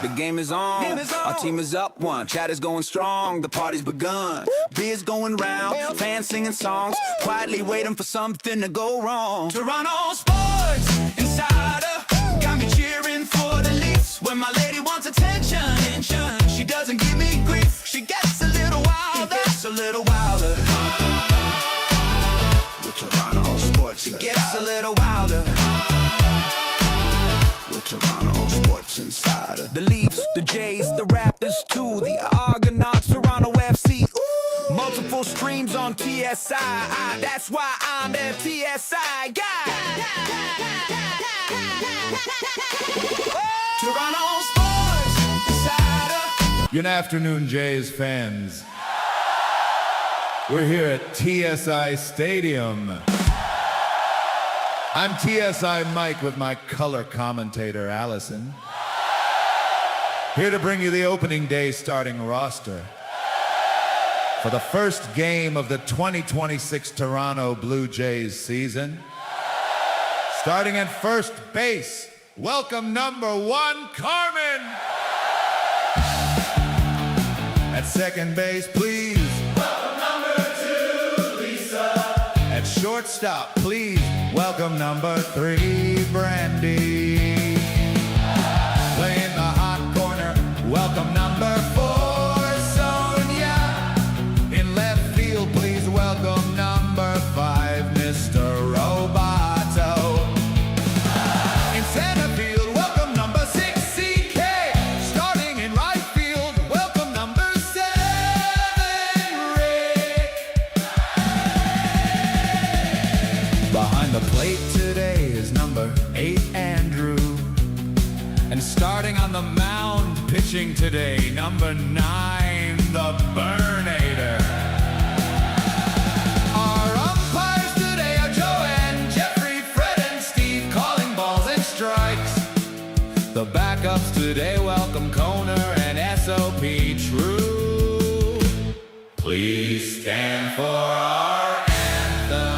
The game is on. Our team is up one. Chat is going strong. The party's begun. Beers going round. Fans singing songs. Quietly waiting for something to go wrong. Toronto Sports Insider got me cheering for the Leafs. When my lady wants attention, she doesn't give me grief. She gets a little wilder. A little wilder. With Toronto Sports, she gets a little wilder. With Toronto Sports Insider. The Leafs, the Jays, the Raptors too. The Argonauts, Toronto FC. Ooh. Multiple streams on TSI. That's why I'm the TSI guy. Toronto Sports Insider. Good afternoon, Jays fans. We're here at TSI Stadium. I'm TSI Mike with my color commentator, Allison. Here to bring you the opening day starting roster for the first game of the 2026 Toronto Blue Jays season. Starting at first base, welcome number 1, Carmen. At second base, please. Welcome number 2, Lisa. At shortstop, please. Welcome number 3, Brandy. Playing the hot corner, welcome number 4, Sonia. In left field, please welcome number 5, Mr. Roboto. In center field, welcome number 6, CK. Starting in right field, welcome number 7, Rick. Behind the plate today is number 8, Andrew. And starting on the mound, pitching today, number 9, the Burnator. Our umpires today are Joe, Jeffrey, Fred, and Steve, calling balls and strikes. The backups today welcome Koner and SOP True. Please stand for our anthem.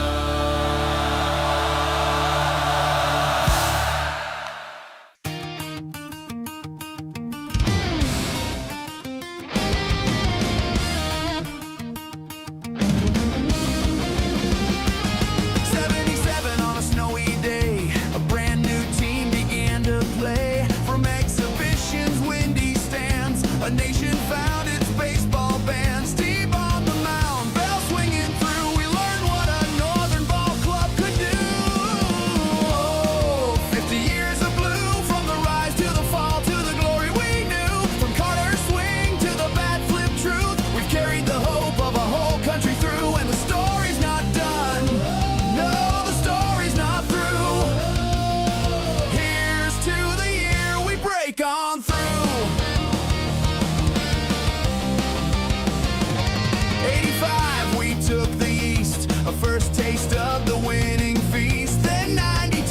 A nation found its baseball bands, deep on the mound, bell swinging through. We learned what a northern ball club could do. Oh, 50 years of blue, from the rise to the fall to the glory we knew. From Carter's swing to the bat flip truth, we've carried the hope of a whole country through. And the story's not done. No, the story's not through. Here's to the year we break on through. 85, we took the East, a first taste of the winning feast. Then 92,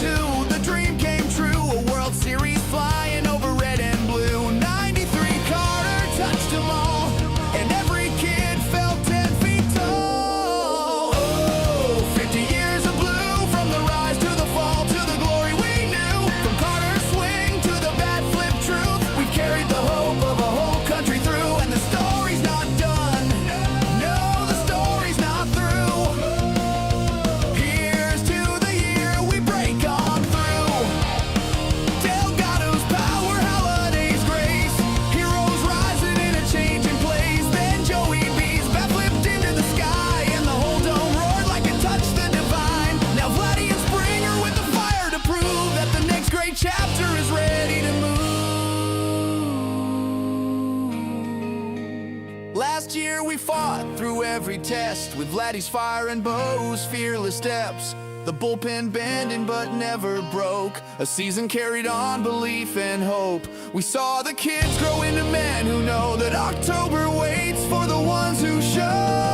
the dream came true, a World Series flying over red and blue. 93, Carter touched them all, and every kid felt 10 feet tall. Oh, 50 years of blue, from the rise to the fall to the glory we knew. From Carter's swing to the bat flip truth, we carried the hope of a whole country through. And the story's not done. Chapter is ready to move. Last year we fought through every test with Vladdy's fire and Bo's fearless steps. The bullpen bending but never broke. A season carried on belief and hope. We saw the kids grow into men who know that October waits for the ones who show.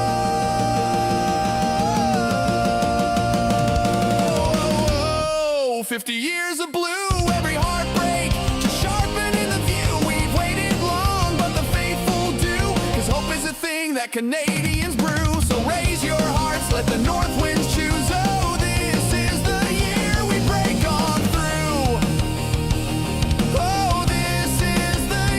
50 years of blue, every heartbreak just sharpening the view. We've waited long, but the faithful do, 'cause hope is a thing that Canadians brew. So raise your hearts, let the north winds choose. Oh, this is the year we break on through. Oh, this is the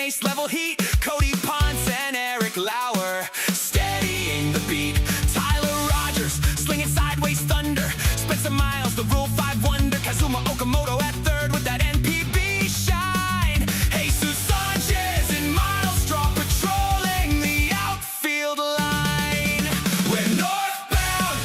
base level heat. Cody Ponce and Eric Lauer steadying the beat. Tyler Rogers slinging sideways thunder. Spencer Miles, the Rule 5 wonder. Kazuma Okamoto at third with that NPB shine. Jesus Sanchez and Miles Straw patrolling the outfield line. We're northbound,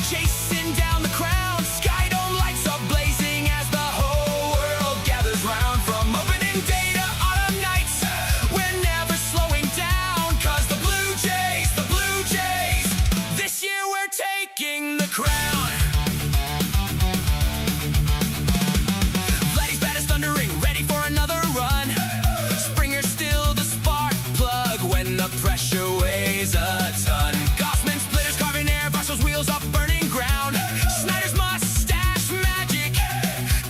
chasing down the crown. Skydome lights are blazing as the whole world gathers round. From opening day to autumn nights, we're never slowing down. Cause the Blue Jays, this year we're taking the crown. Vladdy's bat is thundering, ready for another run. Springer's still the spark plug when the pressure weighs a ton. Gossman splitters carving air, Barstool's wheels up burning ground. Snyder's mustache magic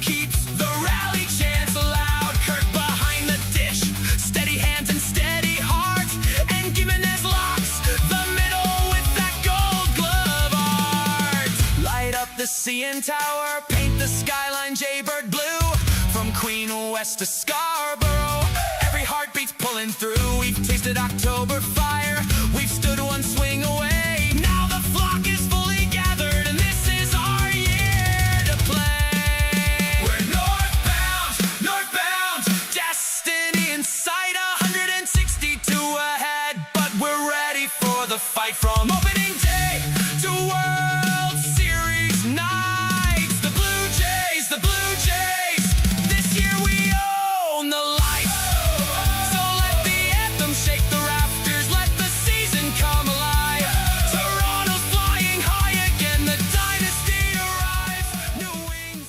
keeps the rally chants loud. Kirk behind the dish, steady hands and steady heart. And Gimenez locks the middle with that gold glove art. Light up the CN Tower, paint the skyline Jaybird blue. From Queen West to Scarborough, every heartbeat's pulling through. We've tasted October fire, we've stood one swing away. Now the flock is fully gathered, and this is our year to play. We're northbound, destiny in sight. 162 ahead, but we're ready for the fight. From opening day to World Series nights, the Blue Jays, this year we own the lights. So let the anthem shake the rafters, let the season come alive. Toronto's flying high again, the dynasty arrives. New wings.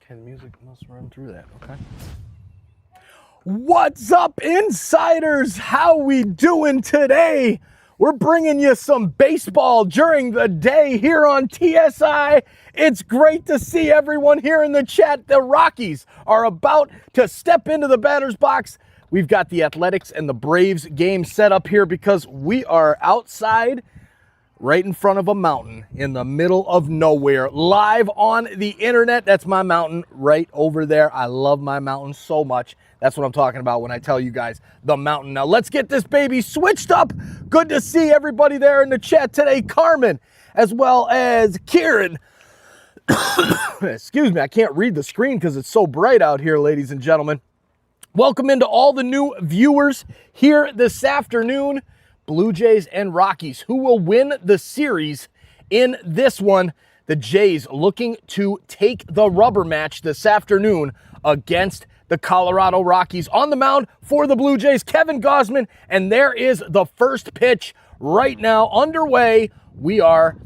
Okay, the music must run through that, okay. What's up, insiders? How we doing today? We're bringing you some baseball during the day here on TSI. It's great to see everyone here in the chat. The Rockies are about to step into the batter's box. We've got the Athletics and the Braves game set up here because we are outside right in front of a mountain in the middle of nowhere, live on the internet. That's my mountain right over there. I love my mountain so much. That's what I'm talking about when I tell you guys the mountain. Now let's get this baby switched up. Good to see everybody there in the chat today. Carmen, as well as Kieran. Excuse me, I can't read the screen because it's so bright out here, ladies and gentlemen. Welcome into all the new viewers here this afternoon. Blue Jays and Rockies. Who will win the series in this one? The Jays looking to take the rubber match this afternoon against the Colorado Rockies. On the mound for the Blue Jays, Kevin Gausman, and there is the first pitch right now underway. We are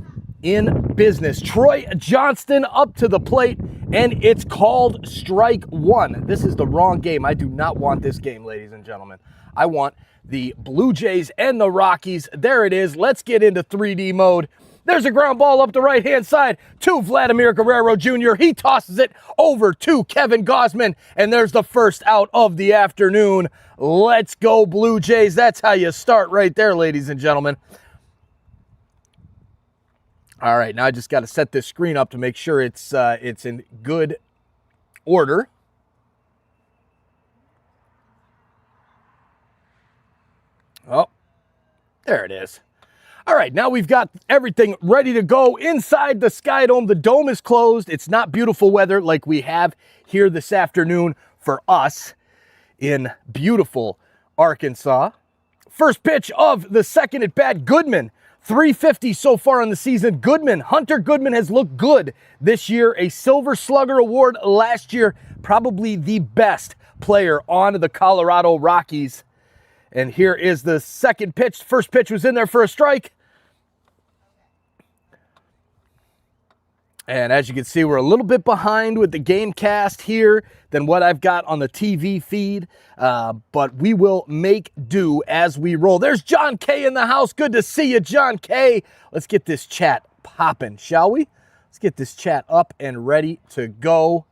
in business. Troy Johnston up to the plate, and it's called strike one. This is the wrong game. I do not want this game, ladies and gentlemen. I want the Blue Jays and the Rockies. There it is. Let's get into 3D mode. There's a ground ball up the right-hand side to Vladimir Guerrero Jr. He tosses it over to Kevin Gausman, and there's the first out of the afternoon. Let's go, Blue Jays. That's how you start right there, ladies and gentlemen. All right, now I just got to set this screen up to make sure it's in good order. Oh, there it is. All right, now we've got everything ready to go inside the Sky Dome. The dome is closed. It's not beautiful weather like we have here this afternoon for us in beautiful Arkansas. First pitch of the second at bat, Goodman. 350 so far in the season. Hunter Goodman has looked good this year. A Silver Slugger award last year. Probably the best player on the Colorado Rockies. And here is the second pitch. First pitch was in there for a strike. And as you can see, we're a little bit behind with the game cast here than what I've got on the TV feed. But we will make do as we roll. There's John K in the house. Good to see you, John K. Let's get this chat popping, shall we? Let's get this chat up and ready to go.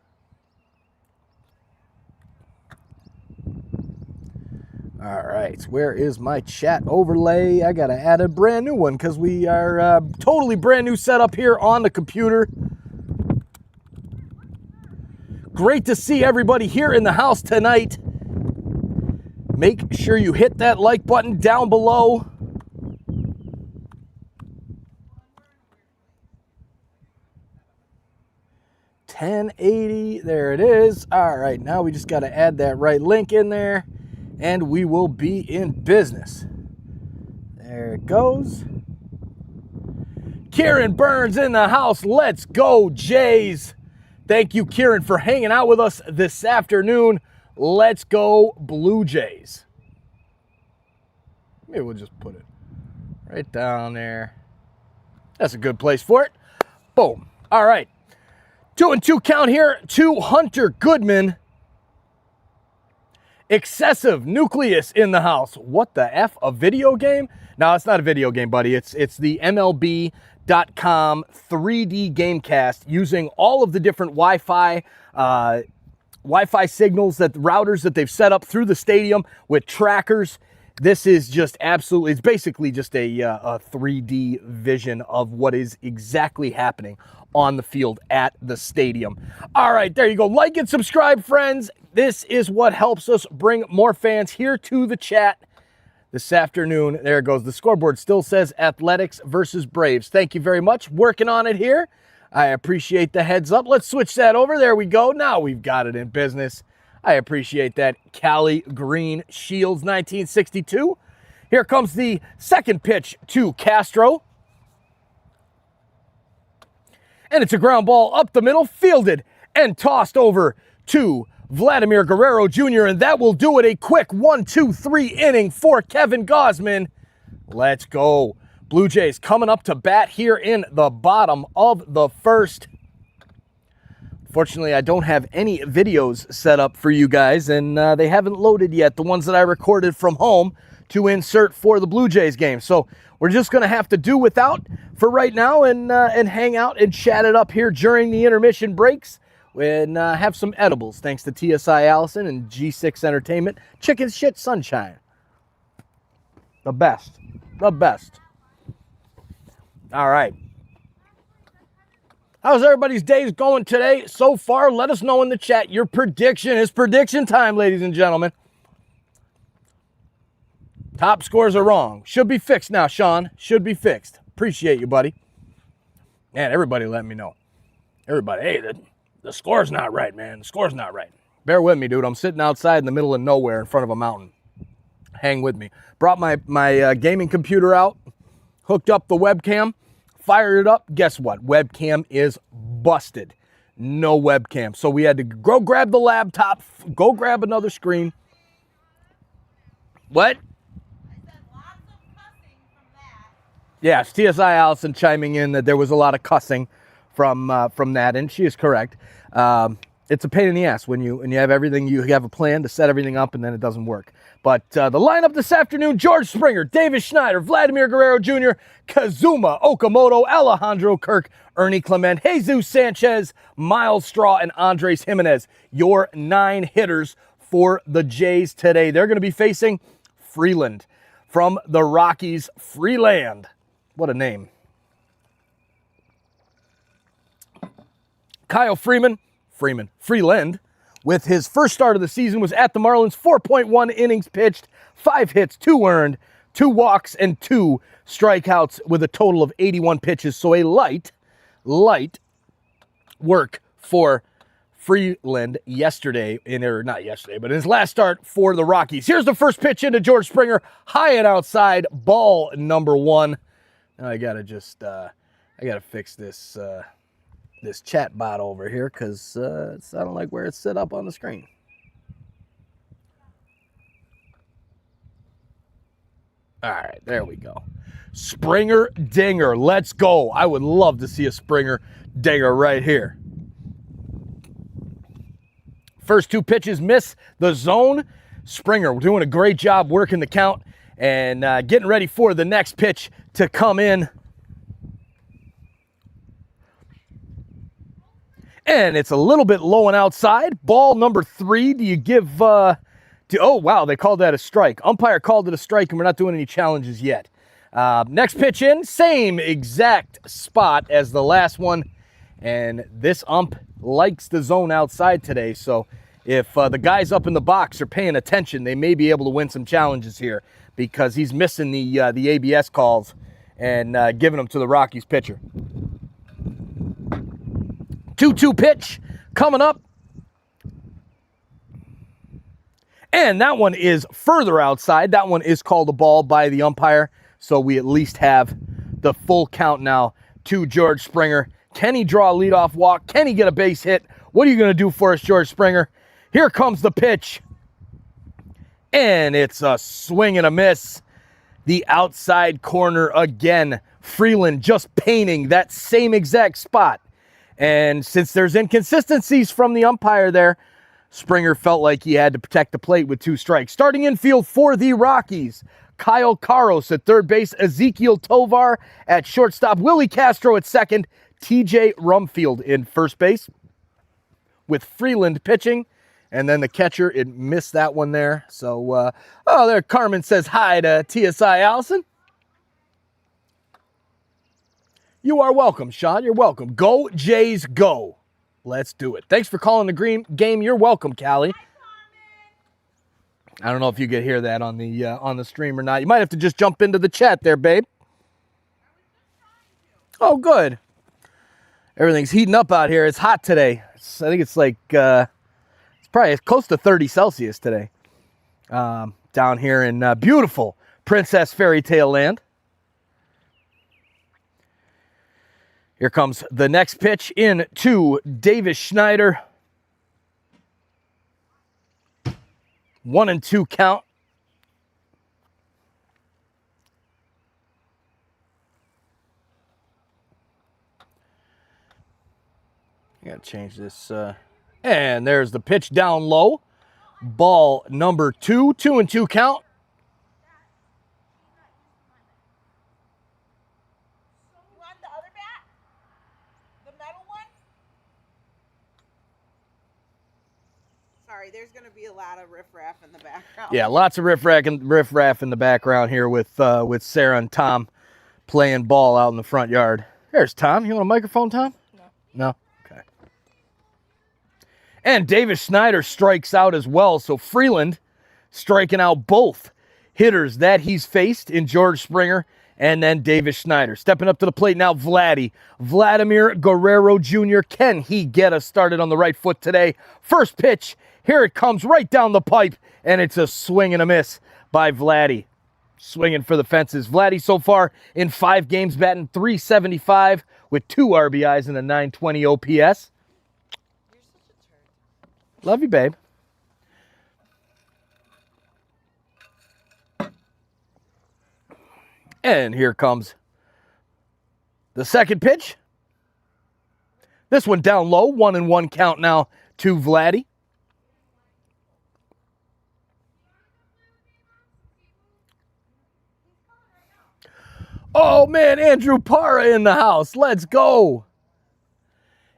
All right, where is my chat overlay? I got to add a brand new one because we are totally brand new setup here on the computer. Great to see everybody here in the house tonight. Make sure you hit that like button down below. $10.80, there it is. All right, now we just got to add that right link in there, and we will be in business. There it goes. Kieran Burns in the house. Let's go, Jays. Thank you, Kieran, for hanging out with us this afternoon. Let's go, Blue Jays. Maybe we'll just put it right down there. That's a good place for it. Boom. All right. 2-2 count here to Hunter Goodman. Excessive Nucleus in the house. What the F? A video game? No, it's not a video game, buddy. It's the MLB.com 3D Gamecast using all of the different Wi-Fi signals, routers that they've set up through the stadium with trackers. This is just absolutely, it's basically just a 3D vision of what is exactly happening on the field at the stadium. All right, there you go. Like and subscribe, friends. This is what helps us bring more fans here to the chat this afternoon. There it goes. The scoreboard still says Athletics versus Braves. Thank you very much. Working on it here. I appreciate the heads up. Let's switch that over. There we go. Now we've got it in business. I appreciate that. Cali Green Shields 1962. Here comes the second pitch to Castro. And it's a ground ball up the middle, fielded and tossed over to Vladimir Guerrero Jr. And that will do it. A quick 1-2-3 inning for Kevin Gausman. Let's go. Blue Jays coming up to bat here in the bottom of the first. Fortunately, I don't have any videos set up for you guys, and they haven't loaded yet, the ones that I recorded from home to insert for the Blue Jays game. So we're just going to have to do without for right now and hang out and chat it up here during the intermission breaks and have some edibles, thanks to TSI Allison and G6 Entertainment. Chicken Shit Sunshine. The best. The best. All right. How's everybody's days going today so far? Let us know in the chat your prediction. It's prediction time, ladies and gentlemen. Top scores are wrong. Should be fixed now, Sean. Should be fixed. Appreciate you, buddy. Man, everybody let me know. Everybody, hey, the score's not right, man. The score's not right. Bear with me, dude. I'm sitting outside in the middle of nowhere in front of a mountain. Hang with me. Brought my gaming computer out, hooked up the webcam, fired it up. Guess what? Webcam is busted. No webcam. So we had to go grab the laptop, go grab another screen. What? Yeah, it's TSI Allison chiming in that there was a lot of cussing from that, and she is correct. It's a pain in the ass when you have everything, you have a plan to set everything up, and then it doesn't work. But the lineup this afternoon: George Springer, Davis Schneider, Vladimir Guerrero Jr., Kazuma Okamoto, Alejandro Kirk, Ernie Clement, Jesus Sanchez, Miles Straw, and Andres Jimenez. Your 9 hitters for the Jays today. They're going to be facing Freeland from the Rockies. Freeland. What a name. Kyle Freeland, with his first start of the season, was at the Marlins. 4.1 innings pitched, 5 hits, 2 earned, 2 walks, and 2 strikeouts with a total of 81 pitches. So a light work for Freeland yesterday, not yesterday, but in his last start for the Rockies. Here's the first pitch into George Springer, high and outside, ball number 1. Now I gotta fix this this chat bot over here because I don't like where it's set up on the screen. All right, there we go. Springer dinger, let's go. I would love to see a Springer dinger right here. First 2 pitches miss the zone. Springer doing a great job working the count and getting ready for the next pitch to come in. And it's a little bit low and outside. Ball number 3. Do you give Oh, wow, they called that a strike. Umpire called it a strike, and we're not doing any challenges yet. Next pitch in, same exact spot as the last one. And this ump likes the zone outside today, so if the guys up in the box are paying attention, they may be able to win some challenges here because he's missing the ABS calls and giving them to the Rockies pitcher. 2-2 pitch coming up. And that one is further outside. That one is called a ball by the umpire, so we at least have the full count now to George Springer. Can he draw a leadoff walk? Can he get a base hit? What are you going to do for us, George Springer? Here comes the pitch. And it's a swing and a miss. The outside corner again. Freeland just painting that same exact spot. And since there's inconsistencies from the umpire there, Springer felt like he had to protect the plate with 2 strikes. Starting infield for the Rockies, Kyle Carros at third base, Ezekiel Tovar at shortstop, Willie Castro at second, TJ Rumfield in first base with Freeland pitching. And then the catcher, it missed that one there. So, oh, there Carmen says hi to TSI Allison. You are welcome, Sean. You're welcome. Go, Jays, go. Let's do it. Thanks for calling the game. You're welcome, Callie. I don't know if you could hear that on the stream or not. You might have to just jump into the chat there, babe. Oh, good. Everything's heating up out here. It's hot today. I think it's like, it's probably close to 30 Celsius today. Down here in beautiful Princess Fairytale Land. Here comes the next pitch in to Davis Schneider. 1-2 count. I gotta change this. And there's the pitch down low. Ball number 2. 2-2 count. You want the other bat? The metal one? Sorry, there's going to be a lot of riffraff in the background. Yeah, lots of riffraff in the background here with Sarah and Tom playing ball out in the front yard. There's Tom. You want a microphone, Tom? No. No? Okay. And Davis Schneider strikes out as well, so Freeland striking out both hitters that he's faced in George Springer and then Davis Schneider. Stepping up to the plate now, Vladimir Guerrero Jr. Can he get us started on the right foot today? First pitch, here it comes right down the pipe, and it's a swing and a miss by Vladdy. Swinging for the fences. Vladdy so far in 5 games batting .375 with 2 RBIs and a .920 OPS. You're such a turd. Love you, babe. And here comes the second pitch. This one down low. 1-1 count now to Vladdy. Oh, man, Andrew Parra in the house. Let's go.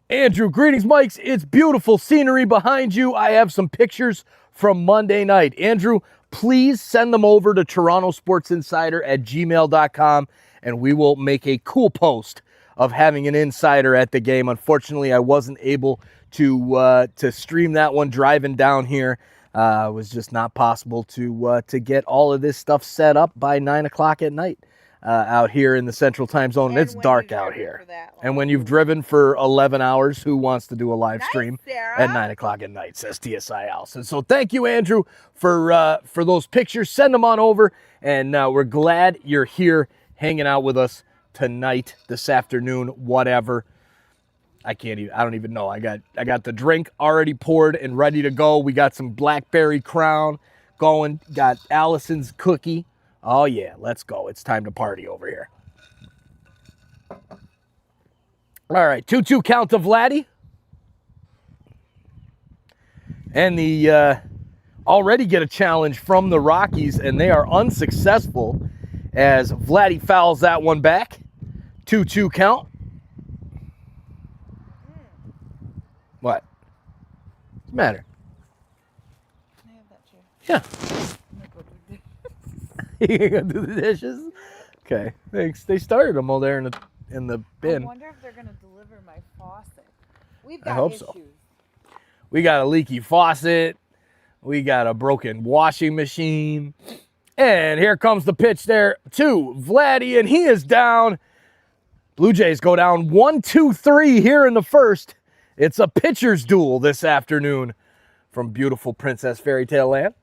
Andrew, greetings, Mikes. It's beautiful scenery behind you. I have some pictures from Monday night. Andrew, please send them over to torontosportsinsider@gmail.com, and we will make a cool post of having an insider at the game. Unfortunately, I wasn't able to stream that one driving down here. It was just not possible to get all of this stuff set up by 9 o'clock at night. Out here in the Central Time Zone. And it's when dark you've out driven here. for that long. And when you've driven for 11 hours, who wants to do a live Nice, stream Sarah. at 9 o'clock at night, says TSI Allison. So thank you, Andrew, for those pictures. Send them on over, and we're glad you're here hanging out with us tonight, this afternoon, whatever. I don't even know. I got the drink already poured and ready to go. We got some blackberry crown going. Got Allison's cookie. Oh, yeah, let's go. It's time to party over here. All right, 2-2 count to Vladdy. And the already get a challenge from the Rockies, and they are unsuccessful as Vladdy fouls that one back. 2-2 count. What? What's the matter? Can I have that chair? Yeah. You gonna do the dishes? Okay, thanks. They started them all there in the bin. I wonder if they're gonna deliver my faucet. We've I got hope issues. so. We got a leaky faucet. We got a broken washing machine. And here comes the pitch there to Vladdy, and he is down. Blue Jays go down 1-2-3 here in the first. It's a pitcher's duel this afternoon from beautiful Princess Fairytale Land.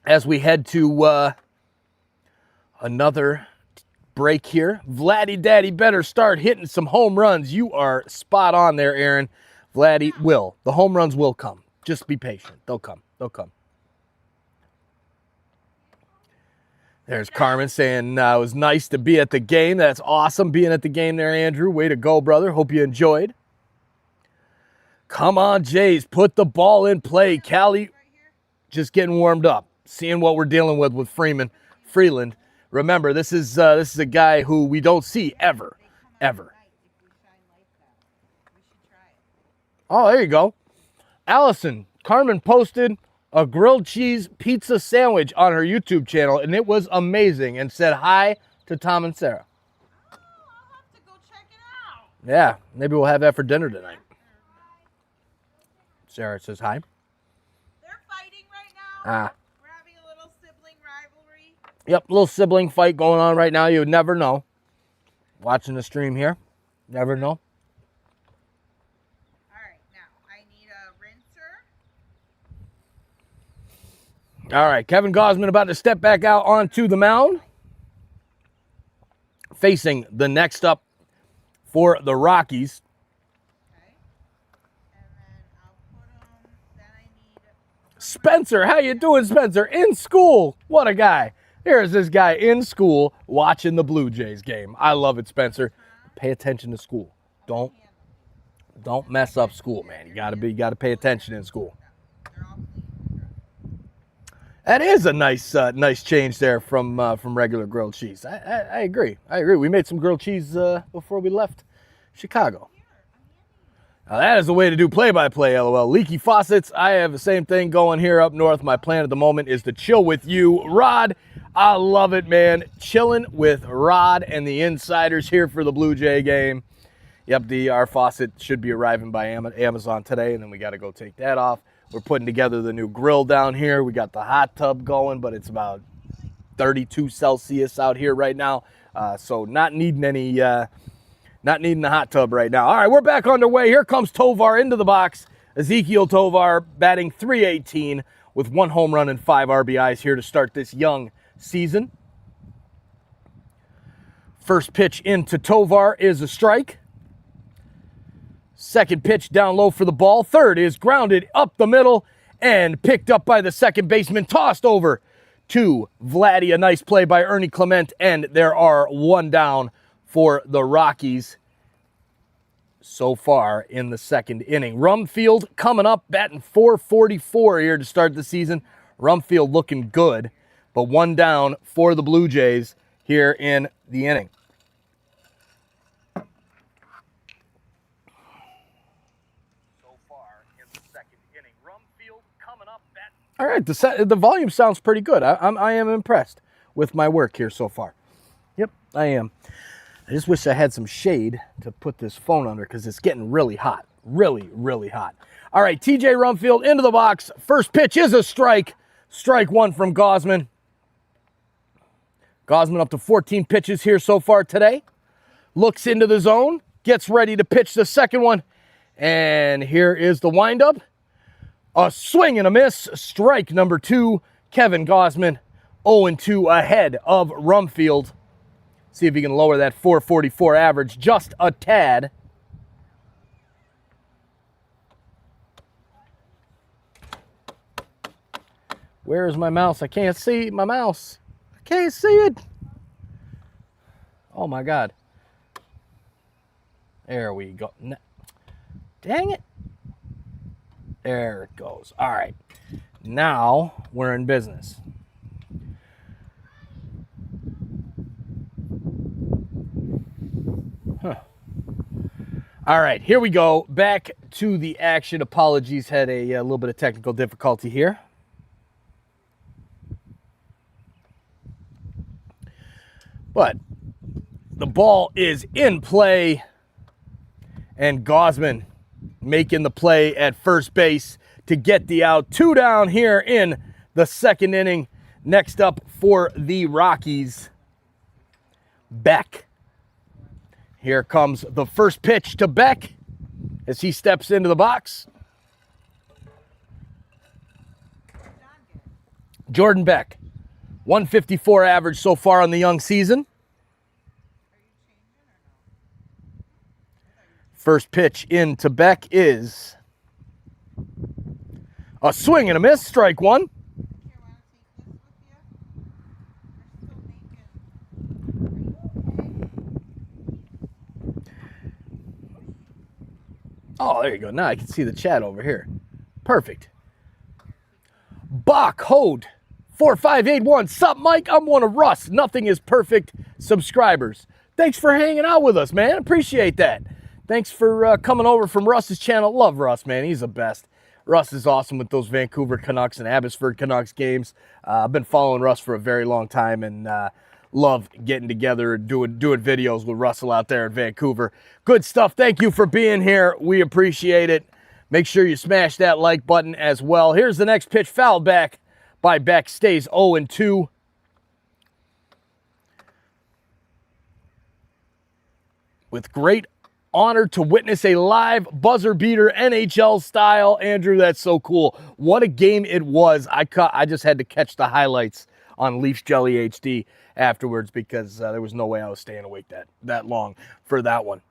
As we head to another break here, Vladdy Daddy better start hitting some home runs. You are spot on there, Aaron. Vladdy will. The home runs will come. Just be patient. They'll come. They'll come. There's Carmen saying it was nice to be at the game. That's awesome being at the game there, Andrew. Way to go, brother. Hope you enjoyed. Come on, Jays. Put the ball in play. Callie just getting warmed up. Seeing what we're dealing with Freeland. Remember, this is a guy who we don't see ever. Oh, there you go. Allison, Carmen posted a grilled cheese pizza sandwich on her YouTube channel, and it was amazing, and said hi to Tom and Sarah. Oh, I'll have to go check it out. Yeah, maybe we'll have that for dinner tonight. Sarah says hi. They're fighting right now. Ah. We're having a little sibling rivalry. Yep, little sibling fight going on right now. You would never know. Watching the stream here. Never know. All right, now I need a rinser. All right, Kevin Gosman about to step back out onto the mound. Facing the next up for the Rockies. Okay. And then I'll put them. Then I need. Spencer, how you doing, Spencer? In school. What a guy. Here's this guy in school watching the Blue Jays game. I love it, Spencer. Pay attention to school. Don't mess up school, man. You gotta pay attention in school. They're all clean. That is a nice change there from regular grilled cheese. I agree. We made some grilled cheese before we left Chicago. Now that is the way to do play-by-play, LOL. Leaky faucets. I have the same thing going here up north. My plan at the moment is to chill with you. Rod, I love it, man. Chilling with Rod and the insiders here for the Blue Jay game. Yep, our faucet should be arriving by Amazon today, and then we got to go take that off. We're putting together the new grill down here. We got the hot tub going, but it's about 32 Celsius out here right now, so not needing the hot tub right now. All right, we're back underway. Here comes Tovar into the box. Ezekiel Tovar batting .318 with 1 home run and 5 RBIs here to start this young season. First pitch into Tovar is a strike. Second pitch down low for the ball. Third is grounded up the middle and picked up by the second baseman. Tossed over to Vladdy. A nice play by Ernie Clement, and there are 1 down for the Rockies so far in the second inning. Rumfield coming up, batting .444 here to start the season. Rumfield looking good, but 1 down for the Blue Jays here in the inning. So far in the second inning, Rumfield coming up, batting. All right, the volume sounds pretty good. I am impressed with my work here so far. Yep, I am. I just wish I had some shade to put this phone under because it's getting really hot. Really, really hot. All right, TJ Rumfield into the box. First pitch is a strike. Strike 1 from Gosman. Gosman up to 14 pitches here so far today. Looks into the zone. Gets ready to pitch the second one. And here is the windup. A swing and a miss. Strike number 2. Kevin Gosman 0-2 ahead of Rumfield. See if he can lower that .444 average just a tad. Where is my mouse? I can't see my mouse. I can't see it. Oh my God. There we go. Dang it. There it goes. All right. Now we're in business. All right, here we go. Back to the action. Apologies, had a little bit of technical difficulty here. But the ball is in play, and Gausman making the play at first base to get the out. 2 down here in the second inning. Next up for the Rockies, Beck. Here comes the first pitch to Beck as he steps into the box. Jordan Beck, 154 average so far on the young season. First pitch in to Beck is a swing and a miss, strike one. Oh, there you go. Now I can see the chat over here. Perfect. Bach Hode 4581. Sup, Mike? I'm one of Russ. Nothing is perfect subscribers. Thanks for hanging out with us, man. Appreciate that. Thanks for coming over from Russ's channel. Love Russ, man. He's the best. Russ is awesome with those Vancouver Canucks and Abbotsford Canucks games. I've been following Russ for a very long time and love getting together and doing videos with Russell out there in Vancouver. Good stuff. Thank you for being here. We appreciate it. Make sure you smash that like button as well. Here's the next pitch. Fouled back by Beck. Stays 0-2. With great honor to witness a live buzzer beater NHL style. Andrew, that's so cool. What a game it was. I just had to catch the highlights on Leafs Jelly HD afterwards because there was no way I was staying awake that long for that one.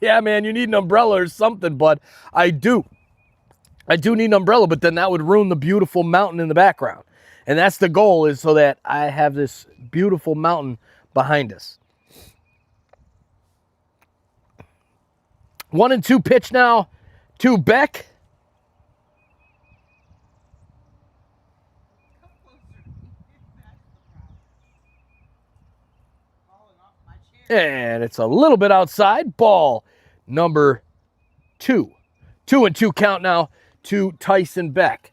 Yeah, man, you need an umbrella or something, but I do need an umbrella, but then that would ruin the beautiful mountain in the background. And that's the goal, is so that I have this beautiful mountain behind us. 1-2 pitch now to Beck. And it's a little bit outside. Ball number 2. 2-2 count now to Tyson Beck.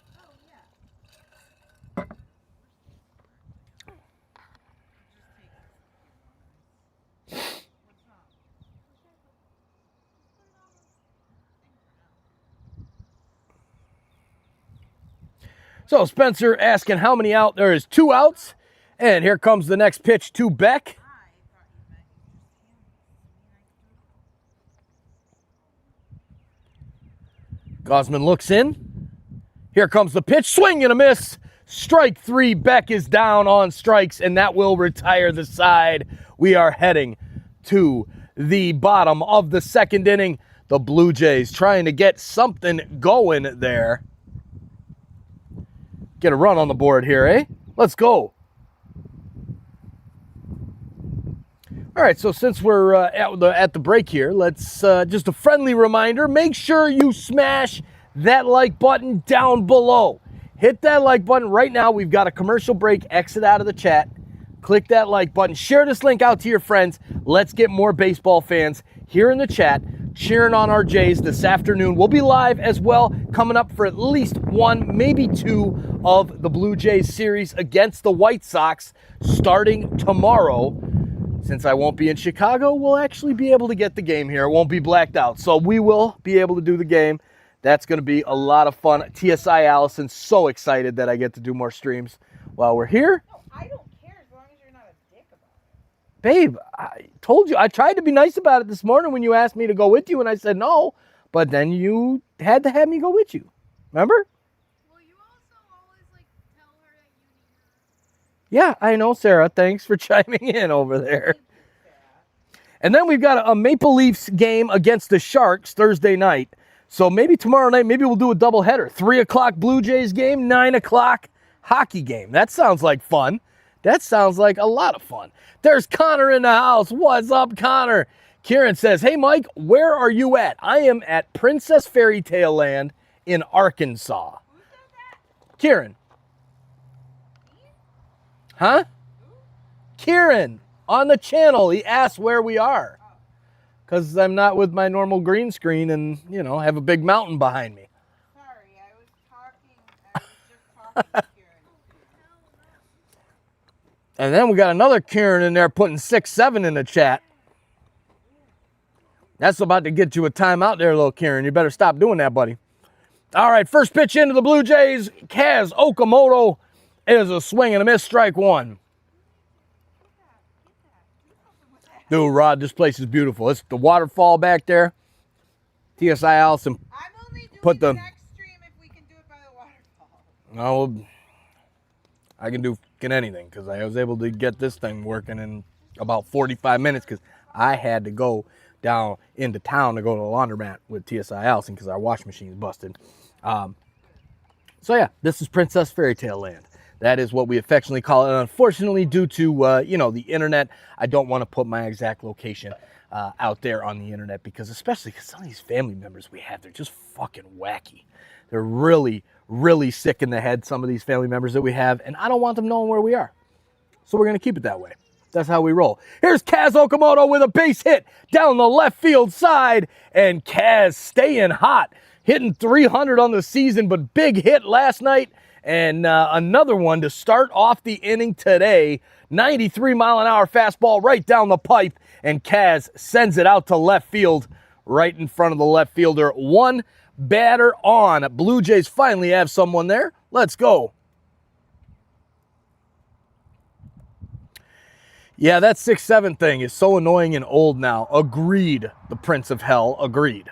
So Spencer asking how many out. There is 2 outs. And here comes the next pitch to Beck. Gausman looks in. Here comes the pitch. Swing and a miss. Strike 3. Beck is down on strikes, and that will retire the side. We are heading to the bottom of the second inning. The Blue Jays trying to get something going there. Get a run on the board here, eh? Let's go. All right, so since we're at the break here, let's just a friendly reminder. Make sure you smash that like button down below. Hit that like button right now. We've got a commercial break. Exit out of the chat. Click that like button. Share this link out to your friends. Let's get more baseball fans here in the chat cheering on our Jays this afternoon. We'll be live as well, coming up for at least 1, maybe 2 of the Blue Jays series against the White Sox starting tomorrow. Since I won't be in Chicago, we'll actually be able to get the game here. It won't be blacked out. So we will be able to do the game. That's going to be a lot of fun. TSI Allison, so excited that I get to do more streams while we're here. No, I don't care as long as you're not a dick about it. Babe, I told you. I tried to be nice about it this morning when you asked me to go with you, and I said no. But then you had to have me go with you. Remember? Well, you also always tell her that you need her. Yeah, I know, Sarah. Thanks for chiming in over there. And then we've got a Maple Leafs game against the Sharks Thursday night. So maybe tomorrow night, maybe we'll do a doubleheader. 3 o'clock Blue Jays game, 9 o'clock hockey game. That sounds like fun. That sounds like a lot of fun. There's Connor in the house. What's up, Connor? Kieran says, hey, Mike, where are you at? I am at Princess Fairytale Land in Arkansas. Who said that? Kieran. Huh? Kieran on the channel. He asked where we are. Oh. because I'm not with my normal green screen and, you know, have a big mountain behind me. Sorry, I was just talking to Kieran. And then we got another Kieran in there putting 6-7 in the chat. That's about to get you a timeout there, little Kieran. You better stop doing that, buddy. All right, first pitch into the Blue Jays. Kaz Okamoto is a swing and a miss, strike one. Dude, Rod, this place is beautiful. It's the waterfall back there. TSI Allison I'm only doing put the... next stream if we can do it by the waterfall. No, I can do anything because I was able to get this thing working in about 45 minutes because I had to go down into town to go to the laundromat with TSI Allison because our wash machine's busted. So yeah, this is Princess Fairytale Land. That is what we affectionately call it. And unfortunately, due to you know, the internet, I don't want to put my exact location out there on the internet because, especially because some of these family members we have, they're just fucking wacky. They're really, really sick in the head, some of these family members that we have, and I don't want them knowing where we are. So we're going to keep it that way. That's how we roll. Here's Kaz Okamoto with a base hit down the left field side, and Kaz staying hot, hitting 300 on the season, but big hit last night, and another one to start off the inning today. 93-mile-an-hour fastball right down the pipe, and Kaz sends it out to left field right in front of the left fielder. One batter on. Blue Jays finally have someone there. Let's go. Yeah, that 6-7 thing is so annoying and old now. Agreed, the Prince of Hell. Agreed.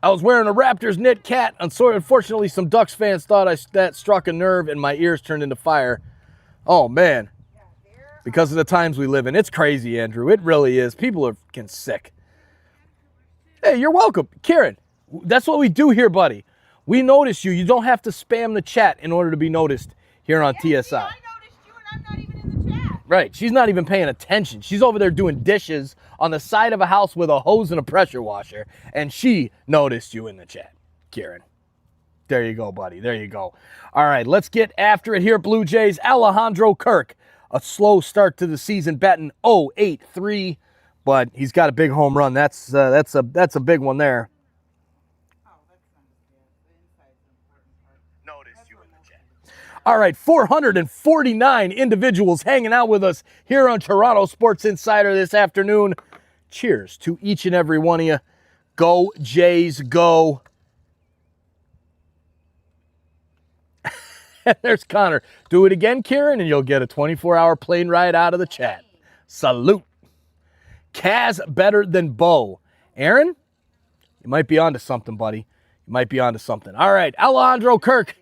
I was wearing a Raptors knit cat. Unfortunately, some Ducks fans thought that struck a nerve and my ears turned into fire. Oh, man. Because of the times we live in. It's crazy, Andrew. It really is. People are fucking sick. Hey, you're welcome. Kieran, that's what we do here, buddy. We notice you. You don't have to spam the chat in order to be noticed here on TSI. I noticed you and I'm not even in the chat. Right. She's not even paying attention. She's over there doing dishes on the side of a house with a hose and a pressure washer, and she noticed you in the chat, Kieran. There you go, buddy. There you go. All right, let's get after it here, Blue Jays. Alejandro Kirk, a slow start to the season, batting .083, but he's got a big home run. That's a big one there. Noticed you in the chat. All right, 449 individuals hanging out with us here on Toronto Sports Insider this afternoon. Cheers to each and every one of you. Go Jays, go. There's Connor. Do it again, Kieran, and you'll get a 24-hour plane ride out of the chat. Salute. Kaz better than Bo. Aaron, you might be onto something, buddy. You might be onto something. All right, Alejandro Kirk.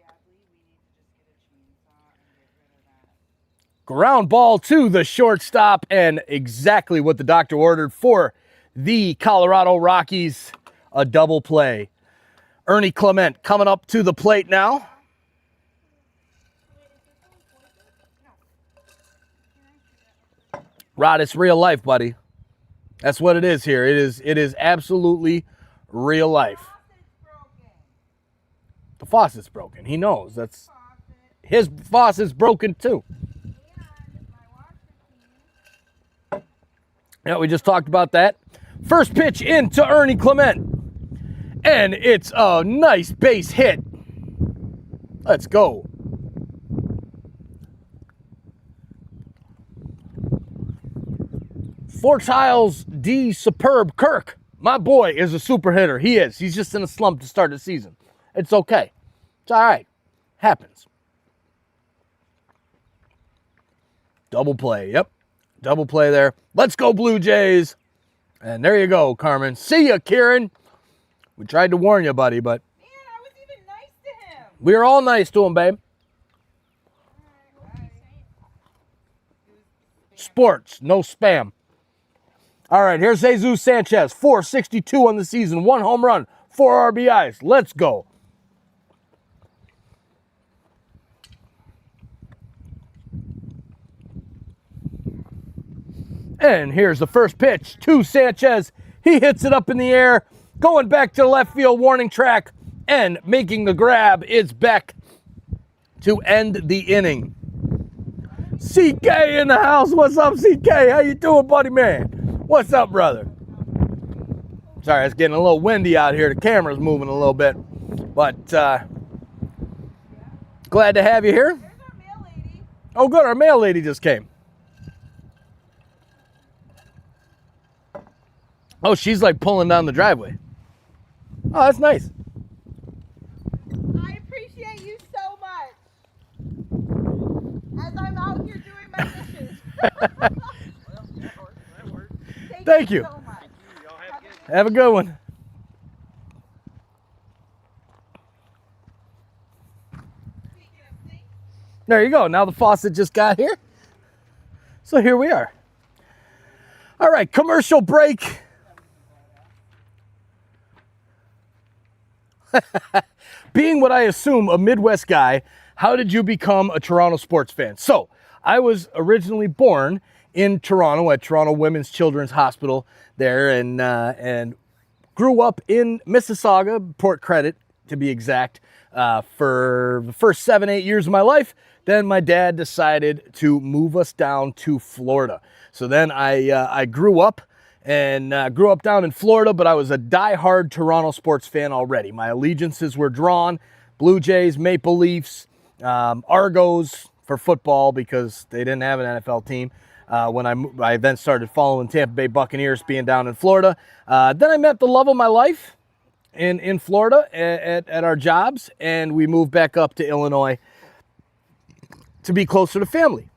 Ground ball to the shortstop, and exactly what the doctor ordered for the Colorado Rockies, a double play. Ernie Clement coming up to the plate now. Rod, it's real life, buddy. That's what it is here. It is absolutely real life. The faucet's broken. He knows. That's his faucet's broken too. Yeah, we just talked about that. First pitch into Ernie Clement. And it's a nice base hit. Let's go. Fort Tiles D Superb Kirk. My boy is a super hitter. He is. He's just in a slump to start the season. It's okay. It's all right. Happens. Double play. Yep. Double play there. Let's go, Blue Jays. And there you go, Carmen. See ya, Kieran. We tried to warn you, buddy, but... Man, I was even nice to him. We were all nice to him, babe. Sports. No spam. All right, here's Jesus Sanchez. 462 on the season. 1 home run. 4 RBIs. Let's go. And here's the first pitch to Sanchez. He hits it up in the air, going back to the left field warning track, and making the grab is Beck to end the inning. CK in the house. What's up, CK? How you doing, buddy, man? What's up, brother? Sorry, it's getting a little windy out here. The camera's moving a little bit. But glad to have you here. There's our mail lady. Oh, good. Our mail lady just came. Oh, she's like pulling down the driveway. Oh, that's nice. I appreciate you so much. As I'm out here doing my dishes. Thank you. So much. Have a good one. There you go. Now the faucet just got here. So here we are. All right, commercial break. Being what I assume a Midwest guy, how did you become a Toronto sports fan? So I was originally born in Toronto at Toronto Women's Children's Hospital there, and grew up in Mississauga, Port Credit to be exact, for the first 7-8 years of my life. Then my dad decided to move us down to Florida. So then I grew up down in Florida, but I was a diehard Toronto sports fan already. My allegiances were drawn: Blue Jays, Maple Leafs, Argos for football because they didn't have an NFL team. When I then started following Tampa Bay Buccaneers, being down in Florida. Then I met the love of my life in Florida at our jobs, and we moved back up to Illinois to be closer to family.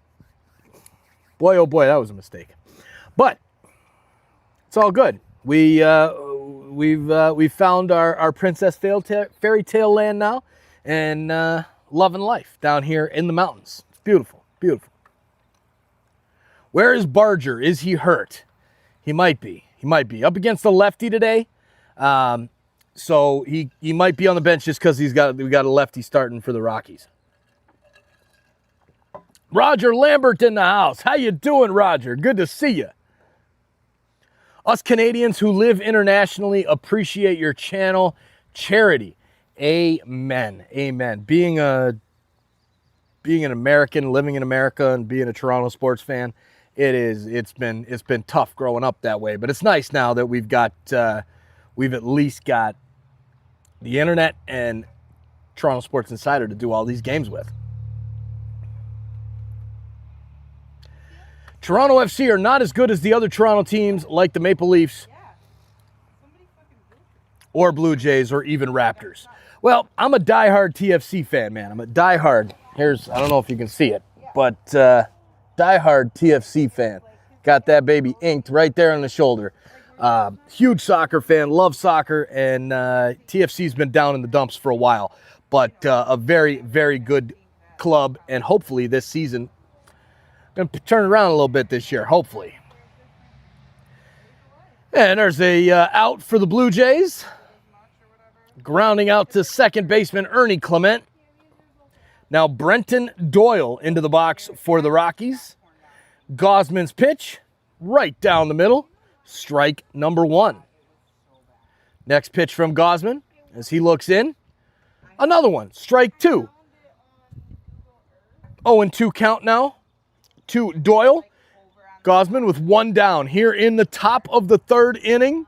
Boy, oh boy, that was a mistake. But it's all good. We've found our Princess Fairytale Land now, and loving life down here in the mountains. It's beautiful, beautiful. Where is Barger? Is he hurt? He might be. He might be up against the lefty today, so he might be on the bench just because we got a lefty starting for the Rockies. Roger Lambert in the house. How you doing, Roger? Good to see you. Us Canadians who live internationally appreciate your channel. Charity. Amen. Amen. Being an American, living in America, and being a Toronto sports fan, it's been tough growing up that way. But it's nice now that we've at least got the internet and Toronto Sports Insider to do all these games with. Toronto FC are not as good as the other Toronto teams like the Maple Leafs or Blue Jays or even Raptors. Well, I'm a diehard TFC fan, man. I'm a diehard. I don't know if you can see it, but diehard TFC fan. Got that baby inked right there on the shoulder. Huge soccer fan, love soccer, and TFC's been down in the dumps for a while, but a very, very good club, and hopefully this season going to turn around a little bit this year, hopefully. And there's a out for the Blue Jays. Grounding out to second baseman Ernie Clement. Now Brenton Doyle into the box for the Rockies. Gosman's pitch, right down the middle. Strike number 1. Next pitch from Gosman as he looks in. Another one, strike 2. 0-2 count now to Doyle. Gosman with 1 down here in the top of the 3rd inning.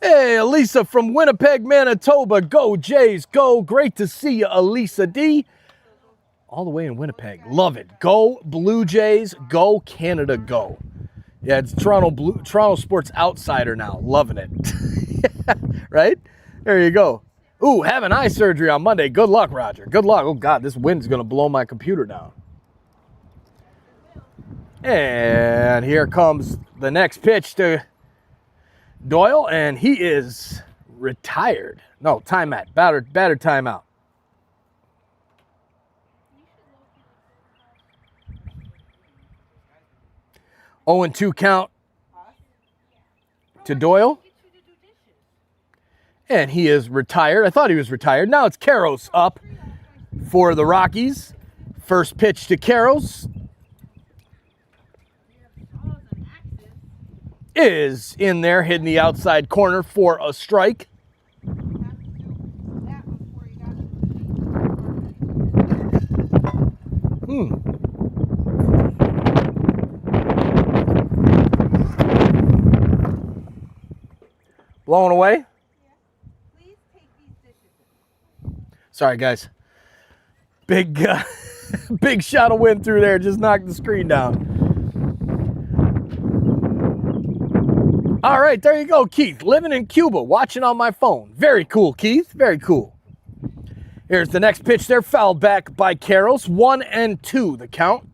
Hey, Elisa from Winnipeg, Manitoba. Go Jays, go. Great to see you, Elisa D. All the way in Winnipeg. Love it. Go Blue Jays, go Canada, go. Yeah, it's Toronto Sports Outsider now. Loving it. Right? There you go. Ooh, having eye surgery on Monday. Good luck, Roger. Good luck. Oh, God, this wind's going to blow my computer down. And here comes the next pitch to Doyle, and he is retired. No, timeout. Batter timeout. Oh, and 2 count to Doyle. And he is retired. I thought he was retired. Now it's Caros up for the Rockies. First pitch to Caros is in there, hitting the outside corner for a strike. blowing away? Please take these dishes. Sorry, guys. Big, big shot of wind through there. Just knocked the screen down. All right, there you go, Keith. Living in Cuba, watching on my phone. Very cool, Keith. Very cool. Here's the next pitch. They're fouled back by Carols. 1-2 the count.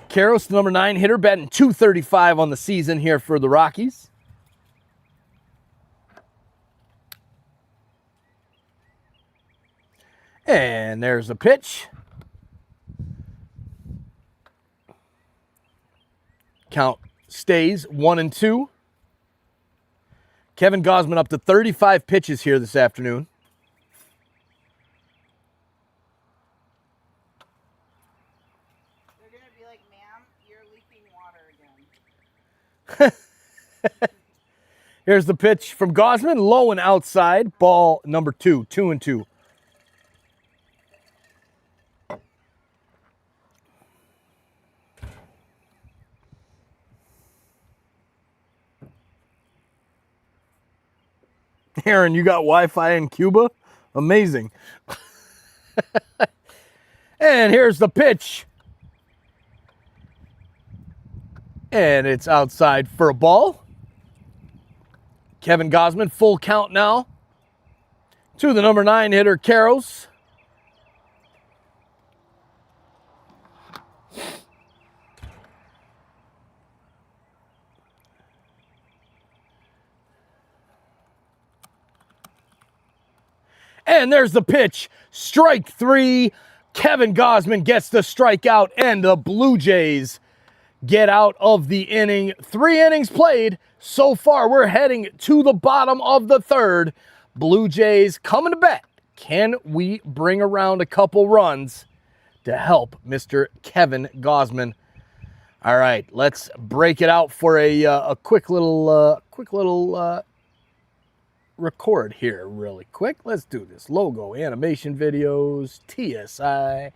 Carols, the number 9 hitter, batting .235 on the season here for the Rockies. And there's the pitch. Count stays 1-2. Kevin Gausman up to 35 pitches here this afternoon. They're going to be like, ma'am, you're leaking water again. Here's the pitch from Gausman, low and outside. Ball number 2, 2-2. Aaron, you got Wi-Fi in Cuba? Amazing. And here's the pitch. And it's outside for a ball. Kevin Gausman, full count now. To the number 9 hitter, Carols. And there's the pitch. Strike 3. Kevin Gausman gets the strikeout, and the Blue Jays get out of the inning. 3 innings played. So far, we're heading to the bottom of the 3rd. Blue Jays coming to bat. Can we bring around a couple runs to help Mr. Kevin Gausman? All right, let's break it out for a quick little record here really quick. Let's do this. Logo, animation videos, TSI.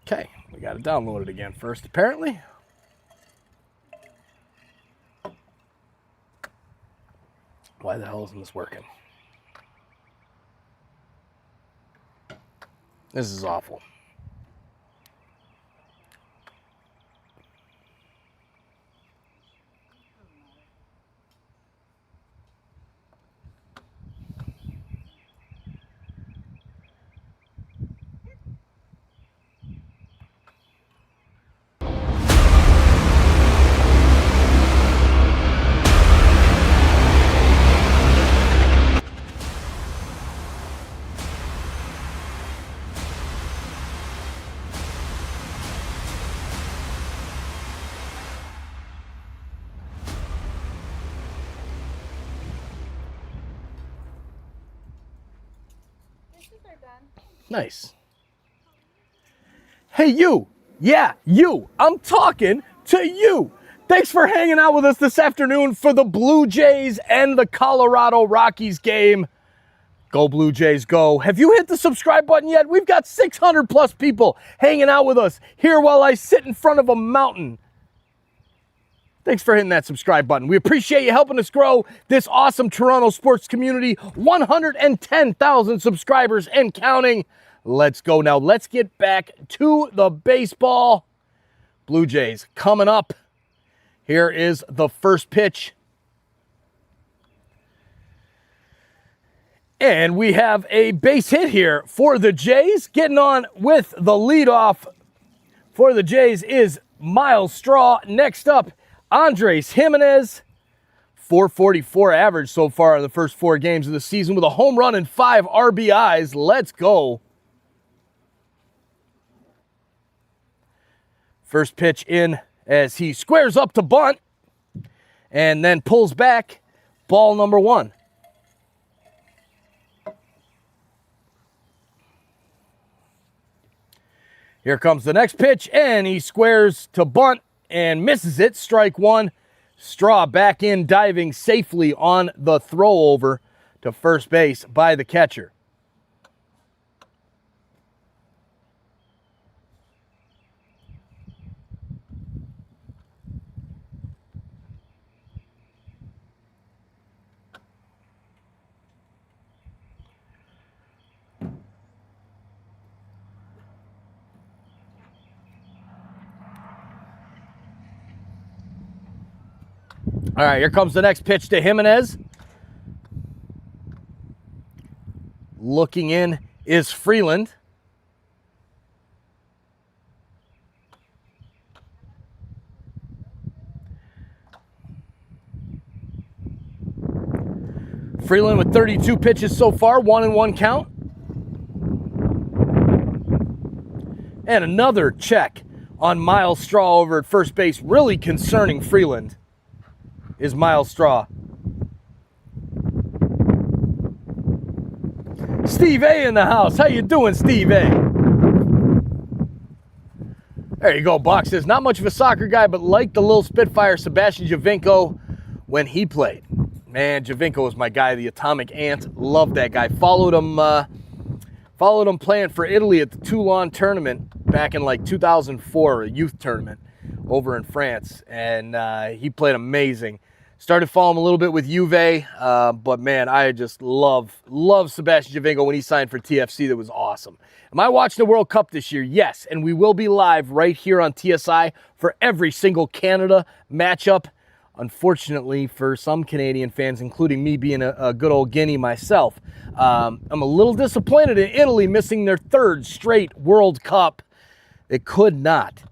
Okay, we got to download it again first, apparently. Why the hell isn't this working? This is awful. Nice. Hey, you. Yeah, you. I'm talking to you. Thanks for hanging out with us this afternoon for the Blue Jays and the Colorado Rockies game. Go Blue Jays, go. Have you hit the subscribe button yet? We've got 600 plus people hanging out with us here while I sit in front of a mountain. Thanks for hitting that subscribe button. We appreciate you helping us grow this awesome Toronto sports community. 110,000 subscribers and counting. Let's go now. Let's get back to the baseball. Blue Jays coming up. Here is the first pitch. And we have a base hit here for the Jays. Getting on with the leadoff for the Jays is Miles Straw. Next up, Andres Jimenez, .444 average so far in the first 4 games of the season with a home run and 5 RBIs. Let's go. First pitch in as he squares up to bunt and then pulls back. Ball number 1. Here comes the next pitch, and he squares to bunt and misses it. Strike 1. Straw back in, diving safely on the throw over to first base by the catcher. All right, here comes the next pitch to Jimenez. Looking in is Freeland. Freeland with 32 pitches so far, 1-1 count. And another check on Miles Straw over at first base. Really concerning Freeland is Miles Straw. Steve A in the house. How you doing, Steve A? There you go, Buck says, not much of a soccer guy, but like the little Spitfire Sebastian Giovinco when he played. Man, Giovinco was my guy, the Atomic Ant. Loved that guy. Followed him playing for Italy at the Toulon tournament back in like 2004, a youth tournament over in France. And he played amazing. Started following him a little bit with Juve, but man, I just love Sebastian Giovinco when he signed for TFC. That was awesome. Am I watching the World Cup this year? Yes, and we will be live right here on TSI for every single Canada matchup. Unfortunately, for some Canadian fans, including me being a good old Guinea myself, I'm a little disappointed in Italy missing their third straight World Cup. They could not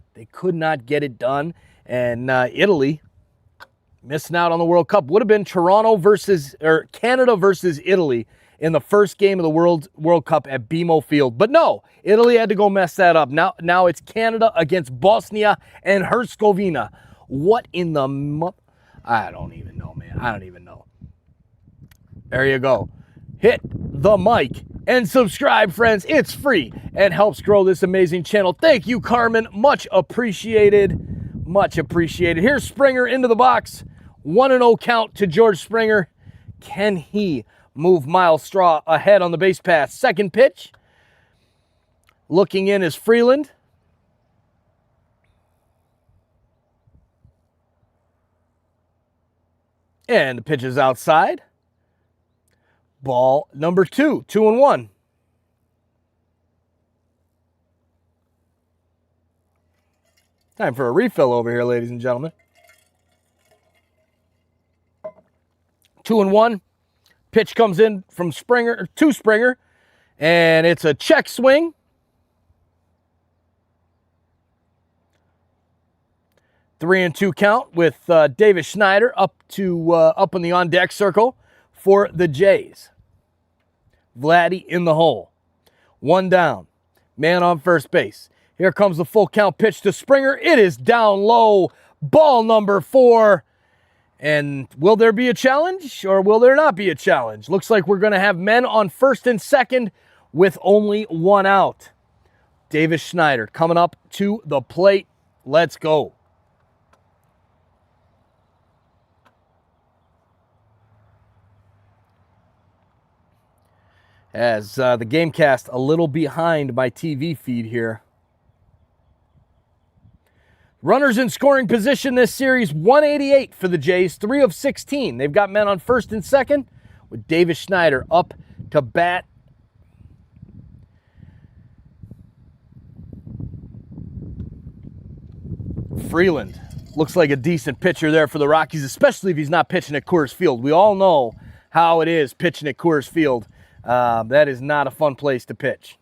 get it done, and Italy missing out on the World Cup. Would have been Canada versus Italy in the first game of the World Cup at BMO Field. But no, Italy had to go mess that up. Now it's Canada against Bosnia and Herzegovina. What in the... I don't even know, man. I don't even know. There you go. Hit the mic and subscribe, friends. It's free and helps grow this amazing channel. Thank you, Carmen. Much appreciated. Much appreciated. Here's Springer into the box. 1-0 count to George Springer. Can he move Miles Straw ahead on the base pass? Second pitch. Looking in is Freeland. And the pitch is outside. Ball number 2, 2-1. Time for a refill over here, ladies and gentlemen. 2-1. Pitch comes in from Springer to Springer, and it's a check swing. 3-2 count with Davis Schneider up in the on-deck circle for the Jays. Vladdy in the hole. 1 down. Man on first base. Here comes the full count pitch to Springer. It is down low. Ball number 4. And will there be a challenge or will there not be a challenge? Looks like we're going to have men on first and second with only 1 out. Davis Schneider coming up to the plate. Let's go. As the Gamecast a little behind my TV feed here. Runners in scoring position this series, 188 for the Jays, 3 of 16. They've got men on first and second with Davis Schneider up to bat. Freeland looks like a decent pitcher there for the Rockies, especially if he's not pitching at Coors Field. We all know how it is pitching at Coors Field. That is not a fun place to pitch.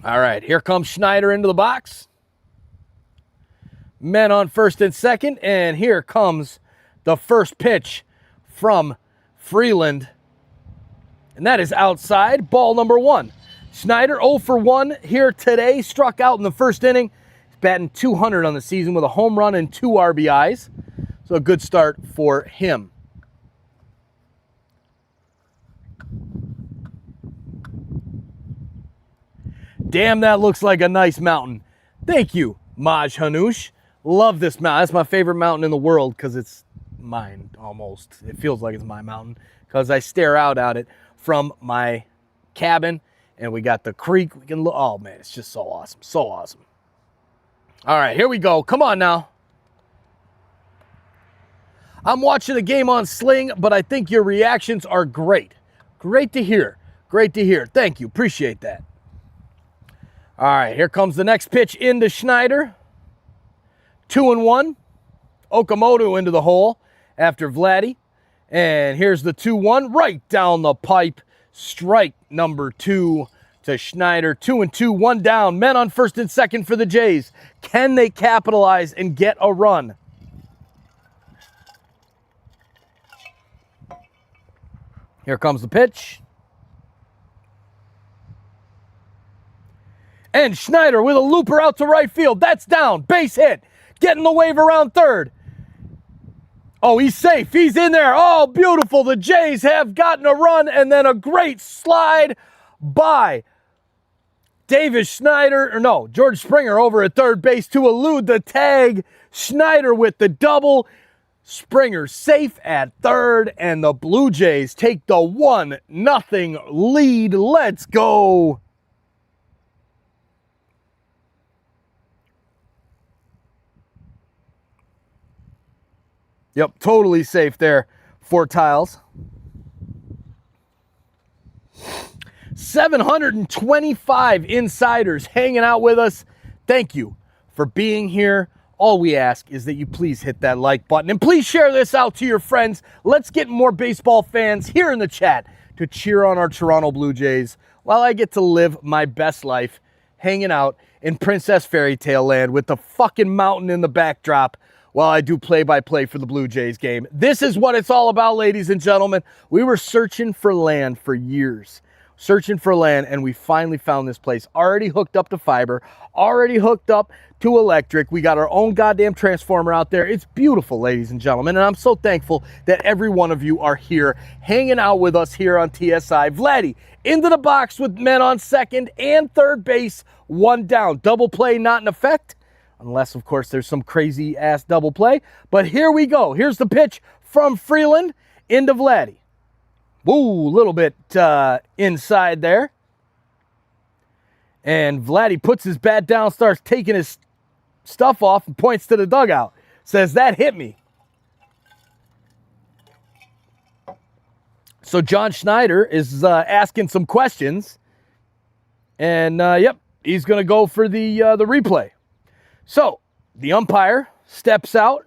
All right, here comes Schneider into the box. Men on first and second, and here comes the first pitch from Freeland. And that is outside, ball number 1. Schneider 0 for 1 here today, struck out in the first inning. He's batting .200 on the season with a home run and 2 RBIs. So a good start for him. Damn, that looks like a nice mountain. Thank you, Maj Hanush. Love this mountain. That's my favorite mountain in the world because it's mine almost. It feels like it's my mountain because I stare out at it from my cabin, and we got the creek. We can look. Oh man, it's just so awesome, so awesome. All right, here we go. Come on now. I'm watching the game on Sling, but I think your reactions are great. Great to hear. Great to hear. Thank you. Appreciate that. All right, here comes the next pitch into Schneider. 2-1. Okamoto into the hole after Vladdy. And here's the 2-1 right down the pipe. Strike number 2 to Schneider. 2-2, 1 down. Men on first and second for the Jays. Can they capitalize and get a run? Here comes the pitch. And Schneider with a looper out to right field. That's down. Base hit. Getting the wave around third. Oh, he's safe. He's in there. Oh, beautiful. The Jays have gotten a run, and then a great slide by George Springer over at third base to elude the tag. Schneider with the double. Springer safe at third, and the Blue Jays take the 1-0 lead. Let's go. Yep, totally safe there for Tiles. 725 insiders hanging out with us. Thank you for being here. All we ask is that you please hit that like button and please share this out to your friends. Let's get more baseball fans here in the chat to cheer on our Toronto Blue Jays while I get to live my best life hanging out in Princess Fairytale Land with the fucking mountain in the backdrop while I do play-by-play for the Blue Jays game. This is what it's all about, ladies and gentlemen. We were searching for land for years. Searching for land, and we finally found this place. Already hooked up to fiber, already hooked up to electric. We got our own goddamn transformer out there. It's beautiful, ladies and gentlemen, and I'm so thankful that every one of you are here, hanging out with us here on TSI. Vladdy into the box with men on second and third base, 1 down. Double play not in effect, unless, of course, there's some crazy-ass double play. But here we go. Here's the pitch from Freeland into Vladdy. Woo, a little bit inside there. And Vladdy puts his bat down, starts taking his stuff off, and points to the dugout. Says, that hit me. So John Schneider is asking some questions. And, yep, he's going to go for the replay. So the umpire steps out,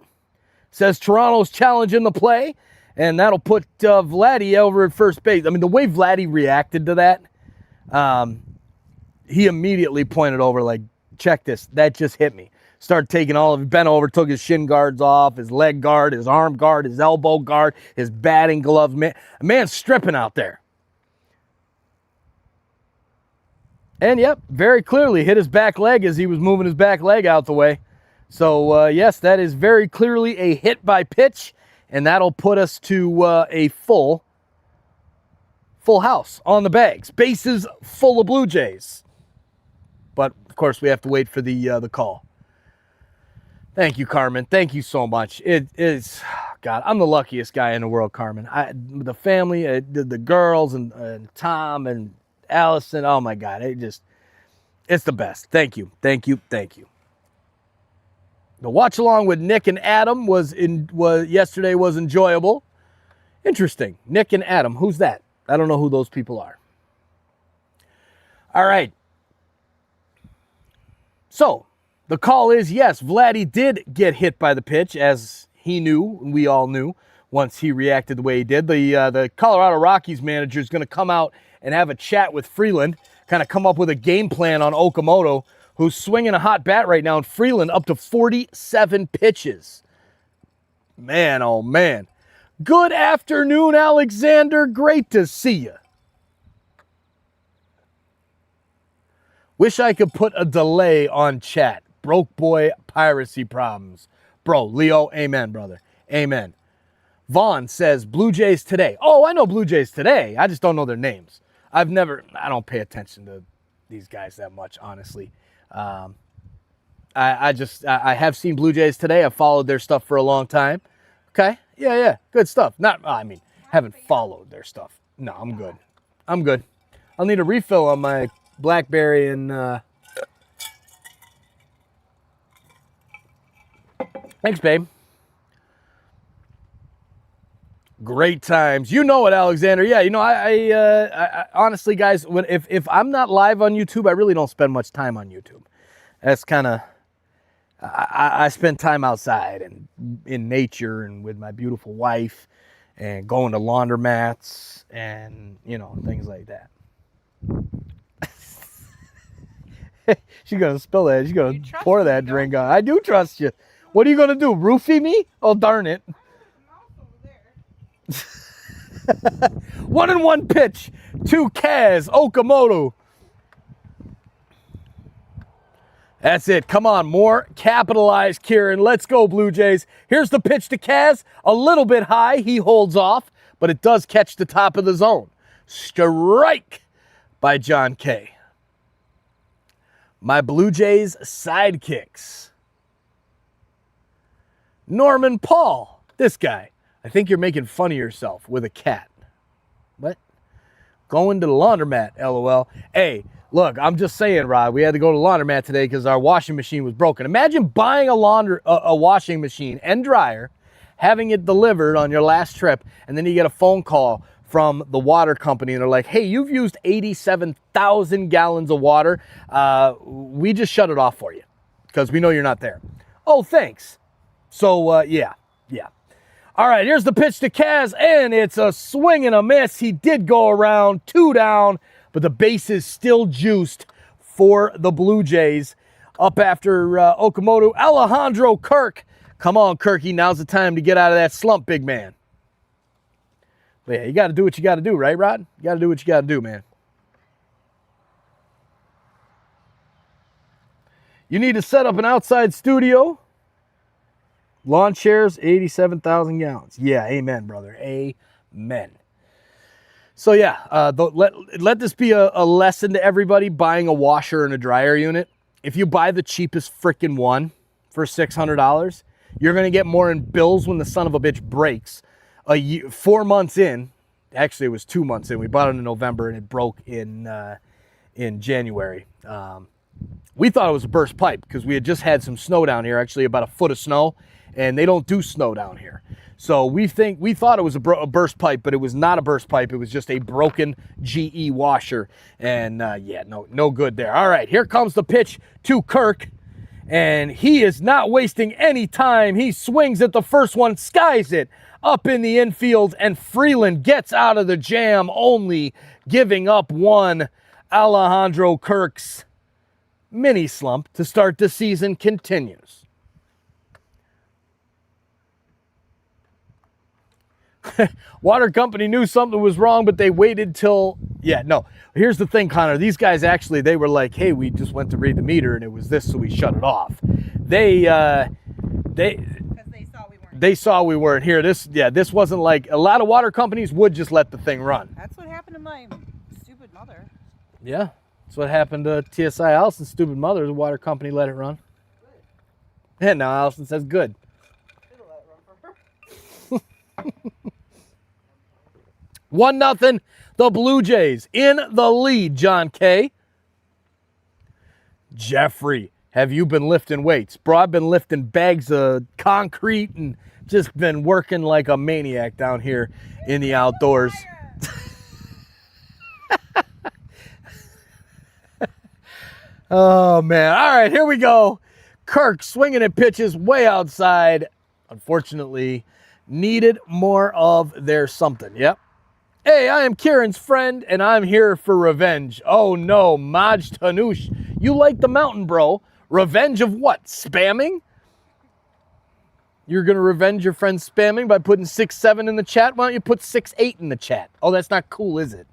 says Toronto's challenging the play. And that'll put Vladdy over at first base. I mean, the way Vladdy reacted to that, he immediately pointed over like, check this, that just hit me. Started taking all of it, bent over, took his shin guards off, his leg guard, his arm guard, his elbow guard, his batting gloves. Man, a man's stripping out there. And, yep, very clearly hit his back leg as he was moving his back leg out the way. So, yes, that is very clearly a hit by pitch. And that'll put us to a full house on the bags. Bases full of Blue Jays. But, of course, we have to wait for the call. Thank you, Carmen. Thank you so much. It is, God, I'm the luckiest guy in the world, Carmen. The family, the girls, and Tom and Allison, oh, my God. It's the best. Thank you. Thank you. Thank you. The watch along with Nick and Adam yesterday was enjoyable. Interesting. Nick and Adam. Who's that? I don't know who those people are. All right. So the call is yes, Vladdy did get hit by the pitch, as he knew, and we all knew once he reacted the way he did. The Colorado Rockies manager is going to come out and have a chat with Freeland, kind of come up with a game plan on Okamoto, who's swinging a hot bat right now, and Freeland up to 47 pitches. Man, oh man. Good afternoon, Alexander. Great to see you. Wish I could put a delay on chat. Broke boy piracy problems. Bro, Leo, amen, brother. Amen. Vaughn says Blue Jays today. Oh, I know Blue Jays today. I just don't know their names. I don't pay attention to these guys that much, honestly. I have seen Blue Jays today. I've followed their stuff for a long time. Okay. Yeah. Good stuff. Haven't followed their stuff. No, I'm good. I'll need a refill on my blackberry and thanks, babe. Great times. You know it, Alexander. Yeah, I honestly, guys, if I'm not live on YouTube, I really don't spend much time on YouTube. That's kind of, I spend time outside and in nature and with my beautiful wife and going to laundromats and, things like that. She's going to spill that. She's going to pour that drink on. I do trust you. What are you going to do? Roofie me? Oh, darn it. 1-1 pitch to Kaz Okamoto. That's it. Come on, more capitalized, Kieran. Let's go, Blue Jays. Here's the pitch to Kaz. A little bit high. He holds off, but it does catch the top of the zone. Strike by John K. My Blue Jays sidekicks. Norman Paul. This guy. I think you're making fun of yourself with a cat. What? Going to the laundromat, LOL. Hey, look, I'm just saying, Rod, we had to go to the laundromat today because our washing machine was broken. Imagine buying a washing machine and dryer, having it delivered on your last trip, and then you get a phone call from the water company, and they're like, hey, you've used 87,000 gallons of water. We just shut it off for you because we know you're not there. Oh, thanks. So, yeah. All right, here's the pitch to Kaz, and it's a swing and a miss. He did go around, 2 down, but the base is still juiced for the Blue Jays. Up after Okamoto, Alejandro Kirk. Come on, Kirky, now's the time to get out of that slump, big man. But yeah, you got to do what you got to do, right, Rod? You got to do what you got to do, man. You need to set up an outside studio. Lawn chairs, 87,000 gallons. Yeah, amen, brother. Amen. So yeah, let this be a lesson to everybody buying a washer and a dryer unit. If you buy the cheapest frickin' one for $600, you're going to get more in bills when the son of a bitch breaks. 4 months in, actually it was 2 months in. We bought it in November and it broke in January. We thought it was a burst pipe because we had just had some snow down here, actually about a foot of snow. And they don't do snow down here. So we thought it was a burst pipe, but it was not a burst pipe. It was just a broken GE washer. And yeah, no good there. All right, here comes the pitch to Kirk. And he is not wasting any time. He swings at the first one, skies it up in the infield, and Freeland gets out of the jam, only giving up one. Alejandro Kirk's mini slump to start the season continues. Water company knew something was wrong, but they waited till, here's the thing, Connor. These guys actually, they were like, hey, we just went to read the meter and it was this, so we shut it off. Because they saw we weren't here. This wasn't like, a lot of water companies would just let the thing run. That's what happened to my stupid mother. Yeah, that's what happened to TSI Allison's stupid mother. The water company let it run. Good. Yeah, now Allison says good. It'll let it run for her. 1-0, the Blue Jays in the lead, John K. Jeffrey, have you been lifting weights? Bro, I've been lifting bags of concrete and just been working like a maniac down here in the outdoors. Oh, man. All right, here we go. Kirk swinging at pitches way outside. Unfortunately, needed more of their something. Yep. Hey, I am Kieran's friend, and I'm here for revenge. Oh, no, Maj Tanush. You like the mountain, bro. Revenge of what? Spamming? You're going to revenge your friend spamming by putting 6-7 in the chat? Why don't you put 6-8 in the chat? Oh, that's not cool, is it?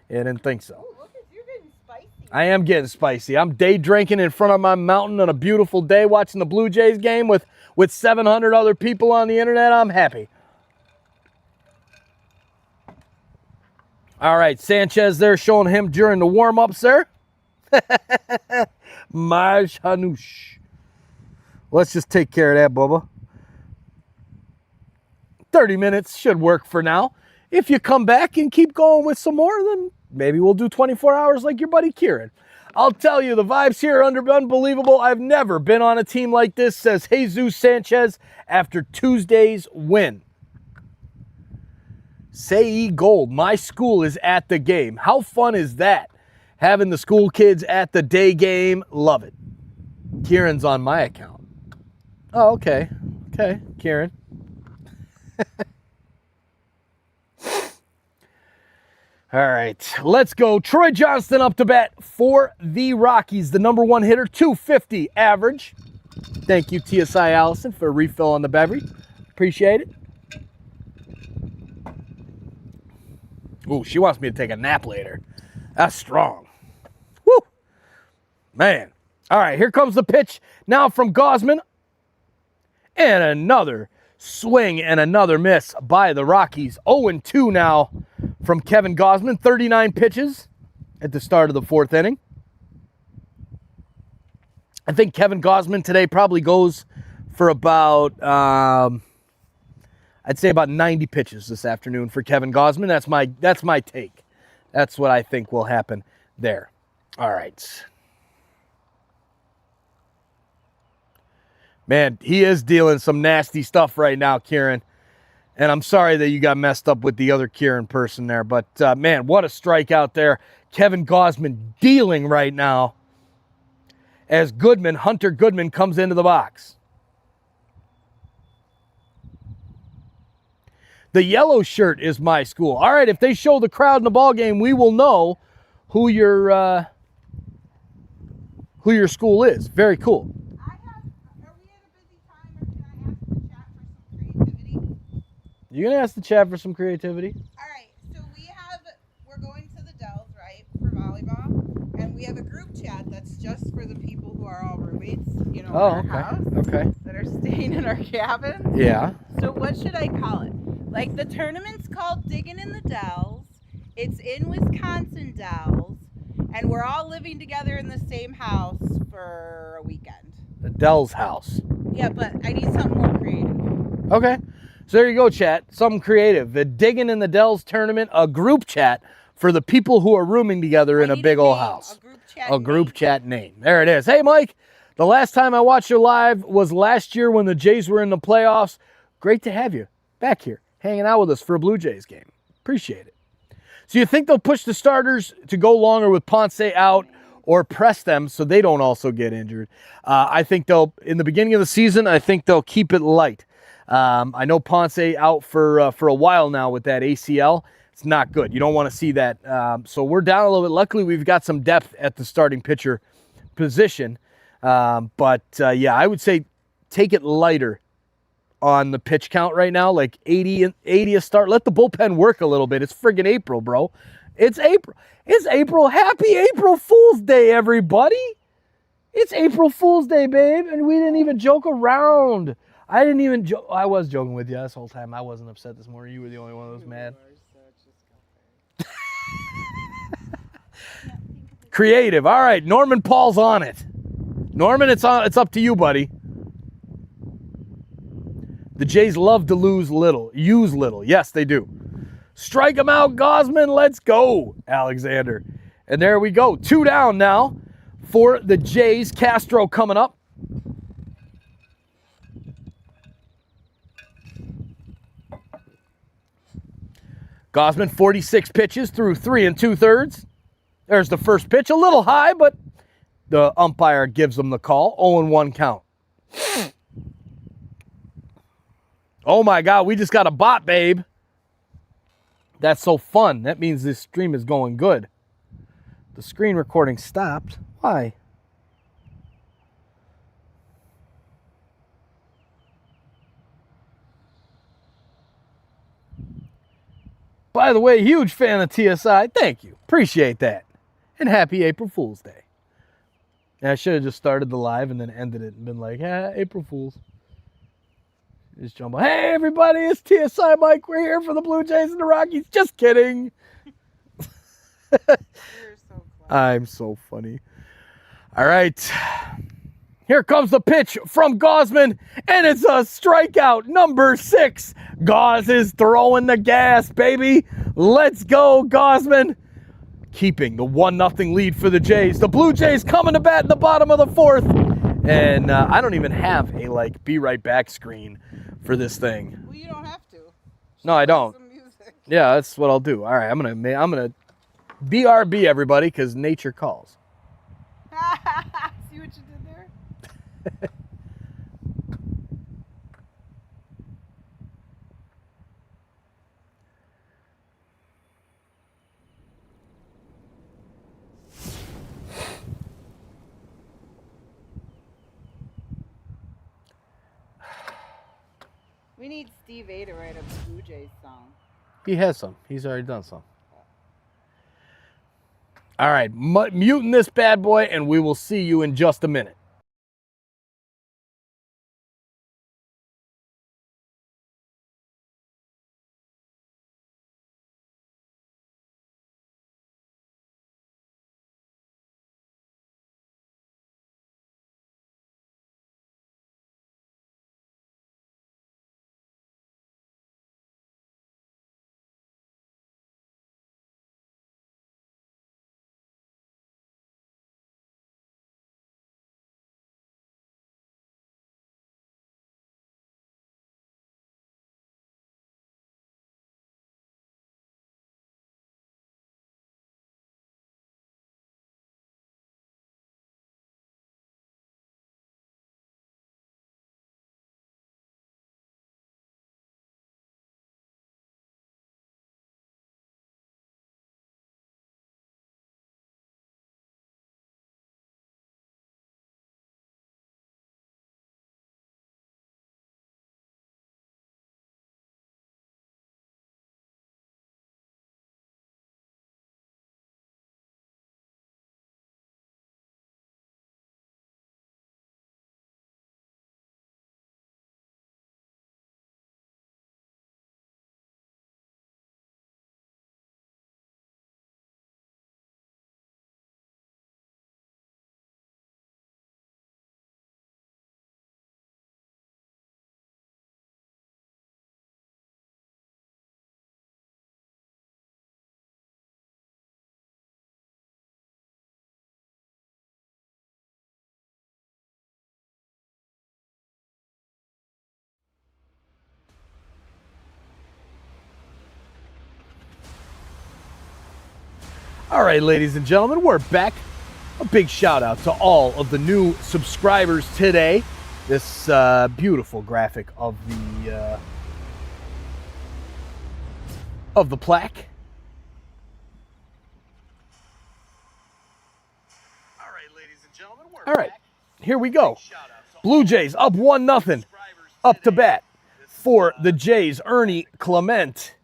Yeah, I didn't think so. Ooh, look at you getting spicy. I am getting spicy. I'm day drinking in front of my mountain on a beautiful day, watching the Blue Jays game with 700 other people on the internet. I'm happy. All right, Sanchez there showing him during the warm-ups there. Maj Hanush. Let's just take care of that, Bubba. 30 minutes should work for now. If you come back and keep going with some more, then maybe we'll do 24 hours like your buddy Kieran. I'll tell you, the vibes here are unbelievable. I've never been on a team like this, says Jesus Sanchez after Tuesday's win. Say Gold, my school is at the game. How fun is that? Having the school kids at the day game, love it. Kieran's on my account. Oh, okay. Okay, Kieran. All right, let's go. Troy Johnston up to bat for the Rockies. The number one hitter, 250 average. Thank you, TSI Allison, for a refill on the beverage. Appreciate it. Ooh, she wants me to take a nap later. That's strong. Woo! Man. All right, here comes the pitch now from Gausman. And another swing and another miss by the Rockies. 0-2 now from Kevin Gausman. 39 pitches at the start of the fourth inning. I think Kevin Gausman today probably goes for about, I'd say about 90 pitches this afternoon for Kevin Gausman. That's my take. That's what I think will happen there. All right. Man, he is dealing some nasty stuff right now, Kieran. And I'm sorry that you got messed up with the other Kieran person there. But, man, what a strikeout there. Kevin Gausman dealing right now as Hunter Goodman comes into the box. The yellow shirt is my school. All right, if they show the crowd in the ball game, we will know who your school is. Very cool. Are we at a busy time, or can I ask the chat for some creativity? You gonna ask the chat for some creativity? All right, so we're going to the Dells, right, for volleyball, and we have a group chat that's just for the people who are all roommates, in our house, that are staying in our cabin. Yeah. So what should I call it? Like, the tournament's called Digging in the Dells. It's in Wisconsin Dells, and we're all living together in the same house for a weekend. The Dell's house. Yeah, but I need something more creative. Okay. So there you go, chat. Something creative. The Digging in the Dells tournament, a group chat for the people who are rooming together in a big old house. A group chat name. There it is. Hey, Mike, the last time I watched you live was last year when the Jays were in the playoffs. Great to have you back here, hanging out with us for a Blue Jays game. Appreciate it. So you think they'll push the starters to go longer with Ponce out or press them so they don't also get injured? I think in the beginning of the season, I think they'll keep it light. I know Ponce out for a while now with that ACL. It's not good. You don't want to see that. So we're down a little bit. Luckily, we've got some depth at the starting pitcher position. But I would say take it lighter on the pitch count right now, like 80 a start. Let the bullpen work a little bit. It's friggin' April, bro. It's April. It's April. Happy April Fool's Day, everybody. It's April Fool's Day, babe. And we didn't even joke around. I didn't even joke. I was joking with you this whole time. I wasn't upset this morning. You were the only one that was mad. Creative. All right, Norman Paul's on it. Norman, it's up to you, buddy. The Jays love to use little. Yes, they do. Strike him out, Gausman. Let's go, Alexander. And there we go. 2 down now for the Jays. Castro coming up. Gausman, 46 pitches through 3 2/3. There's the first pitch. A little high, but the umpire gives him the call. 0-1 count. Oh my God, we just got a bot, babe. That's so fun. That means this stream is going good. The screen recording stopped. Why? By the way, huge fan of TSI. Thank you. Appreciate that. And happy April Fool's Day. And I should have just started the live and then ended it and been like, April Fools. Just jump on. Hey, everybody, it's TSI Mike. We're here for the Blue Jays and the Rockies. Just kidding. You're so funny. I'm so funny. All right. Here Here comes the pitch from Gausman, and it's a strikeout, number 6. Gauss is throwing the gas, baby. Let's go, Gausman. Keeping the 1-0 lead for the Jays. The Blue Jays coming to bat in the bottom of the 4th. And I don't even have a, like, be right back screen for this thing. Well, you don't have to. No, I don't. Some music. Yeah, that's what I'll do. All right, I'm gonna BRB everybody because nature calls. See what you did there? We need Steve A to write a Blue Jays song. He has some. He's already done some. All right, muting this bad boy, and we will see you in just a minute. All right, ladies and gentlemen, we're back. A big shout out to all of the new subscribers today. This beautiful graphic of the plaque. All right, ladies and gentlemen, we're All right, back. here we go. Shout out to Blue Jays up 1-0. subscribers Up to today. bat for the Jays, Ernie Clement.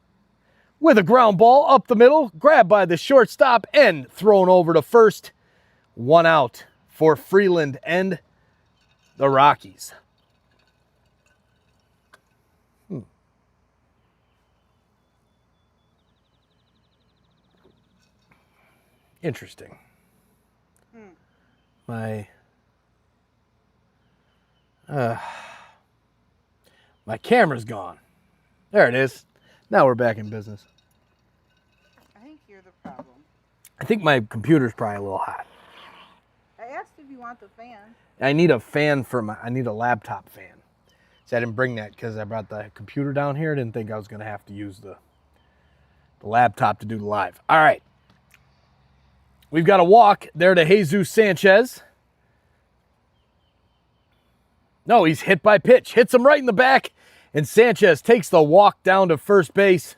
With a ground ball up the middle, grabbed by the shortstop and thrown over to first. 1 out for Freeland and the Rockies. Interesting. My camera's gone. There it is. Now we're back in business. I think you're the problem. I think my computer's probably a little hot. I asked if you want the fan. I need a fan I need a laptop fan. See, I didn't bring that because I brought the computer down here. I didn't think I was going to have to use the laptop to do the live. All right. We've got a walk there to Jesus Sanchez. No, he's hit by pitch. Hits him right in the back. And Sanchez takes the walk down to first base.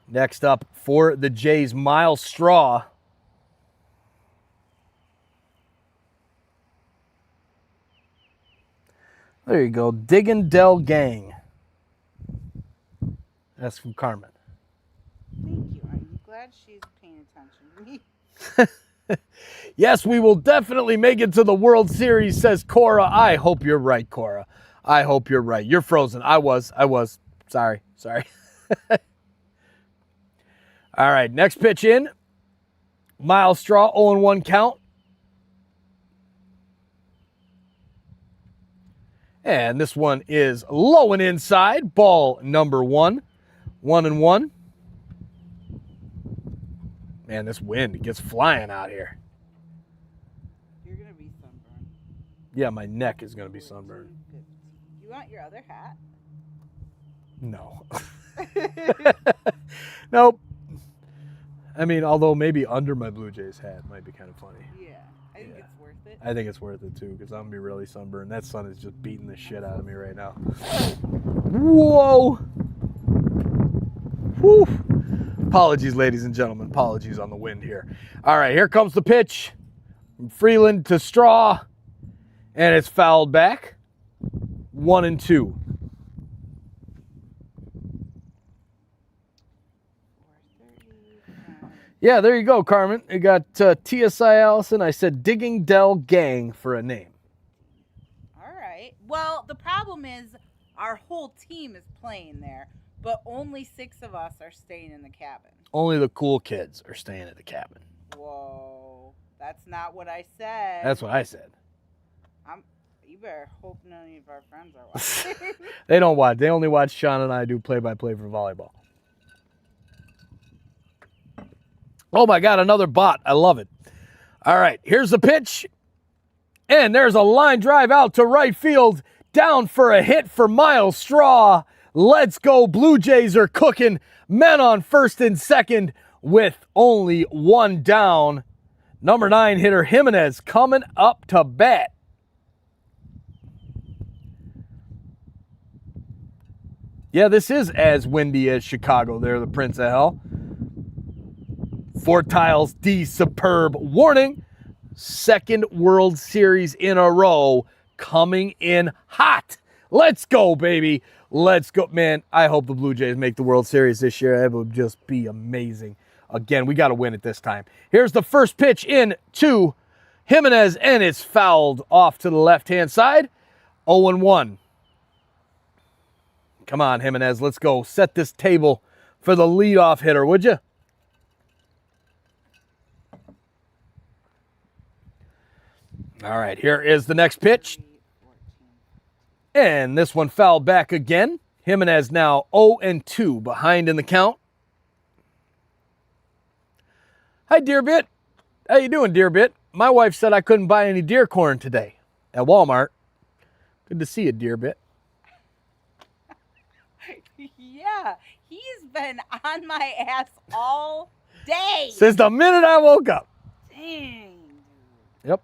Next up for the Jays, Miles Straw. There you go. Diggin' Dell Gang. That's from Carmen. Thank you. I'm glad she's paying attention to me. Yes, we will definitely make it to the World Series, says Cora. I hope you're right, Cora. I hope you're right. You're frozen. I was. Sorry. All right, next pitch in. Miles Straw, 0-1 count. And this one is low and inside. Ball number 1. 1-1. Man, this wind gets flying out here. You're going to be sunburned. Yeah, my neck is going to be sunburned. You want your other hat? No. Nope. I mean, although maybe under my Blue Jays hat might be kind of funny. Yeah, I think it's worth it. I think it's worth it too, because I'm going to be really sunburned. That sun is just beating the shit out of me right now. Whoa. Whew. Apologies, ladies and gentlemen. Apologies on the wind here. All right, here comes the pitch. From Freeland to Straw. And it's fouled back. 1-2. Yeah, there you go, Carmen. You got TSI Allison. I said Digging Dell Gang for a name. All right. Well, the problem is our whole team is playing there, but only 6 of us are staying in the cabin. Only the cool kids are staying at the cabin. Whoa. That's not what I said. That's what I said. You better hope none of our friends are watching. They don't watch. They only watch Sean and I do play-by-play for volleyball. Oh, my God, another bot. I love it. All right, here's the pitch. And there's a line drive out to right field. Down for a hit for Miles Straw. Let's go. Blue Jays are cooking. Men on first and second with only 1 down. Number 9 hitter Jimenez coming up to bat. Yeah, this is as windy as Chicago there, the Prince of Hell. Fort Tiles D superb warning. 2nd World Series in a row coming in hot. Let's go, baby. Let's go. Man, I hope the Blue Jays make the World Series this year. It would just be amazing. Again, we got to win it this time. Here's the first pitch in to Jimenez, and it's fouled off to the left-hand side. 0-1. Come on, Jimenez. Let's go. Set this table for the leadoff hitter, would you? All right, here is the next pitch. And this one fouled back again. Jimenez now 0-2 behind in the count. Hi, Dear Bit. How you doing, Dear Bit? My wife said I couldn't buy any deer corn today at Walmart. Good to see you, Dear Bit. Yeah, he's been on my ass all day. Since the minute I woke up. Dang. Yep.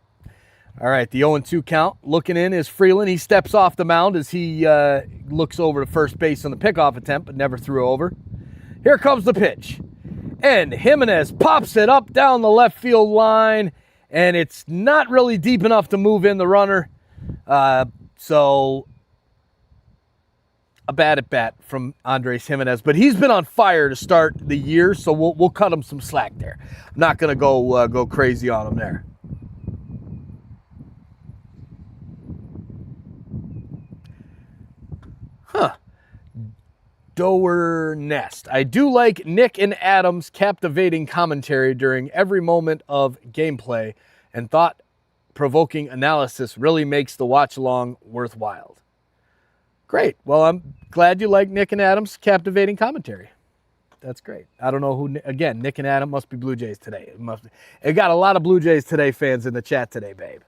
All right, the 0-2 count. Looking in is Freeland. He steps off the mound as he looks over to first base on the pickoff attempt, but never threw over. Here comes the pitch. And Jimenez pops it up down the left field line, and it's not really deep enough to move in the runner. So a bad at bat from Andres Jimenez, but he's been on fire to start the year, so we'll cut him some slack there. I'm not going to go crazy on him there. Doer Nest. I do like Nick and Adam's captivating commentary during every moment of gameplay, and thought-provoking analysis really makes the watch-along worthwhile. Great. Well, I'm glad you like Nick and Adam's captivating commentary. That's great. I don't know who, again, Nick and Adam must be Blue Jays today. It got a lot of Blue Jays Today fans in the chat today, babe.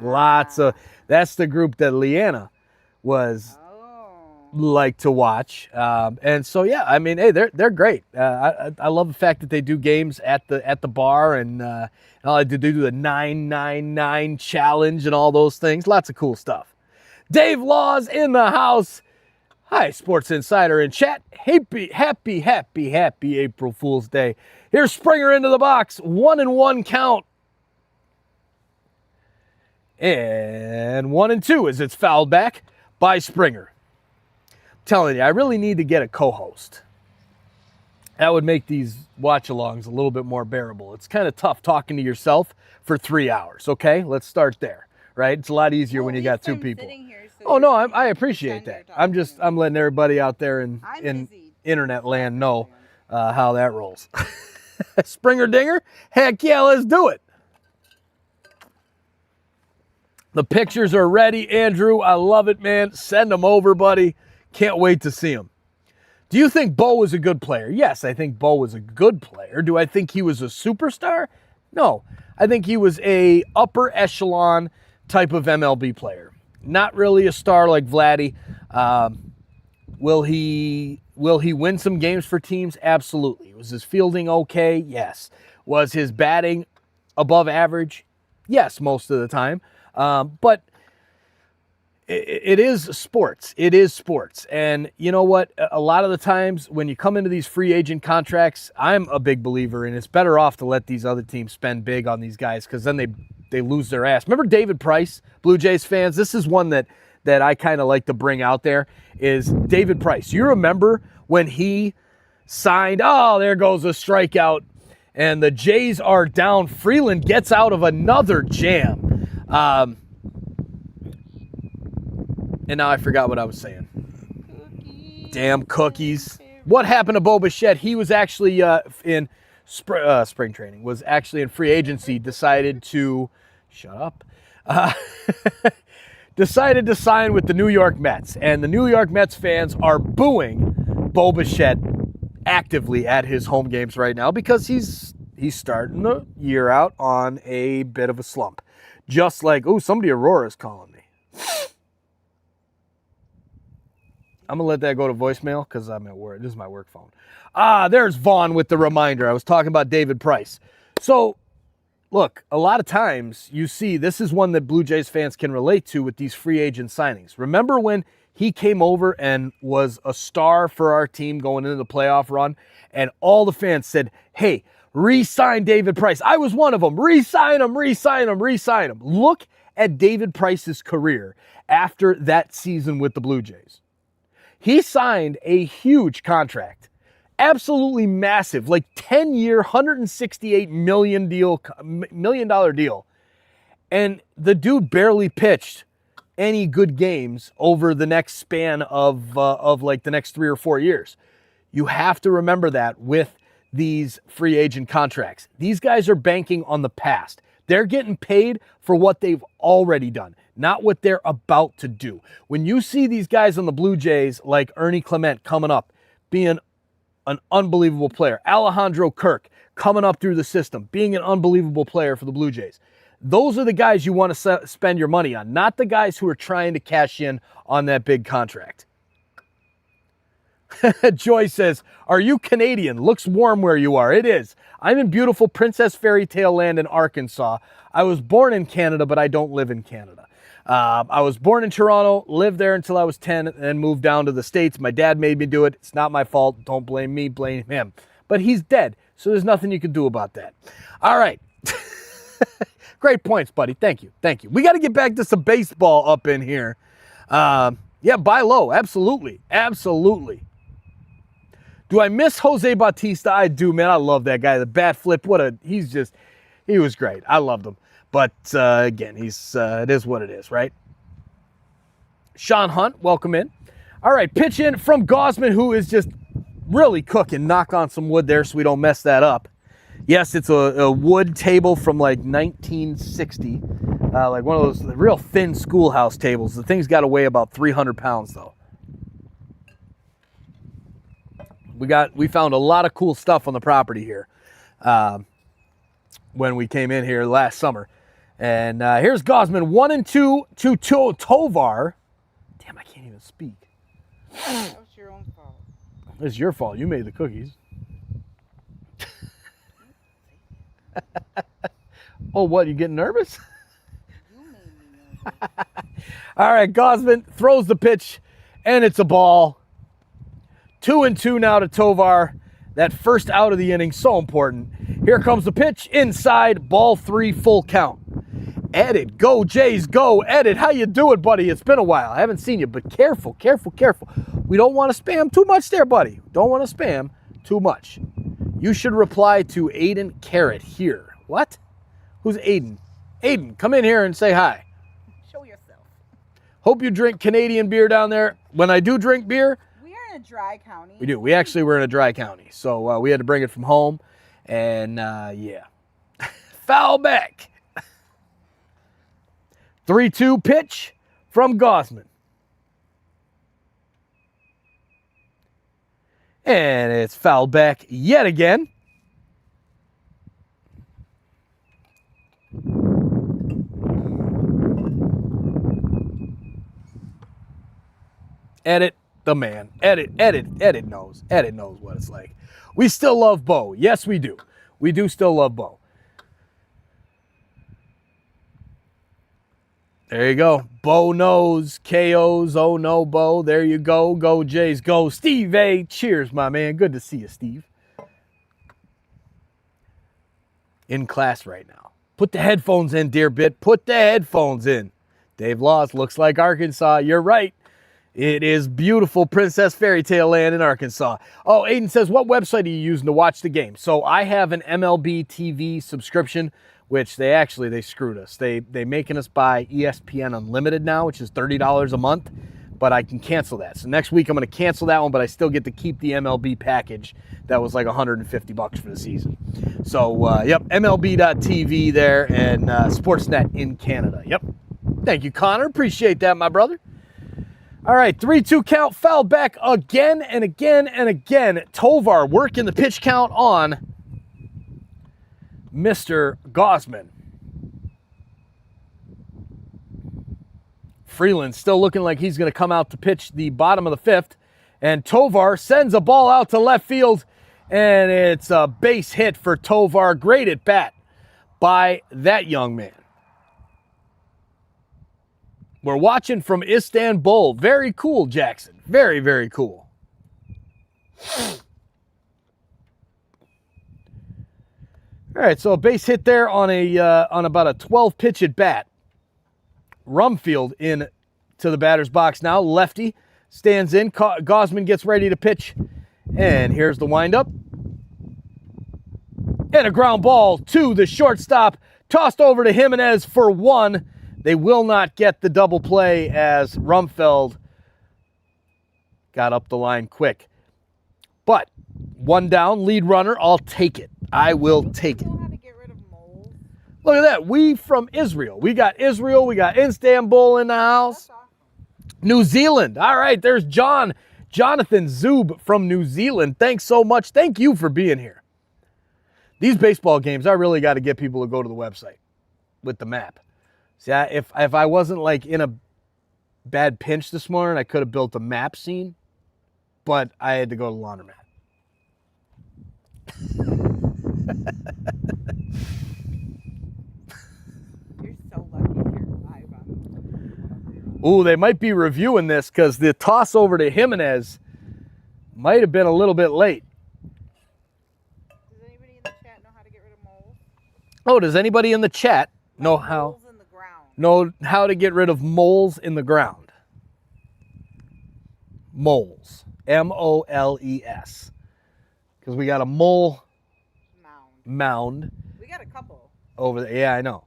Lots of, that's the group that Leanna was like to watch. And so, yeah, I mean, hey, they're great. I love the fact that they do games at the bar, and they do the 999 challenge and all those things. Lots of cool stuff. Dave Laws in the house. Hi, Sports Insider in chat. Happy April Fool's Day. Here's Springer into the box. 1-1 count. And 1-2 as it's fouled back by Springer. I'm telling you, I really need to get a co-host. That would make these watch-alongs a little bit more bearable. It's kind of tough talking to yourself for 3 hours, okay? Let's start there, right? It's a lot easier when you got 2 people. Oh, no, I appreciate that. I'm letting everybody out there in internet land know how that rolls. Springer Dinger? Heck yeah, let's do it. The pictures are ready, Andrew. I love it, man. Send them over, buddy. Can't wait to see them. Do you think Bo was a good player? Yes, I think Bo was a good player. Do I think he was a superstar? No. I think he was a upper echelon type of MLB player. Not really a star like Vladdy. Will he win some games for teams? Absolutely. Was his fielding okay? Yes. Was his batting above average? Yes, most of the time. But it is sports. It is sports. And you know what? A lot of the times when you come into these free agent contracts, I'm a big believer in it's better off to let these other teams spend big on these guys because then they lose their ass. Remember David Price, Blue Jays fans? This is one that I kind of like to bring out there is David Price. You remember when he signed, oh, there goes a strikeout, and the Jays are down. Freeland gets out of another jam. And now I forgot what I was saying. Damn cookies. What happened to Bo Bichette? He was actually in spring training, was actually in free agency, decided to, shut up, decided to sign with the New York Mets. And the New York Mets fans are booing Bo Bichette actively at his home games right now because he's starting the year out on a bit of a slump. Just like, oh, somebody Aurora's calling me. I'm going to let that go to voicemail because I'm at work. This is my work phone. There's Vaughn with the reminder. I was talking about David Price. So, look, a lot of times you see this is one that Blue Jays fans can relate to with these free agent signings. Remember when he came over and was a star for our team going into the playoff run, and all the fans said, hey, re-sign David Price. I was one of them. Re-sign him, re-sign him, re-sign him. Look at David Price's career after that season with the Blue Jays. He signed a huge contract, absolutely massive, like 10-year, $168 million deal. And the dude barely pitched any good games over the next span of like the next 3 or 4 years. You have to remember that with these free agent contracts. These guys are banking on the past. They're getting paid for what they've already done, not what they're about to do. When you see these guys on the Blue Jays like Ernie Clement coming up, being an unbelievable player, Alejandro Kirk coming up through the system, being an unbelievable player for the Blue Jays, those are the guys you want to spend your money on, not the guys who are trying to cash in on that big contract. Joy says, are you Canadian? Looks warm where you are. It is. I'm in beautiful Princess Fairytale Land in Arkansas. I was born in Canada, but I don't live in Canada. I was born in Toronto, lived there until I was 10, and then moved down to the States. My dad made me do it. It's not my fault. Don't blame me, blame him. But he's dead, so there's nothing you can do about that. All right. Great points, buddy. Thank you. Thank you. We got to get back to some baseball up in here. Yeah, buy low. Absolutely. Absolutely. Do I miss Jose Bautista? I do, man. I love that guy. The bat flip. He was great. I loved him. But again, it is what it is, right? Sean Hunt, welcome in. All right, pitch in from Gosman, who is just really cooking. Knock on some wood there so we don't mess that up. Yes, it's a wood table from like 1960, like one of those real thin schoolhouse tables. The thing's got to weigh about 300 pounds, though. We found a lot of cool stuff on the property here when we came in here last summer. And here's Gosman, 1-2 to Tovar. Damn, I can't even speak. That was your own fault. It's your fault. You made the cookies. Oh, what? You getting nervous? You made me nervous. All right, Gosman throws the pitch, and it's a ball. 2-2 now to Tovar. That first out of the inning, so important. Here comes the pitch, inside, ball 3, full count. Edit, go Jays, go. Edit, how you doing, buddy? It's been a while. I haven't seen you, but careful, careful, careful. We don't want to spam too much there, buddy. Don't want to spam too much. You should reply to Aiden Carrot here. What? Who's Aiden? Aiden, come in here and say hi. Show yourself. Hope you drink Canadian beer down there. When I do drink beer, We are in a dry county. we do. We actually were in a dry county, so we had to bring it from home. And yeah. Foul back. 3-2 pitch from Gosman. And it's fouled back yet again. Edit the man. Edit knows. Edit knows what it's like. We still love Bo. Yes, we do. We do still love Bo. There you go. Bo knows. KOs. Oh no, Bo. There you go. Go Jays. Go. Steve A. Cheers, my man. Good to see you, Steve. In class right now. Put the headphones in, dear Bit. Put the headphones in. Dave Laws, looks like Arkansas. You're right. It is beautiful Princess Fairytale Land in Arkansas. Oh, Aiden says, what website are you using to watch the game? So I have an MLB TV subscription, which they screwed us. They making us buy ESPN Unlimited now, which is $30 a month, but I can cancel that. So next week I'm going to cancel that one, but I still get to keep the MLB package that was like $150 for the season. So, yep, MLB.TV there and Sportsnet in Canada. Yep. Thank you, Connor. Appreciate that, my brother. All right, 3-2 count, fouled back again and again and again. Tovar working the pitch count on Mr. Gosman. Freeland still looking like he's going to come out to pitch the bottom of the fifth. And Tovar sends a ball out to left field, and it's a base hit for Tovar. Great at bat by that young man. We're watching from Istanbul. Very cool, Jackson. Very, very cool. All right, so a base hit there on about a 12 pitch at bat. Rumfield in to the batter's box now. Lefty stands in. Gosman gets ready to pitch. And here's the windup. And a ground ball to the shortstop. Tossed over to Jimenez for one. They will not get the double play as Rumfeld got up the line quick. But one down, lead runner, I'll take it. I will take it. How to get rid of moles? Look at that. We from Israel. We got Israel. We got Istanbul in the house. That's awesome. New Zealand. All right, there's Jonathan Zub from New Zealand. Thanks so much. Thank you for being here. These baseball games, I really got to get people to go to the website with the map. See, if I wasn't like in a bad pinch this morning, I could have built a map scene, but I had to go to the laundromat. You're so lucky you're live on. Ooh, they might be reviewing this because the toss over to Jimenez might have been a little bit late. Does anybody in the chat know how to get rid of moles? Oh, does anybody in the chat know how to get rid of moles in the ground? Moles. M-O-L-E-S. Because we got a mole mound. We got a couple. Over there. Yeah, I know.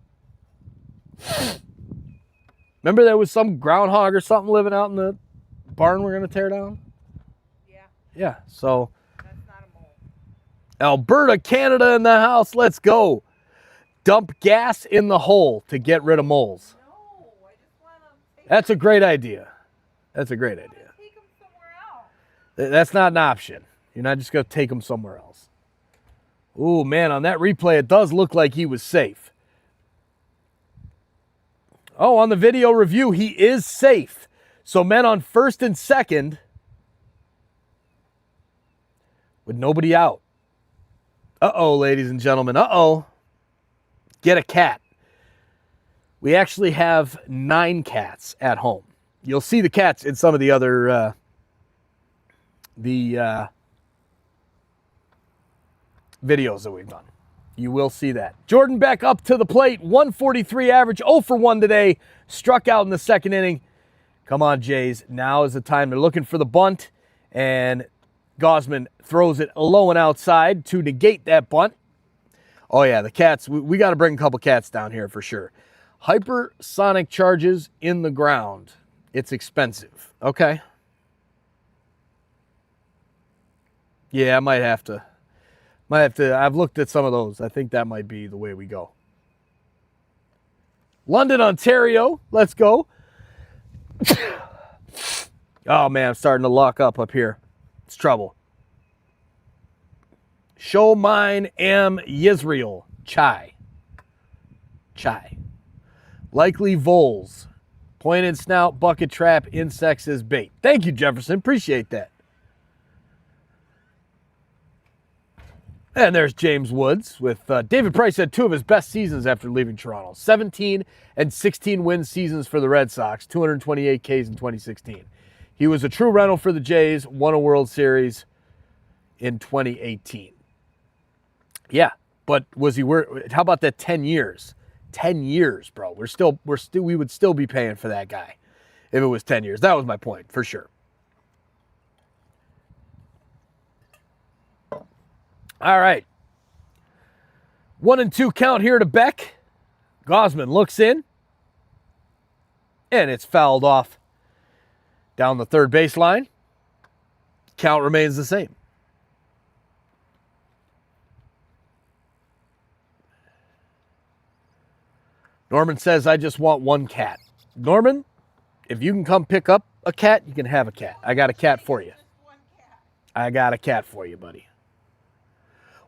Remember there was some groundhog or something living out in the barn we're going to tear down? Yeah. Yeah, so. That's not a mole. Alberta, Canada in the house. Let's go. Dump gas in the hole to get rid of moles. No, I just want to take That's a great idea. That's a great idea. take them somewhere else. That's not an option. You're not just going to take them somewhere else. Ooh, man, on that replay, it does look like he was safe. Oh, on the video review, he is safe. So men on first and second with nobody out. Uh-oh, ladies and gentlemen. Uh-oh. Get a cat. We actually have 9 cats at home. You'll see the cats in some of the other videos that we've done. You will see that. Jordan Beck up to the plate, 143 average, 0 for 1 today. Struck out in the second inning. Come on, Jays. Now is the time. They're looking for the bunt, and Gosman throws it low and outside to negate that bunt. Oh, yeah, the cats. We got to bring a couple cats down here for sure. Hypersonic charges in the ground. It's expensive. Okay. Yeah, I might have to. I've looked at some of those. I think that might be the way we go. London, Ontario. Let's go. Oh, man, I'm starting to lock up here. It's trouble. Show mine am Yisrael. Chai. Likely voles. Pointed snout, bucket trap, insects as bait. Thank you, Jefferson. Appreciate that. And there's James Woods with David Price had 2 of his best seasons after leaving Toronto. 17 and 16 win seasons for the Red Sox, 228 Ks in 2016. He was a true rental for the Jays, won a World Series in 2018. Yeah, but was he worth? How about that 10 years? 10 years, bro. We would still be paying for that guy if it was 10 years. That was my point, for sure. All right. 1-2 count here to Beck. Gosman looks in. And it's fouled off down the third baseline. Count remains the same. Norman says, I just want one cat. Norman, if you can come pick up a cat, you can have a cat. I got a cat for you. I got a cat for you, buddy.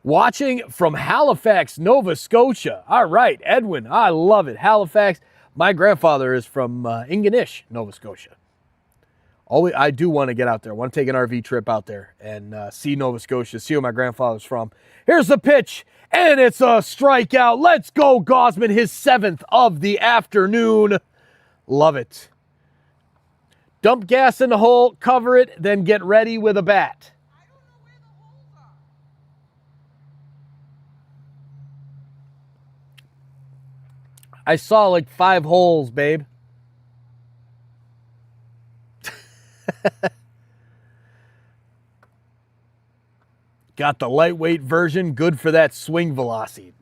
Watching from Halifax, Nova Scotia. All right, Edwin, I love it. Halifax. My grandfather is from Ingonish, Nova Scotia. I do want to get out there. I want to take an RV trip out there and see Nova Scotia, see where my grandfather's from. Here's the pitch, and it's a strikeout. Let's go, Gosman, his 7th of the afternoon. Love it. Dump gas in the hole, cover it, then get ready with a bat. I saw like 5 holes, babe. Got the lightweight version, good for that swing velocity.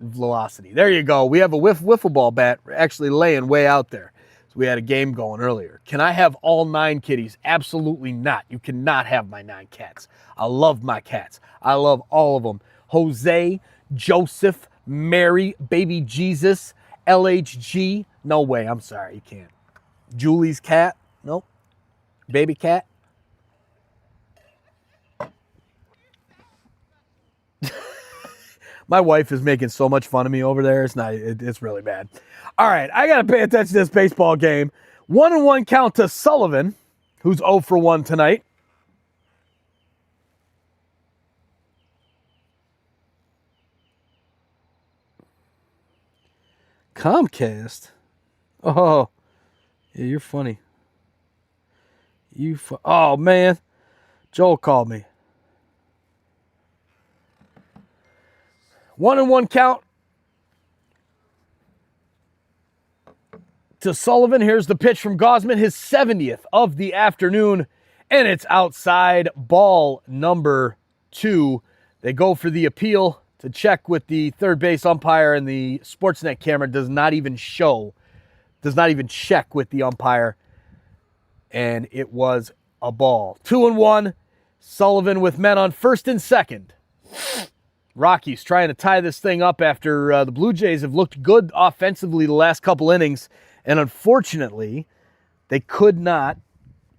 There you go. We have a wiffle ball bat actually laying way out there. So we had a game going earlier. Can I have all 9 kitties? Absolutely not. You cannot have my 9 cats. I love my cats. I love all of them. Jose, Joseph, Mary, baby Jesus, LHG. No way. I'm sorry. You can't. Julie's cat. Nope. Baby cat. My wife is making so much fun of me over there. It's really bad. All right. I got to pay attention to this baseball game. 1-1 count to Sullivan, who's 0 for 1 tonight. Comcast? Oh, yeah, you're funny. Oh, man. Joel called me. 1-1 count to Sullivan. Here's the pitch from Gosman, his 70th of the afternoon, and it's outside, ball number 2. They go for the appeal to check with the third base umpire, and the Sportsnet camera does not even check with the umpire, and it was a ball. 2-1, Sullivan with men on first and second. Rockies trying to tie this thing up after the Blue Jays have looked good offensively the last couple innings, and unfortunately, they could not.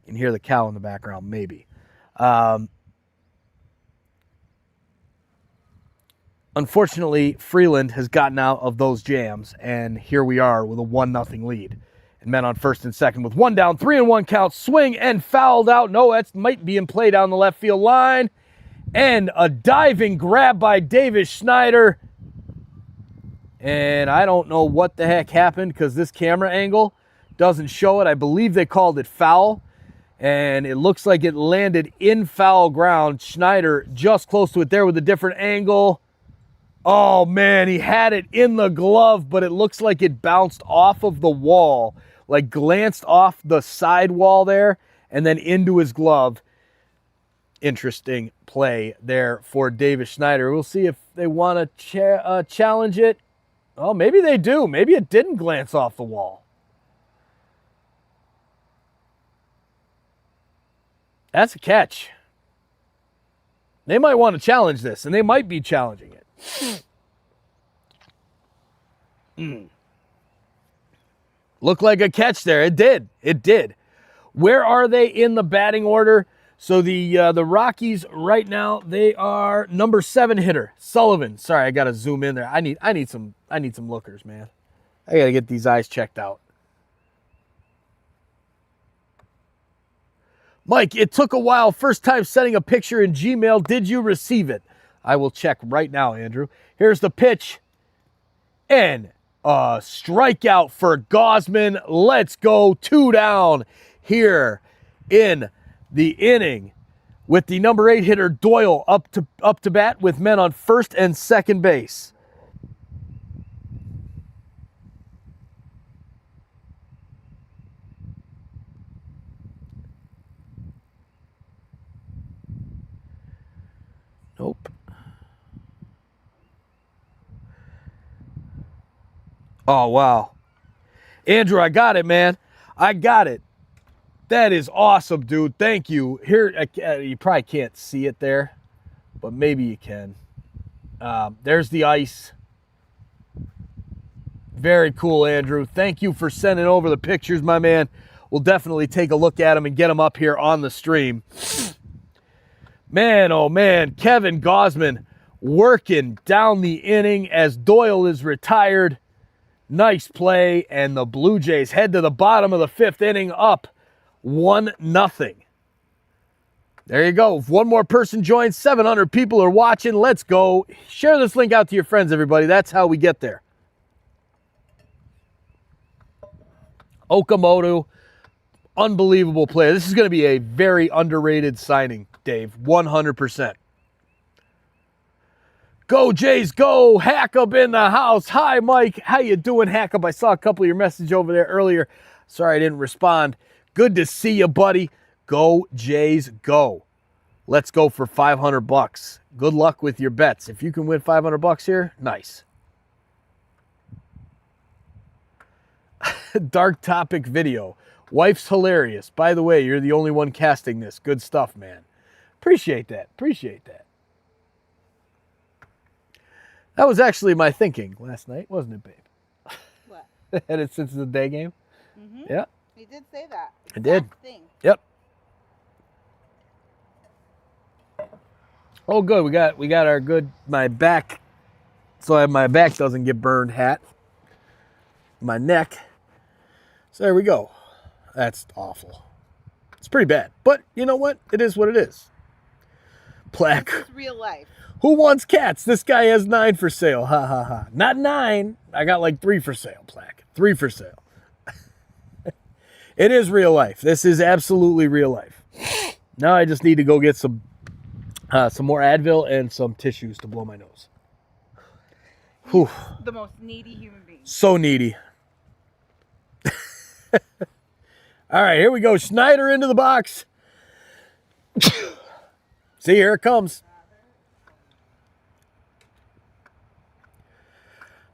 You can hear the cow in the background, maybe. Unfortunately, Freeland has gotten out of those jams, and here we are with a 1-0 lead. And men on first and second with 1 down, 3-1 count, swing and fouled out. No, that might be in play down the left field line. And a diving grab by Davis Schneider. And I don't know what the heck happened because this camera angle doesn't show it. I believe they called it foul. And it looks like it landed in foul ground. Schneider just close to it there with a different angle. Oh, man, he had it in the glove, but it looks like it bounced off of the wall, like glanced off the side wall there and then into his glove. Interesting play there for Davis Schneider. We'll see if they want to challenge it. Oh, maybe they do. Maybe it didn't glance off the wall. That's a catch. They might want to challenge this, and they might be challenging it. Looked like a catch there. It did. It did. Where are they in the batting order? So the Rockies right now, they are number 7 hitter, Sullivan. Sorry, I gotta zoom in there. I need some lookers, man. I gotta get these eyes checked out. Mike, it took a while. First time sending a picture in Gmail. Did you receive it? I will check right now, Andrew. Here's the pitch. And a strikeout for Gausman. Let's go. 2 down here in the inning with the number 8 hitter Doyle up to bat with men on first and second base. Nope. Oh, wow. Andrew, I got it, man. I got it. That is awesome, dude. Thank you. Here, you probably can't see it there, but maybe you can. There's the ice. Very cool, Andrew. Thank you for sending over the pictures, my man. We'll definitely take a look at them and get them up here on the stream. Man, oh man, Kevin Gausman working down the inning as Doyle is retired. Nice play, and the Blue Jays head to the bottom of the 5th inning up 1-0. There you go. If one more person joins, 700 people are watching. Let's go. Share this link out to your friends, everybody. That's how we get there. Okamoto, unbelievable player. This is going to be a very underrated signing, Dave. 100%. Go Jays, go! Hackup in the house. Hi, Mike. How you doing, Hackup? I saw a couple of your messages over there earlier. Sorry I didn't respond. Good to see you, buddy. Go Jays, go. Let's go for $500. Good luck with your bets. If you can win $500 here, nice. Dark topic video. Wife's hilarious. By the way, you're the only one casting this. Good stuff, man. Appreciate that. Appreciate that. That was actually my thinking last night, wasn't it, babe? What? And it's since the day game? Mm-hmm. Yeah. He did say that. I did. Thing. Yep. Oh, good. We got our good, my back, so my back doesn't get burned hat. My neck. So there we go. That's awful. It's pretty bad. But you know what? It is what it is. Plaque. This is real life. Who wants cats? This guy has 9 for sale. Ha ha ha. Not 9. I got like 3 for sale, Plaque. 3 for sale. It is real life. This is absolutely real life. Now I just need to go get some more Advil and some tissues to blow my nose. Whew. The most needy human being. So needy. All right, here we go. Schneider into the box. See, here it comes.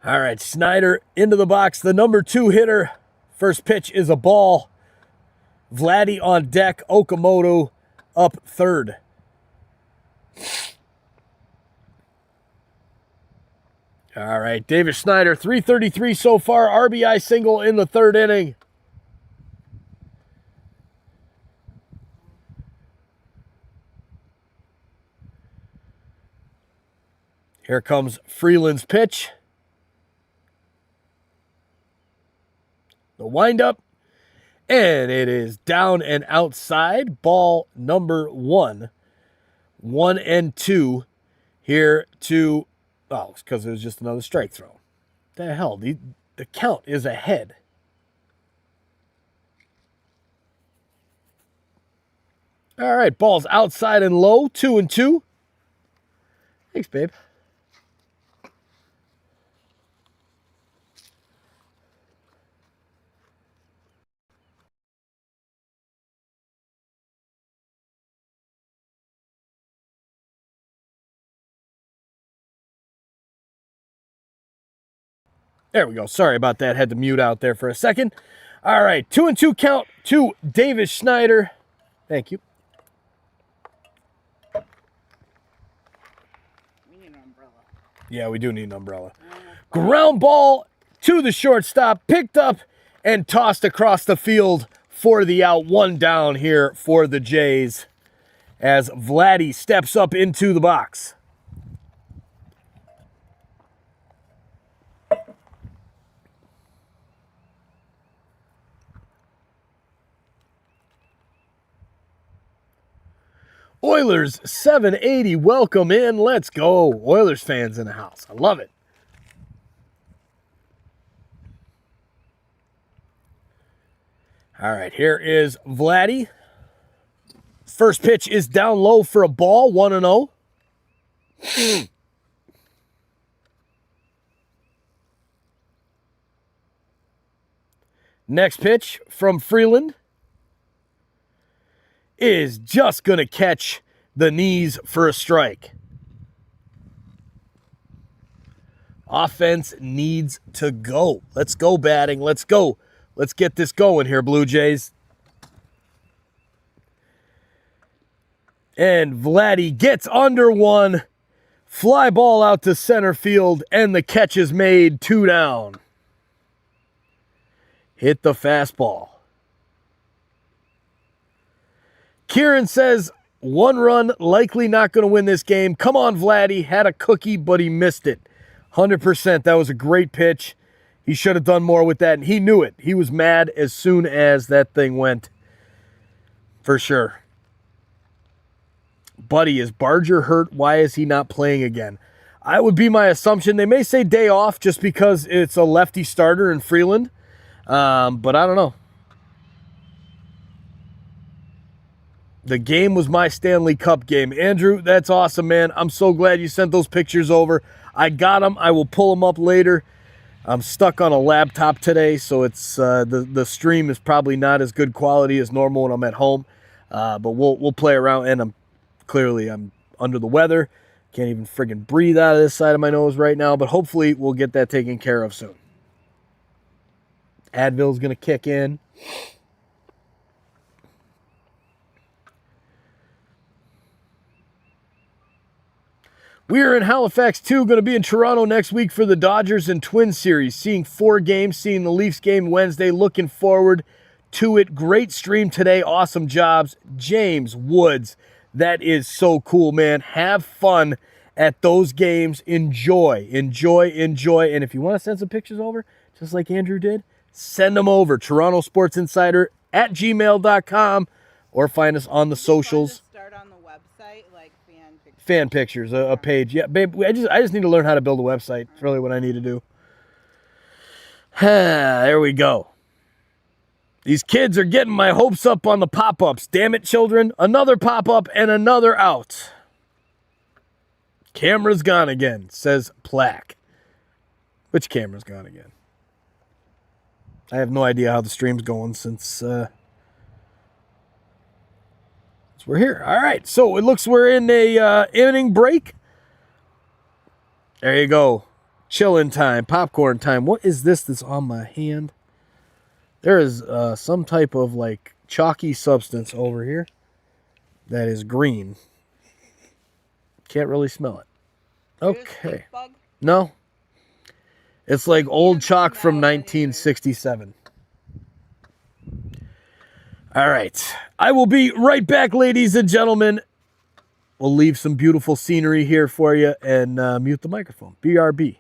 All right, Schneider into the box. The number 2 hitter. First pitch is a ball. Vladdy on deck. Okamoto up third. All right, Davis Schneider, 333 so far. RBI single in the 3rd inning. Here comes Freeland's pitch. The windup. And it is down and outside. Ball number 1. 1 and 2 here to... Oh, it's because it was just another strike throw. The hell? The count is ahead. All right, ball's outside and low. 2 and 2. Thanks, babe. There we go. Sorry about that. Had to mute out there for a second. All right. 2 and 2 count to Davis Schneider. Thank you. We need an umbrella. Yeah, we do need an umbrella. Ground ball to the shortstop. Picked up and tossed across the field for the out. One down here for the Jays as Vladdy steps up into the box. Oilers 780, welcome in. Let's go. Oilers fans in the house. I love it. All right, here is Vladdy. First pitch is down low for a ball, 1-0. Next pitch from Freeland is just going to catch the knees for a strike. Offense needs to go. Let's go, batting. Let's go. Let's get this going here, Blue Jays. And Vladdy gets under one. Fly ball out to center field, and the catch is made. 2 down. Hit the fastball. Kieran says, 1 run, likely not going to win this game. Come on, Vladdy. Had a cookie, but he missed it. 100%. That was a great pitch. He should have done more with that, and he knew it. He was mad as soon as that thing went. For sure. Buddy, is Barger hurt? Why is he not playing again? I would be my assumption. They may say day off just because it's a lefty starter in Freeland. But I don't know. The game was my Stanley Cup game. Andrew, that's awesome, man. I'm so glad you sent those pictures over. I got them. I will pull them up later. I'm stuck on a laptop today, so it's the stream is probably not as good quality as normal when I'm at home. But we'll play around, and I'm under the weather. Can't even friggin' breathe out of this side of my nose right now, but hopefully we'll get that taken care of soon. Advil's going to kick in. We're in Halifax, too. Going to be in Toronto next week for the Dodgers and Twins series. Seeing 4 games, seeing the Leafs game Wednesday. Looking forward to it. Great stream today. Awesome jobs. James Woods. That is so cool, man. Have fun at those games. Enjoy. Enjoy. And if you want to send some pictures over, just like Andrew did, send them over. Toronto Sports Insider at gmail.com or find us on the socials. Start on the website, like fan pictures, a page. Yeah, babe, I just need to learn how to build a website. It's really what I need to do. There we go. These kids are getting my hopes up on the pop-ups. Damn it, children. Another pop-up and another out. Camera's gone again, says Plaque. Which camera's gone again? I have no idea how the stream's going since we're here. All right, so it looks we're in a inning break. There you go. Chilling time, popcorn time. What is this that's on my hand? There is some type of like chalky substance over here that is green. Can't really smell it. Okay. No. It's like old chalk from 1967. All right. I will be right back, ladies and gentlemen. We'll leave some beautiful scenery here for you and mute the microphone. BRB.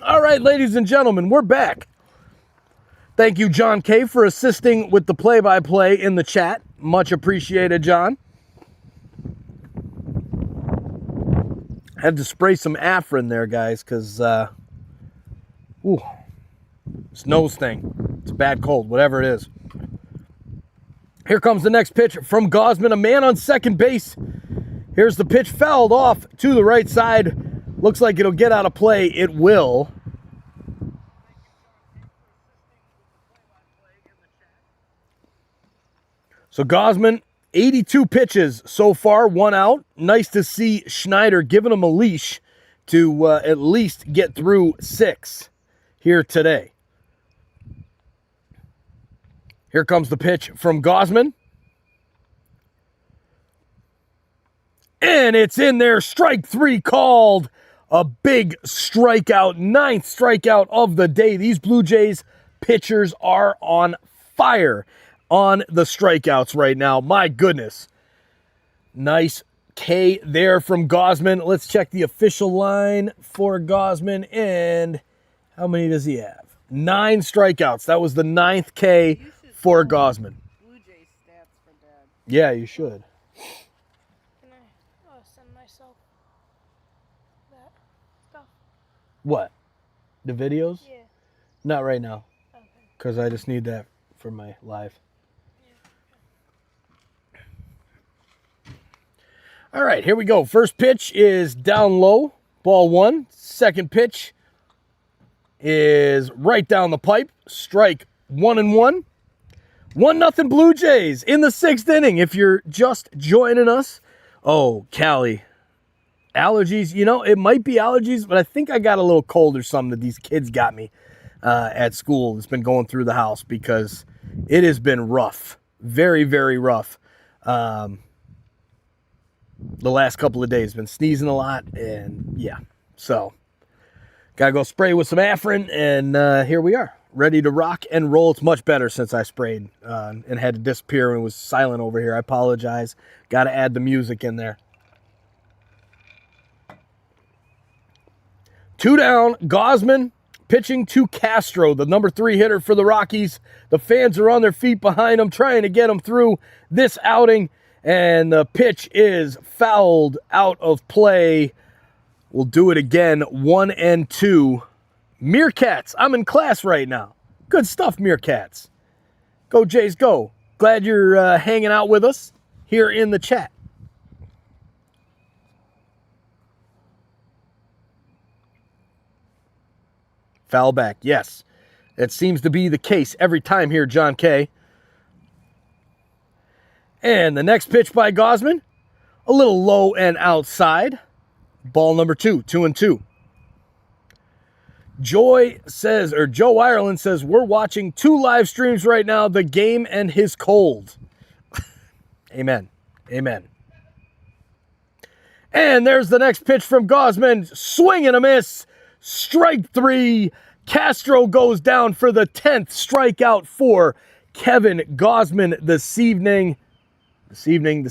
All right, ladies and gentlemen, we're back. Thank you, John K., for assisting with the play-by-play in the chat. Much appreciated, John. Had to spray some Afrin there, guys, because, this nose thing. It's a bad cold, whatever it is. Here comes the next pitch from Gausman, a man on second base. Here's the pitch, fouled off to the right side. Looks like it'll get out of play. It will. So Gausman, 82 pitches so far, 1 out. Nice to see Schneider giving him a leash to at least get through 6 here today. Here comes the pitch from Gausman. And it's in there. Strike 3 called. A big strikeout. 9th strikeout of the day. These Blue Jays pitchers are on fire on the strikeouts right now. My goodness. Nice K there from Gausman. Let's check the official line for Gausman. And how many does he have? 9 strikeouts. That was the 9th K for Gausman. Blue Jays stats for Dad. Yeah, you should. Can I send myself that stuff? What? The videos? Yeah. Not right now. Okay. Because I just need that for my live. All right, here we go. First pitch is down low, ball 1. Second pitch is right down the pipe, strike 1-1. 1-0 Blue Jays in the 6th inning. If you're just joining us, oh, Callie, allergies. You know, it might be allergies, but I think I got a little cold or something that these kids got me at school. It's been going through the house because it has been rough, very, very rough. The last couple of days, been sneezing a lot, and yeah, so gotta go spray with some Afrin, and here we are, ready to rock and roll. It's much better since I sprayed and had to disappear and was silent over here. I apologize. Gotta add the music in there. 2 down, Gausman pitching to Castro, the number 3 hitter for the Rockies. The fans are on their feet behind him, trying to get him through this outing. And the pitch is fouled out of play. We'll do it again, 1-2. Meerkats, I'm in class right now. Good stuff, Meerkats. Go Jays, go. Glad you're hanging out with us here in the chat. Foul back, yes. That seems to be the case every time here, John K. And the next pitch by Gausman, a little low and outside. Ball number 2, 2-2. Joe Ireland says, we're watching 2 live streams right now, the game and his cold. Amen. Amen. And there's the next pitch from Gausman. Swing and a miss. Strike 3. Castro goes down for the 10th strikeout for Kevin Gausman this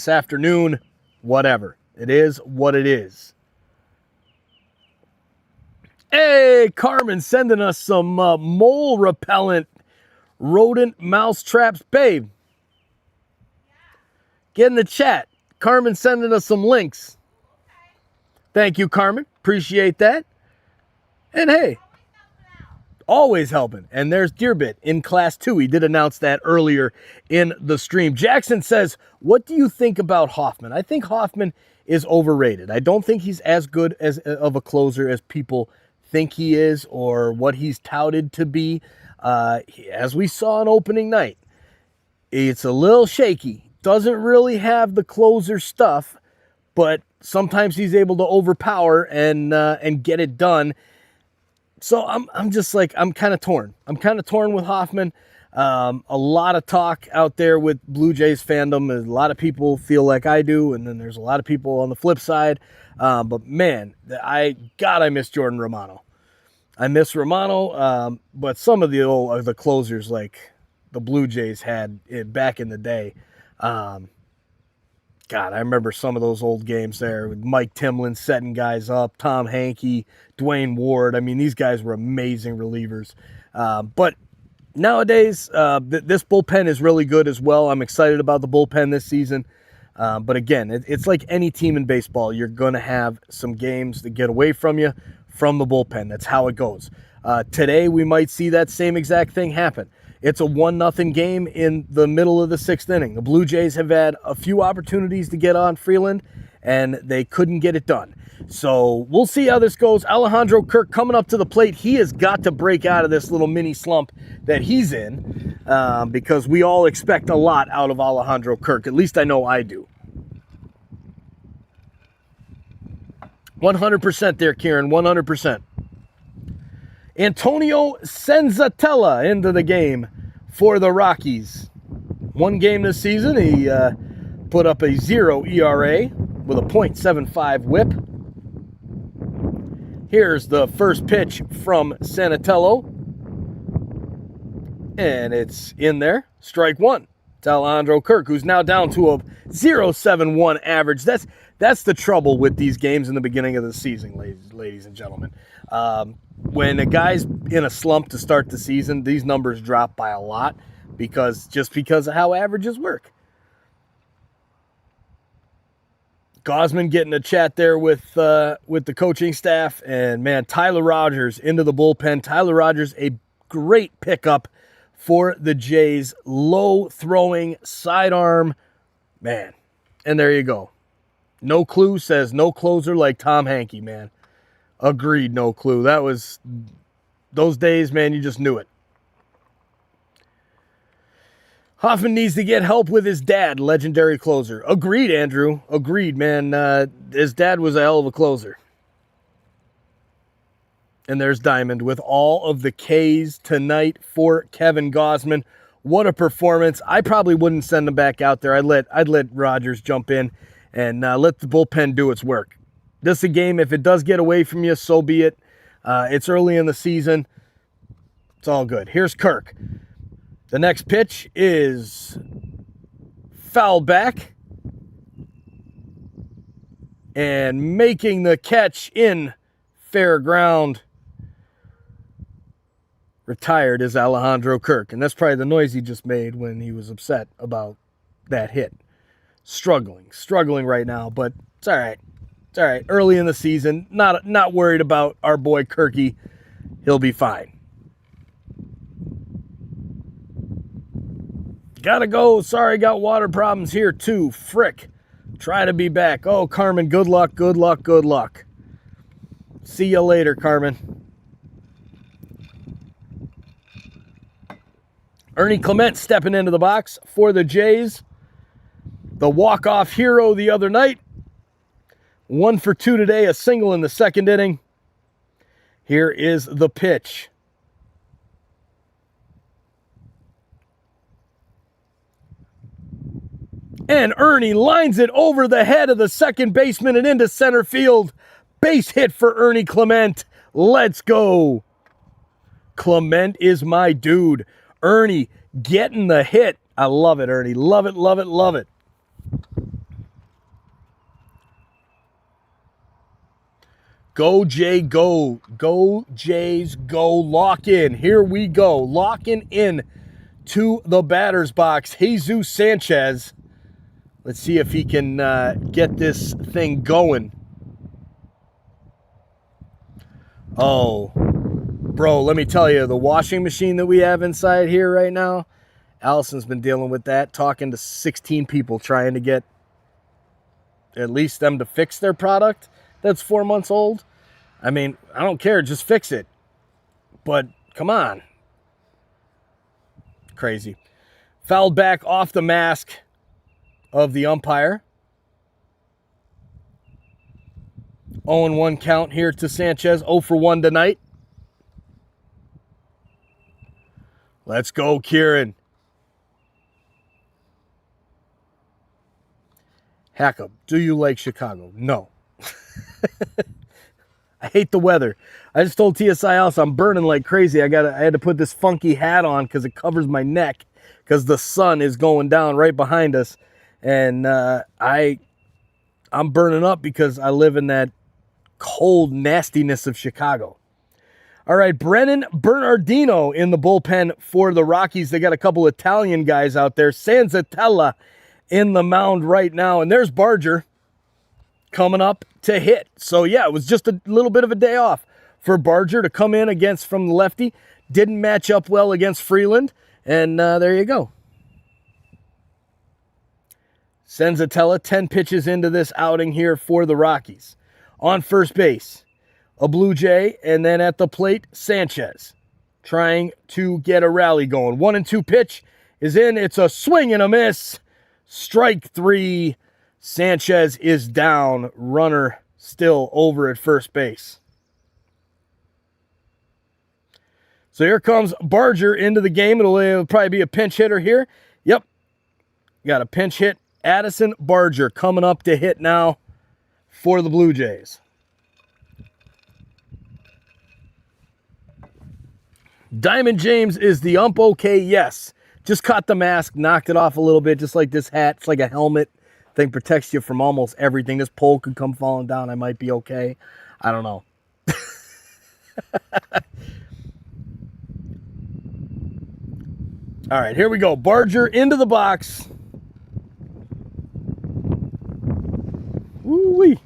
afternoon, whatever. It is what it is. Hey, Carmen sending us some mole repellent rodent mouse traps. Babe, get in the chat. Carmen sending us some links. Thank you, Carmen. Appreciate that. And hey, always helping. And there's Deerbit in class 2. He did announce that earlier in the stream. Jackson says, what do you think about Hoffman? I think Hoffman is overrated. I don't think he's as good of a closer as people think he is or what he's touted to be. As we saw on opening night, it's a little shaky. Doesn't really have the closer stuff, but sometimes he's able to overpower and get it done. So I'm just like, I'm kind of torn. I'm kind of torn with Hoffman. A lot of talk out there with Blue Jays fandom. A lot of people feel like I do, and then there's a lot of people on the flip side. But man, I miss Jordan Romano. I miss Romano, but some of the closers like the Blue Jays had back in the day, God, I remember some of those old games there with Mike Timlin setting guys up, Tom Hankey, Dwayne Ward. I mean, these guys were amazing relievers. But nowadays, this bullpen is really good as well. I'm excited about the bullpen this season. But again, it's like any team in baseball. You're going to have some games that get away from you from the bullpen. That's how it goes. Today, we might see that same exact thing happen. It's a 1-0 game in the middle of the 6th inning. The Blue Jays have had a few opportunities to get on Freeland, and they couldn't get it done. So we'll see how this goes. Alejandro Kirk coming up to the plate. He has got to break out of this little mini slump that he's in because we all expect a lot out of Alejandro Kirk. At least I know I do. 100% there, Kieran, 100%. Antonio Senzatella into the game for the Rockies. One game this season, he put up a 0 ERA with a .75 whip. Here's the first pitch from Sanatello. And it's in there. Strike one. It's Alejandro Kirk, who's now down to a 0.71 average. That's the trouble with these games in the beginning of the season, ladies and gentlemen. When a guy's in a slump to start the season, these numbers drop by a lot because of how averages work. Gosman getting a chat there with the coaching staff, and man, Tyler Rogers into the bullpen. Tyler Rogers, a great pickup for the Jays. Low throwing sidearm, man. And there you go. No Clue says no closer like Tom Hankey, man. Agreed, No Clue. That was those days, man, you just knew it. Hoffman needs to get help with his dad, legendary closer. Agreed, Andrew. Agreed, man. His dad was a hell of a closer. And there's Diamond with all of the Ks tonight for Kevin Gosman. What a performance. I probably wouldn't send him back out there. I'd let Rogers jump in and let the bullpen do its work. This is a game, if it does get away from you, so be it. It's early in the season. It's all good. Here's Kirk. The next pitch is foul back. And making the catch in fair ground. Retired is Alejandro Kirk. And that's probably the noise he just made when he was upset about that hit. Struggling right now, but it's all right. It's all right. Early in the season, not worried about our boy Kirky. He'll be fine. Gotta go. Sorry, got water problems here too. Frick. Try to be back. Oh, Carmen, good luck, good luck, good luck. See you later, Carmen. Ernie Clement stepping into the box for the Jays. The walk-off hero the other night. 1 for 2 today, a single in the second inning. Here is the pitch. And Ernie lines it over the head of the second baseman and into center field. Base hit for Ernie Clement. Let's go. Clement is my dude. Ernie getting the hit. I love it, Ernie. Love it, love it, love it. Go, Jay, go. Go, Jays, go. Lock in. Here we go. Locking in to the batter's box. Jesus Sanchez. Let's see if he can get this thing going. Oh, bro, let me tell you, the washing machine that we have inside here right now, Allison's been dealing with that, talking to 16 people trying to get at least them to fix their product that's 4 months old. I mean, I don't care, just fix it. But come on. Crazy. Fouled back off the mask of the umpire. 0-1 count here to Sanchez. 0 for 1 tonight. Let's go, Kieran. Hackup, do you like Chicago? No. I hate the weather. I just told TSI House I'm burning like crazy. I had to put this funky hat on because it covers my neck because the sun is going down right behind us. And I'm burning up because I live in that cold nastiness of Chicago. All right, Brennan Bernardino in the bullpen for the Rockies. They got a couple Italian guys out there. Sanzatella in the mound right now. And there's Barger coming up to hit. So, yeah, it was just a little bit of a day off for Barger to come in against from the lefty. Didn't match up well against Freeland. And there you go. Sanzatella, 10 pitches into this outing here for the Rockies. On first base, a Blue Jay, and then at the plate, Sanchez trying to get a rally going. 1-2 pitch is in. It's a swing and a miss. Strike 3. Sanchez is down. Runner still over at first base. So here comes Barger into the game. It'll probably be a pinch hitter here. Yep. Got a pinch hit. Addison Barger coming up to hit now for the Blue Jays. Diamond James is the ump. Okay, yes. Just caught the mask, knocked it off a little bit, just like this hat. It's like a helmet. Thing protects you from almost everything. This pole could come falling down. I might be okay. I don't know. All right, here we go. Barger into the box. Woo-wee.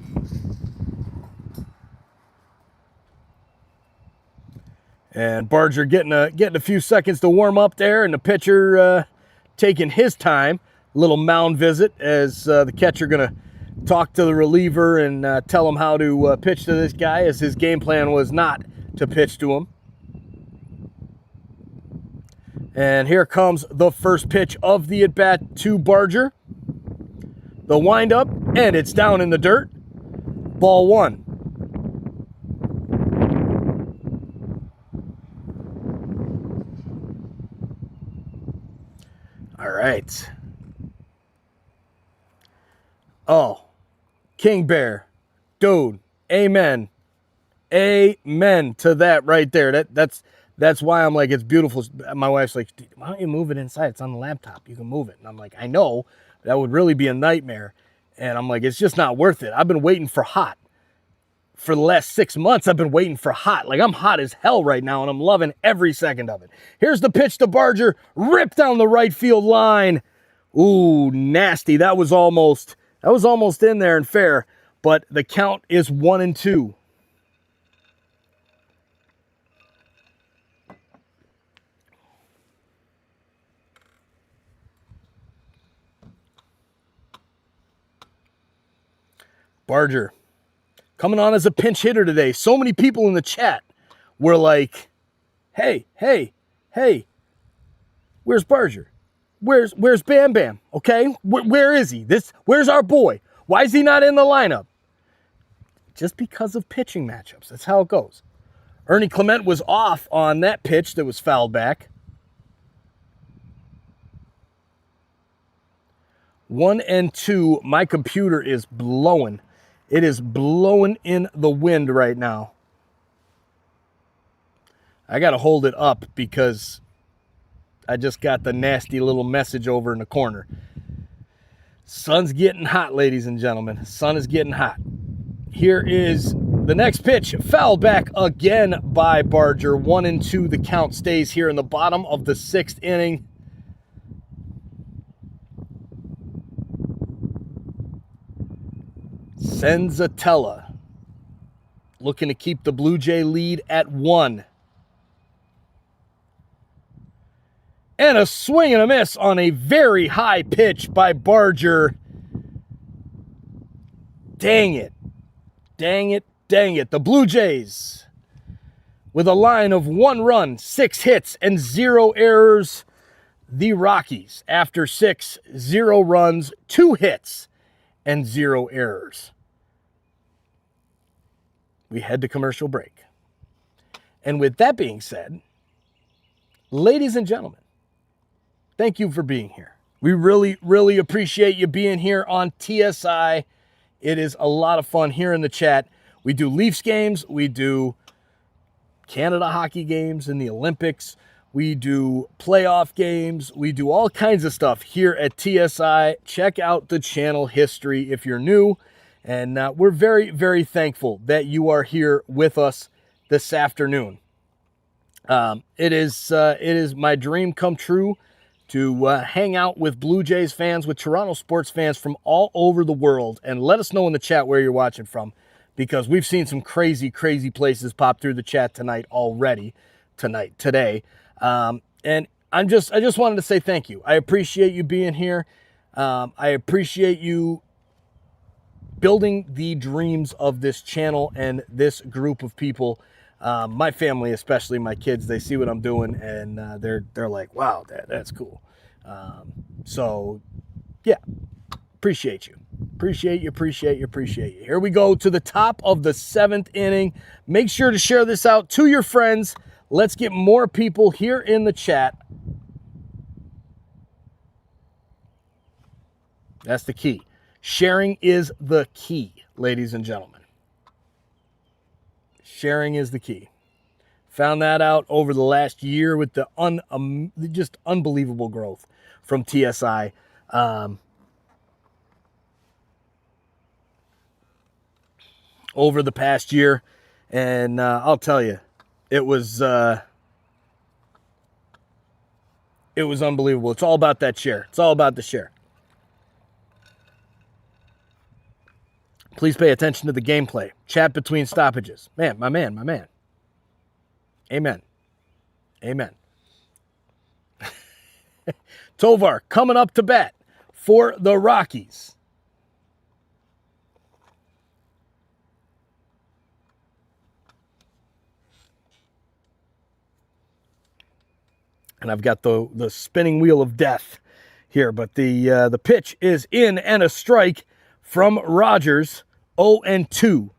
And Barger getting a few seconds to warm up there, and the pitcher taking his time. A little mound visit as the catcher going to talk to the reliever and tell him how to pitch to this guy, as his game plan was not to pitch to him. And here comes the first pitch of the at-bat to Barger. The windup, and it's down in the dirt. Ball 1. All right. Oh, King Bear, dude, amen. Amen to that right there. That's why I'm like, it's beautiful. My wife's like, why don't you move it inside? It's on the laptop. You can move it. And I'm like, I know. That would really be a nightmare. And I'm like, it's just not worth it. I've been waiting for hot. For the last 6 months, I've been waiting for hot. Like, I'm hot as hell right now, and I'm loving every second of it. Here's the pitch to Barger. Ripped down the right field line. Ooh, nasty. That was almost in there and fair. But the count is 1-2. Barger coming on as a pinch hitter today. So many people in the chat were like, hey, where's Barger? Where's Bam Bam? Okay, where is he? Where's our boy? Why is he not in the lineup? Just because of pitching matchups. That's how it goes. Ernie Clement was off on that pitch that was fouled back. 1-2. My computer is blowing. It is blowing in the wind right now. I got to hold it up because I just got the nasty little message over in the corner. Sun's getting hot, ladies and gentlemen. Sun is getting hot. Here is the next pitch. Foul back again by Barger. 1-2. The count stays here in the bottom of the 6th inning. Sanzatella looking to keep the Blue Jay lead at 1. And a swing and a miss on a very high pitch by Barger. Dang it. Dang it. Dang it. The Blue Jays, with a line of 1 run, 6 hits, and 0 errors. The Rockies, after 6, 0 runs, 2 hits, and 0 errors. We head to commercial break. And with that being said, ladies and gentlemen, thank you for being here. We really, really appreciate you being here on TSI. It is a lot of fun here in the chat. We do Leafs games. We do Canada hockey games in the Olympics. We do playoff games. We do all kinds of stuff here at TSI. Check out the channel history if you're new. And we're very, very thankful that you are here with us this afternoon. It is my dream come true to hang out with Blue Jays fans, with Toronto sports fans from all over the world. And let us know in the chat where you're watching from, because we've seen some crazy, crazy places pop through the chat today. And I just wanted to say thank you. I appreciate you being here. I appreciate you building the dreams of this channel and this group of people. My family, especially my kids, they see what I'm doing and they're like, wow, Dad, that's cool. So yeah, appreciate you. Appreciate you. Here we go to the top of the 7th inning. Make sure to share this out to your friends. Let's get more people here in the chat. That's the key. Sharing is the key, ladies and gentlemen. Sharing is the key. Found that out over the last year with the just unbelievable growth from TSI. Over the past year. And I'll tell you, it was unbelievable. It's all about that share. It's all about the share. Please pay attention to the gameplay. Chat between stoppages. Man, my man. Amen. Tovar coming up to bat for the Rockies. And I've got the spinning wheel of death here, but the pitch is in and a strike from Rogers, 0-2.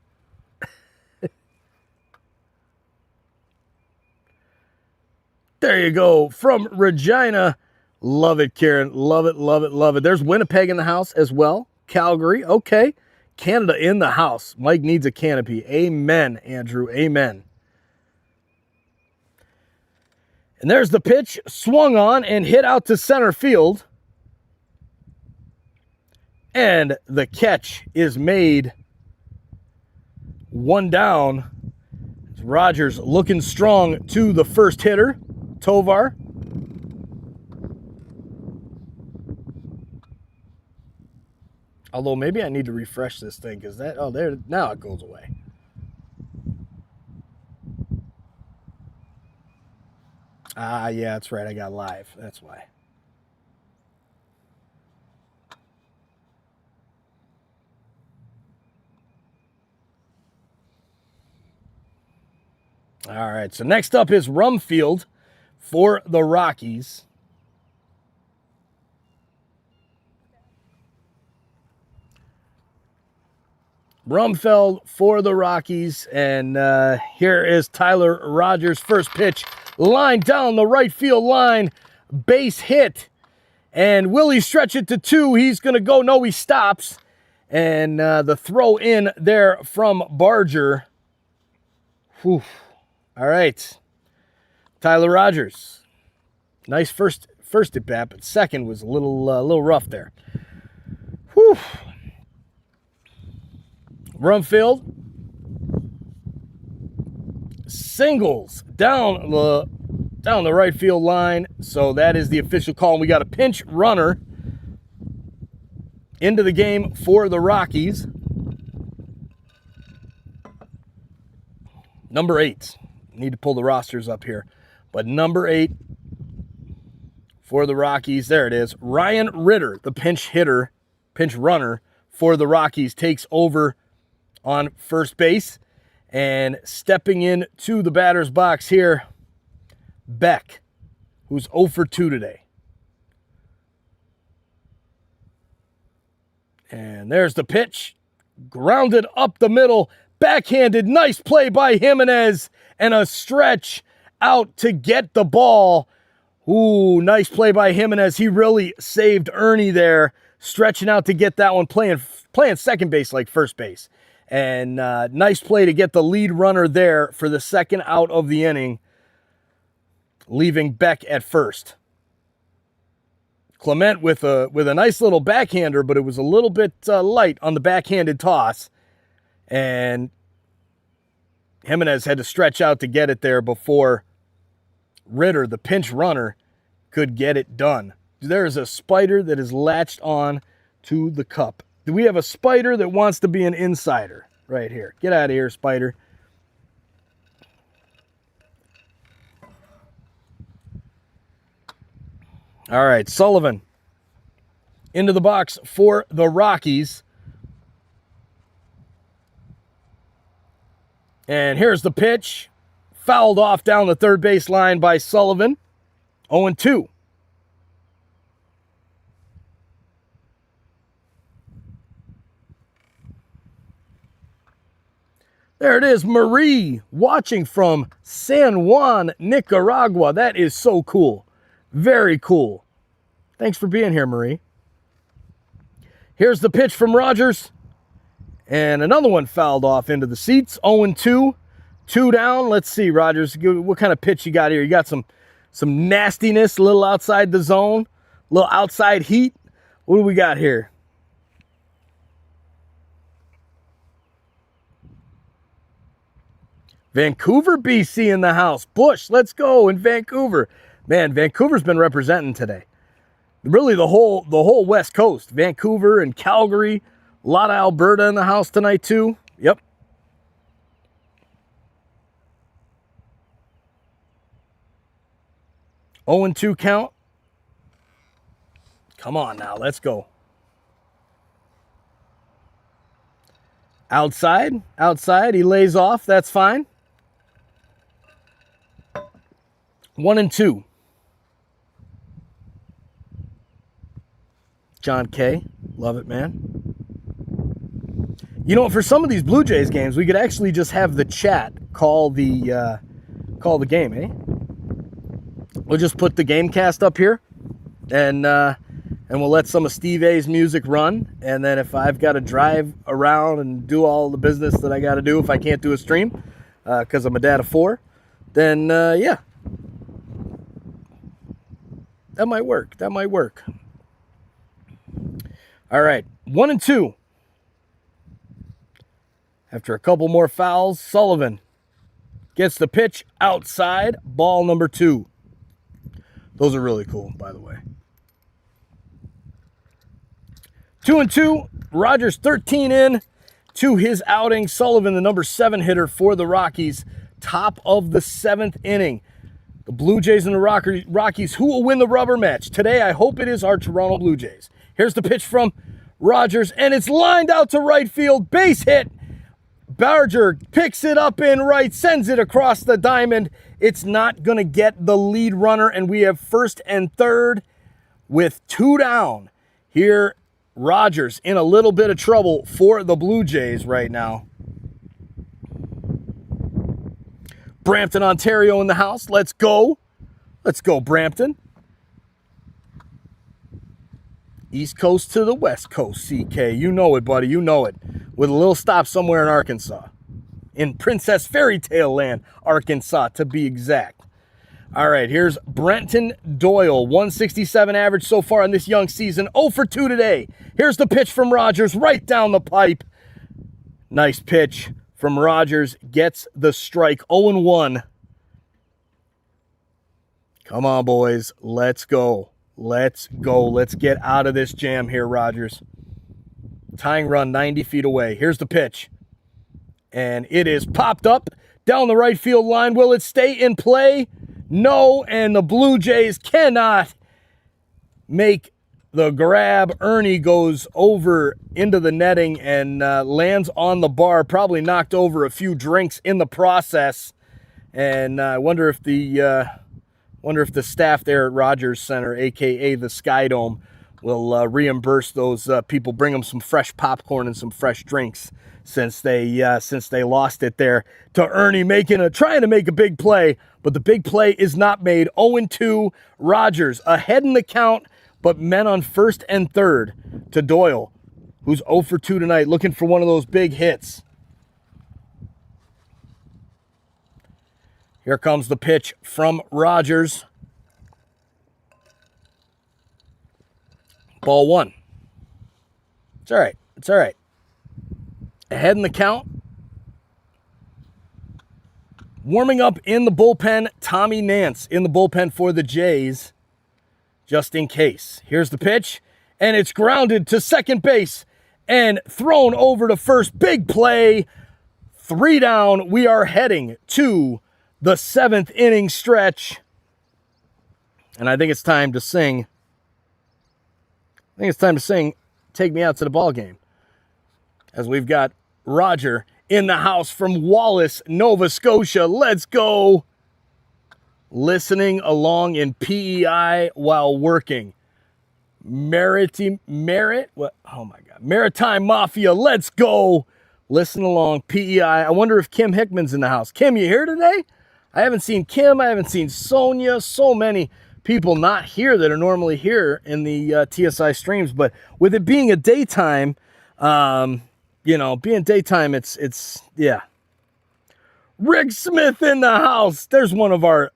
There you go, from Regina. Love it, Karen. Love it. There's Winnipeg in the house as well. Calgary, okay. Canada in the house. Mike needs a canopy. Amen, Andrew, amen. And there's the pitch, swung on and hit out to center field. And the catch is made. 1 down. Rogers looking strong to the first hitter, Tovar. Although maybe I need to refresh this thing because there, now it goes away. Yeah, that's right. I got live. That's why. All right, so next up is Rumfield for the Rockies. Rumfield for the Rockies, and here is Tyler Rogers' first pitch. Line down the right field line, base hit. And will he stretch it to 2? He's going to go. No, he stops. And the throw in there from Barger. Whew. All right. Tyler Rogers. Nice first at bat, but second was a little rough there. Whew. Rumfield. Singles down the right field line. So that is the official call. And we got a pinch runner into the game for the Rockies. Number 8. Need to pull the rosters up here. But number 8 for the Rockies. There it is. Ryan Ritter, the pinch runner for the Rockies, takes over on first base. And stepping in to the batter's box here, Beck, who's 0 for 2 today. And there's the pitch. Grounded up the middle. Backhanded. Nice play by Jimenez. And a stretch out to get the ball. Ooh, nice play by Jimenez. He really saved Ernie there. Stretching out to get that one, playing second base like first base. And nice play to get the lead runner there for the second out of the inning. leaving Beck at first. Clement with a nice little backhander, but it was a little bit light on the backhanded toss. And Jimenez had to stretch out to get it there before Ritter, the pinch runner, could get it done. There is a spider that is latched on to the cup. Do we have a spider that wants to be an insider right here? Get out of here, spider. All right, Sullivan into the box for the Rockies. And here's the pitch. Fouled off down the third base line by Sullivan. 0-2. There it is, Marie, watching from San Juan, Nicaragua. That is so cool. Very cool. Thanks for being here, Marie. Here's the pitch from Rogers. And another one fouled off into the seats. 0-2. 2 down. Let's see, Rogers. What kind of pitch you got here? You got some nastiness, a little outside the zone, a little outside heat. What do we got here? Vancouver, BC in the house. Bush, let's go in Vancouver. Man, Vancouver's been representing today. Really the whole West Coast. Vancouver and Calgary. A lot of Alberta in the house tonight too. Yep. Oh and 2 count. Come on now, let's go. Outside, he lays off, that's fine. 1-2. John K. Love it, man. You know, for some of these Blue Jays games, we could actually just have the chat call the game, eh? We'll just put the game cast up here, and we'll let some of Steve A's music run. And then if I've got to drive around and do all the business that I got to do, if I can't do a stream, because I'm a dad of 4, then yeah. That might work. That might work. All right, 1-2. After a couple more fouls, Sullivan gets the pitch outside, ball number 2. Those are really cool, by the way. 2-2. Rogers 13 in to his outing. Sullivan, the number 7 hitter for the Rockies, top of the 7th inning. The Blue Jays and the Rockies, who will win the rubber match? Today, I hope it is our Toronto Blue Jays. Here's the pitch from Rogers, and it's lined out to right field. Base hit. Barger picks it up in right, sends it across the diamond. It's not going to get the lead runner, and we have first and third with 2 down. Here, Rogers in a little bit of trouble for the Blue Jays right now. Brampton, Ontario in the house. Let's go. Let's go, Brampton. East Coast to the West Coast, CK. You know it, buddy. You know it. With a little stop somewhere in Arkansas. In Princess Fairytale Land, Arkansas, to be exact. All right, here's Brenton Doyle. 167 average so far in this young season. 0 for 2 today. Here's the pitch from Rogers right down the pipe. Nice pitch from Rogers. Gets the strike. 0-1. Come on, boys. Let's go. Let's go. Let's get out of this jam here, Rogers. Tying run 90 feet away. Here's the pitch. And it is popped up down the right field line. Will it stay in play? No, and the Blue Jays cannot make the grab. Ernie goes over into the netting and lands on the bar. Probably knocked over a few drinks in the process. And I wonder if the staff there at Rogers Center, a.k.a. the Sky Dome, will reimburse those people, bring them some fresh popcorn and some fresh drinks since they lost it there to Ernie trying to make a big play, but the big play is not made. 0-2, Rogers ahead in the count, but men on first and third to Doyle, who's 0 for 2 tonight, looking for one of those big hits. Here comes the pitch from Rogers. Ball one. It's all right. It's all right. Ahead in the count. Warming up in the bullpen, Tommy Nance in the bullpen for the Jays, just in case. Here's the pitch, and it's grounded to second base and thrown over to first. Big play. 3 down. We are heading to the 7th inning stretch. And I think it's time to sing. Take Me Out to the Ball Game. As we've got Roger in the house from Wallace, Nova Scotia. Let's go. Listening along in PEI while working. Maritime Mafia. Let's go. Listen along, PEI. I wonder if Kim Hickman's in the house. Kim, you here today? I haven't seen Kim. I haven't seen Sonia. So many people not here that are normally here in the TSI streams. But with it being a daytime, being daytime, it's yeah. Rick Smith in the house. There's one of our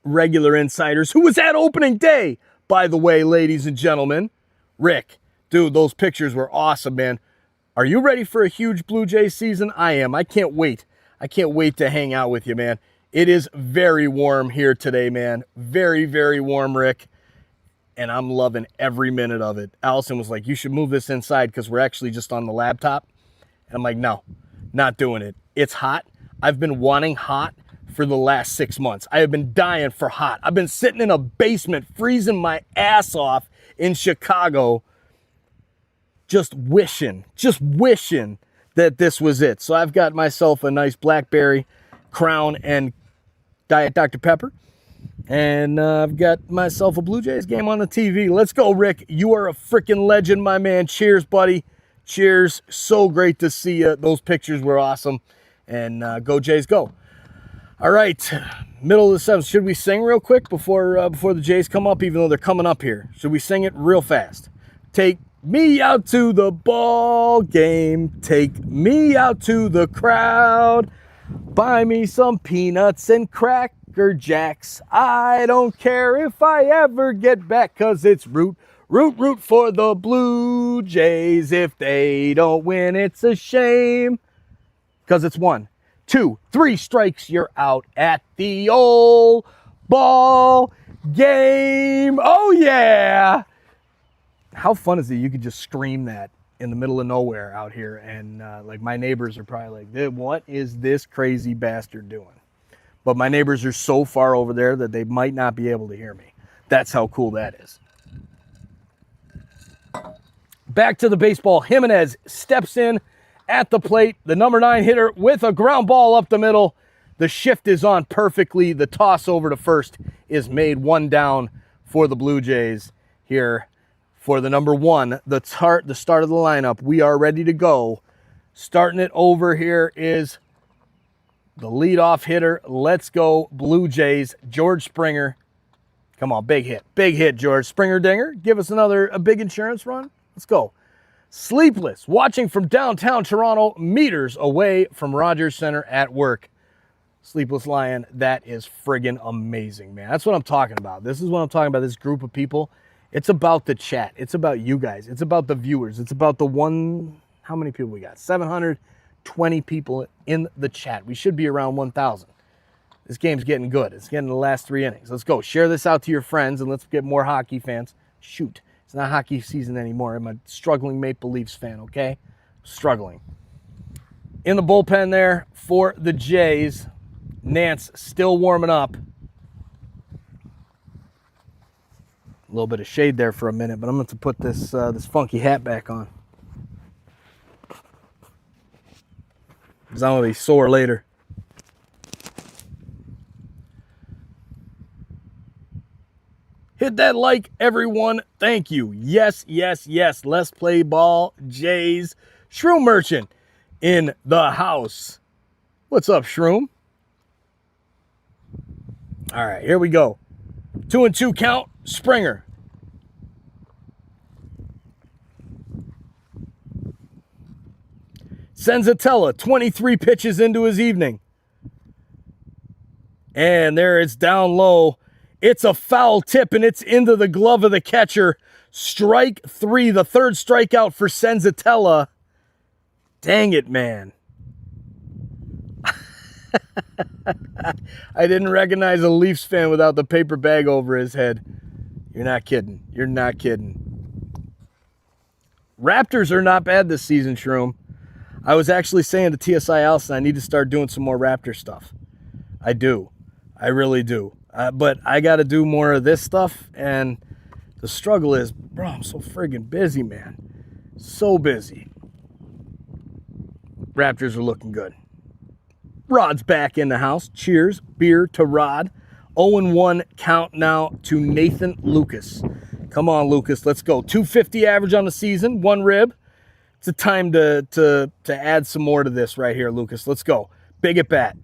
regular insiders who was at opening day, by the way, ladies and gentlemen. Rick, dude, those pictures were awesome, man. Are you ready for a huge Blue Jays season? I am. I can't wait. I can't wait to hang out with you, man. It is very warm here today, man. Very, very warm, Rick. And I'm loving every minute of it. Allison was like, you should move this inside because we're actually just on the laptop. And I'm like, no, not doing it. It's hot. I've been wanting hot for the last 6 months. I have been dying for hot. I've been sitting in a basement freezing my ass off in Chicago just wishing that this was it. So I've got myself a nice blackberry Crown and Diet Dr. Pepper. And I've got myself a Blue Jays game on the TV. Let's go, Rick. You are a freaking legend, my man. Cheers, buddy. Cheers. So great to see you. Those pictures were awesome. And go Jays, go. All right, middle of the 7th. Should we sing real quick before the Jays come up, even though they're coming up here? Should we sing it real fast? Take me out to the ball game. Take me out to the crowd. Buy me some peanuts and Cracker Jacks. I don't care if I ever get back, 'cause it's root for the Blue Jays. If they don't win, it's a shame. 'Cause it's 1, 2, 3 strikes, you're out at the old ball game. Oh, yeah. How fun is it? You could just scream that in the middle of nowhere out here. And like my neighbors are probably like, what is this crazy bastard doing? But my neighbors are so far over there that they might not be able to hear me. That's how cool that is. Back to the baseball. Jimenez steps in at the plate. The number 9 hitter with a ground ball up the middle. The shift is on perfectly. The toss over to first is made. 1 down for the Blue Jays here for the number 1, the start of the lineup. We are ready to go. Starting it over here is the leadoff hitter. Let's go Blue Jays, George Springer. Come on, big hit. Big hit, George. Springer dinger. Give us a big insurance run. Let's go. Sleepless, watching from downtown Toronto, meters away from Rogers Center at work. Sleepless Lion, that is friggin' amazing, man. That's what I'm talking about. This is what I'm talking about, this group of people. It's about the chat. It's about you guys. It's about the viewers. It's about the how many people we got? 720 people in the chat. We should be around 1,000. This game's getting good. It's getting the last 3 innings. Let's go. Share this out to your friends, and let's get more hockey fans. Shoot. It's not hockey season anymore. I'm a struggling Maple Leafs fan, okay? Struggling. In the bullpen there for the Jays. Nance still warming up. A little bit of shade there for a minute, but I'm going to put this funky hat back on. Because I'm going to be sore later. Hit that like, everyone. Thank you. Yes, yes, yes. Let's play ball. Jays. Shroom Merchant in the house. What's up, Shroom? All right, here we go. 2-2 count. Springer. Senzatella, 23 pitches into his evening. And there it's down low. It's a foul tip, and it's into the glove of the catcher. Strike 3, the third strikeout for Senzatella. Dang it, man. I didn't recognize a Leafs fan without the paper bag over his head. You're not kidding. You're not kidding. Raptors are not bad this season, Shroom. I was actually saying to TSI Allison, I need to start doing some more Raptor stuff. I do. I really do. But I got to do more of this stuff, and the struggle is, bro, I'm so friggin' busy, man. So busy. Raptors are looking good. Rod's back in the house. Cheers. Beer to Rod. 0-1 count now to Nathan Lucas. Come on, Lucas. Let's go. 250 average on the season. 1 rib. It's a time to add some more to this right here, Lucas. Let's go. Big at bat.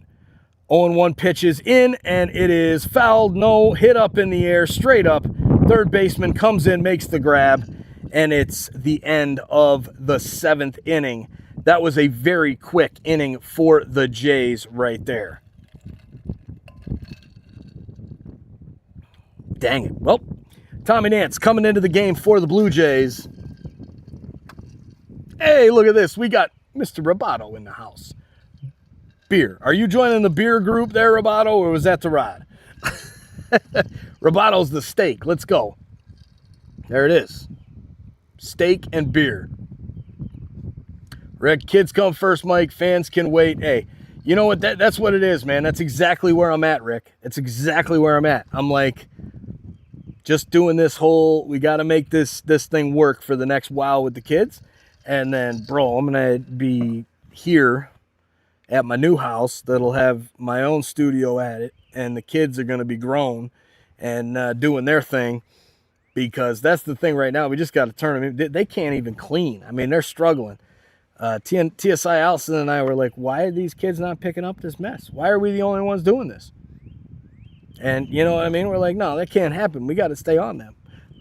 0-1 pitches in, and it is fouled. No, hit up in the air, straight up. Third baseman comes in, makes the grab, and it's the end of the 7th inning. That was a very quick inning for the Jays right there. Dang it. Well, Tommy Nance coming into the game for the Blue Jays. Hey, look at this. We got Mr. Roboto in the house. Beer. Are you joining the beer group there, Roboto, or was that the Rod? Roboto's the steak. Let's go. There it is. Steak and beer. Rick, kids come first, Mike. Fans can wait. Hey, you know what? That's what it is, man. That's exactly where I'm at, Rick. It's exactly where I'm at. I'm like, just doing this whole, we got to make this thing work for the next while with the kids. And then, bro, I'm going to be here at my new house that'll have my own studio at it. And the kids are going to be grown and doing their thing. Because that's the thing right now. We just got to turn them in. They can't even clean. I mean, they're struggling. TSI Allison and I were like, why are these kids not picking up this mess? Why are we the only ones doing this? And you know what I mean? We're like, no, that can't happen. We got to stay on them.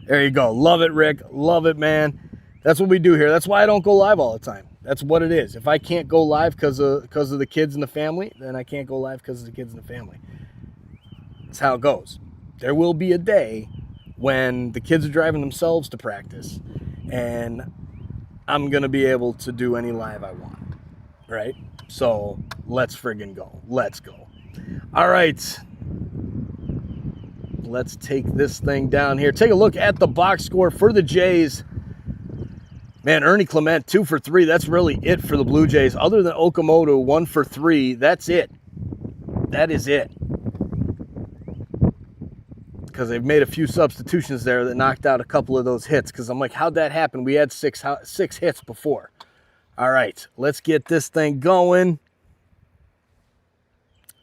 There you go. Love it, Rick. Love it, man. That's what we do here. That's why I don't go live all the time. That's what it is. If I can't go live because of the kids and the family, then I can't go live because of the kids and the family. That's how it goes. There will be a day when the kids are driving themselves to practice and I'm going to be able to do any live I want, right? So let's friggin' go. Let's go. All right. Let's take this thing down here. Take a look at the box score for the Jays. Man, Ernie Clement, 2 for 3. That's really it for the Blue Jays. Other than Okamoto, 1 for 3. That's it. That is it. Because they've made a few substitutions there that knocked out a couple of those hits. Because I'm like, how'd that happen? We had six hits before. All right, let's get this thing going.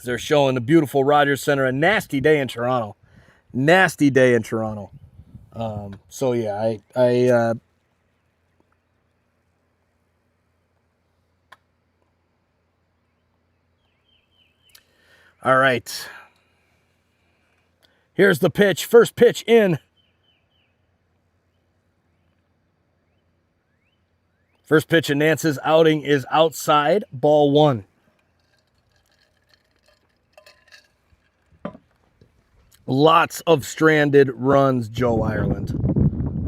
They're showing the beautiful Rogers Center. A nasty day in Toronto. Nasty day in Toronto. So, yeah, all right. Here's the pitch. First pitch in. First pitch in Nance's outing is outside. Ball 1. Lots of stranded runs, Joe Ireland.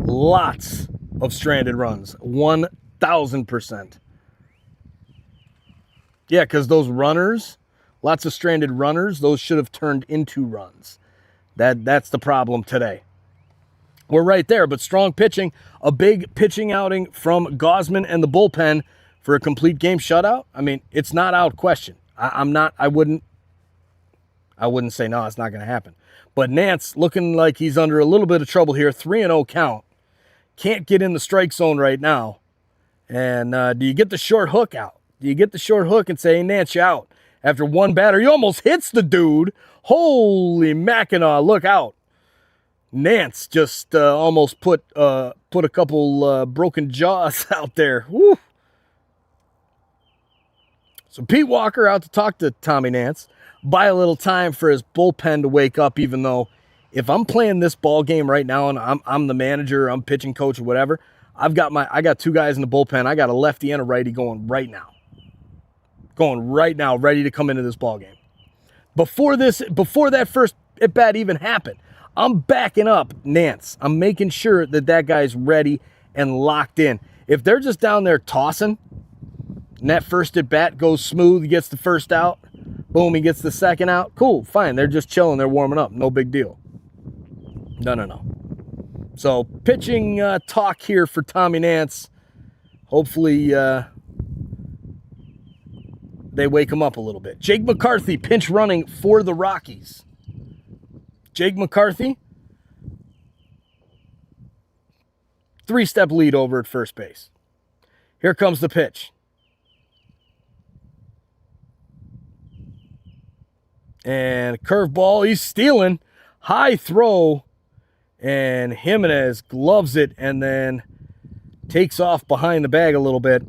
Lots of stranded runs. 1,000%. Yeah, because those runners, lots of stranded runners, those should have turned into runs. That's the problem today. We're right there, but strong pitching. A big pitching outing from Gosman and the bullpen for a complete game shutout. I mean, it's not out question. I wouldn't say no, it's not going to happen. But Nance looking like he's under a little bit of trouble here. 3-0 count. Can't get in the strike zone right now. And do you get the short hook out? Do you get the short hook and say, hey, Nance, you out? After one batter, he almost hits the dude. Holy Mackinac, look out. Nance just almost put a couple broken jaws out there. Woo. So Pete Walker out to talk to Tommy Nance. Buy a little time for his bullpen to wake up, even though if I'm playing this ball game right now and I'm the manager, I'm pitching coach or whatever, I got 2 guys in the bullpen. I got a lefty and a righty going right now. Ready to come into this ball game. before that first at bat even happened, I'm backing up Nance. I'm making sure that guy's ready and locked in. If they're just down there tossing, and that first at bat goes smooth, he gets the first out, boom, he gets the second out, cool, fine. They're just chilling, they're warming up, no big deal. No. So pitching talk here for Tommy Nance. Hopefully they wake him up a little bit. Jake McCarthy pinch running for the Rockies. Jake McCarthy, 3-step lead over at first base. Here comes the pitch. And curveball, he's stealing. High throw. And Jimenez gloves it and then takes off behind the bag a little bit.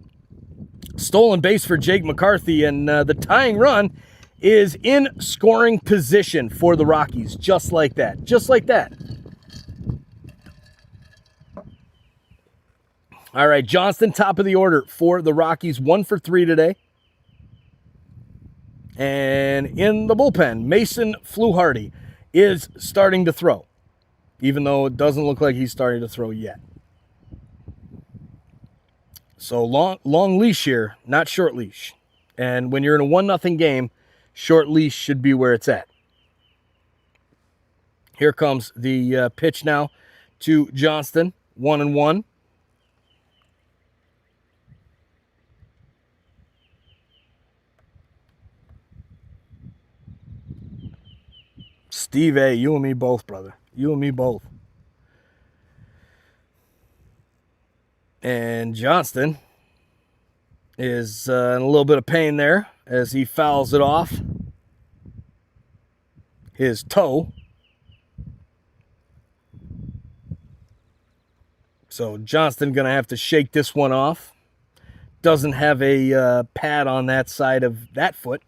Stolen base for Jake McCarthy, and the tying run is in scoring position for the Rockies. Just like that. Just like that. All right, Johnston, top of the order for the Rockies. 1 for 3 today. And in the bullpen, Mason Fluharty is starting to throw, even though it doesn't look like he's starting to throw yet. So long leash here, not short leash. And when you're in a 1-0 game, short leash should be where it's at. Here comes the pitch now to Johnston, 1-1. Steve A., you and me both, brother. You and me both. And Johnston is in a little bit of pain there as he fouls it off his toe. So Johnston going to have to shake this one off. Doesn't have a pad on that side of that foot.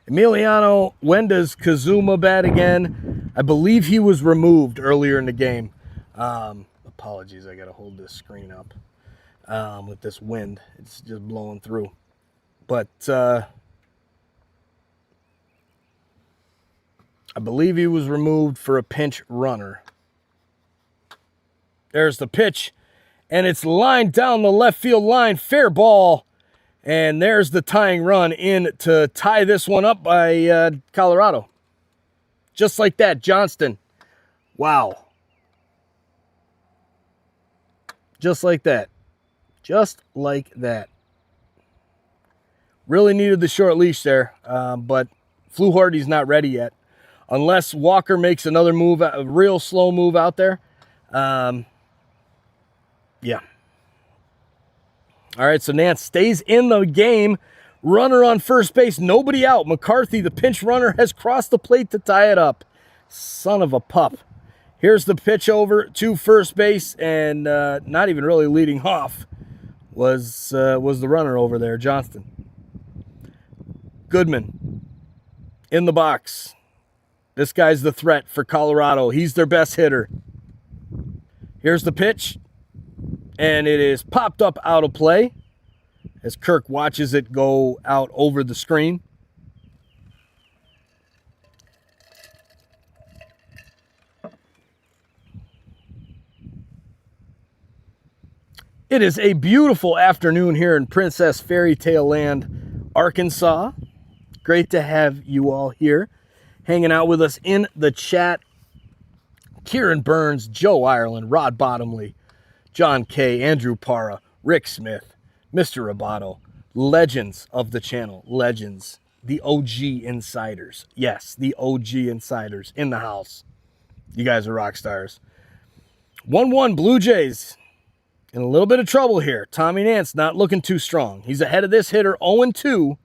Emiliano Wenda's Kazuma bat again. I believe he was removed earlier in the game. Apologies, I got to hold this screen up with this wind. It's just blowing through. But I believe he was removed for a pinch runner. There's the pitch, and it's lined down the left field line. Fair ball. And there's the tying run in to tie this one up by Colorado. Just like that, Johnston. Wow. Just like that. Just like that. Really needed the short leash there, but Fluharty's not ready yet. Unless Walker makes another move, a real slow move out there. Yeah. All right, so Nance stays in the game. Runner on first base, nobody out. McCarthy, the pinch runner, has crossed the plate to tie it up. Son of a pup. Here's the pitch over to first base, and not even really leading off was the runner over there, Johnston. Goodman in the box. This guy's the threat for Colorado. He's their best hitter. Here's the pitch. And it is popped up out of play as Kirk watches it go out over the screen. It is a beautiful afternoon here in Princess Fairytale Land, Arkansas. Great to have you all here hanging out with us in the chat. Kieran Burns, Joe Ireland, Rod Bottomley, John K., Andrew Para, Rick Smith, Mr. Roboto, legends of the channel, legends, the OG insiders. Yes, the OG insiders in the house. You guys are rock stars. 1-1 Blue Jays in a little bit of trouble here. Tommy Nance not looking too strong. He's ahead of this hitter 0-2,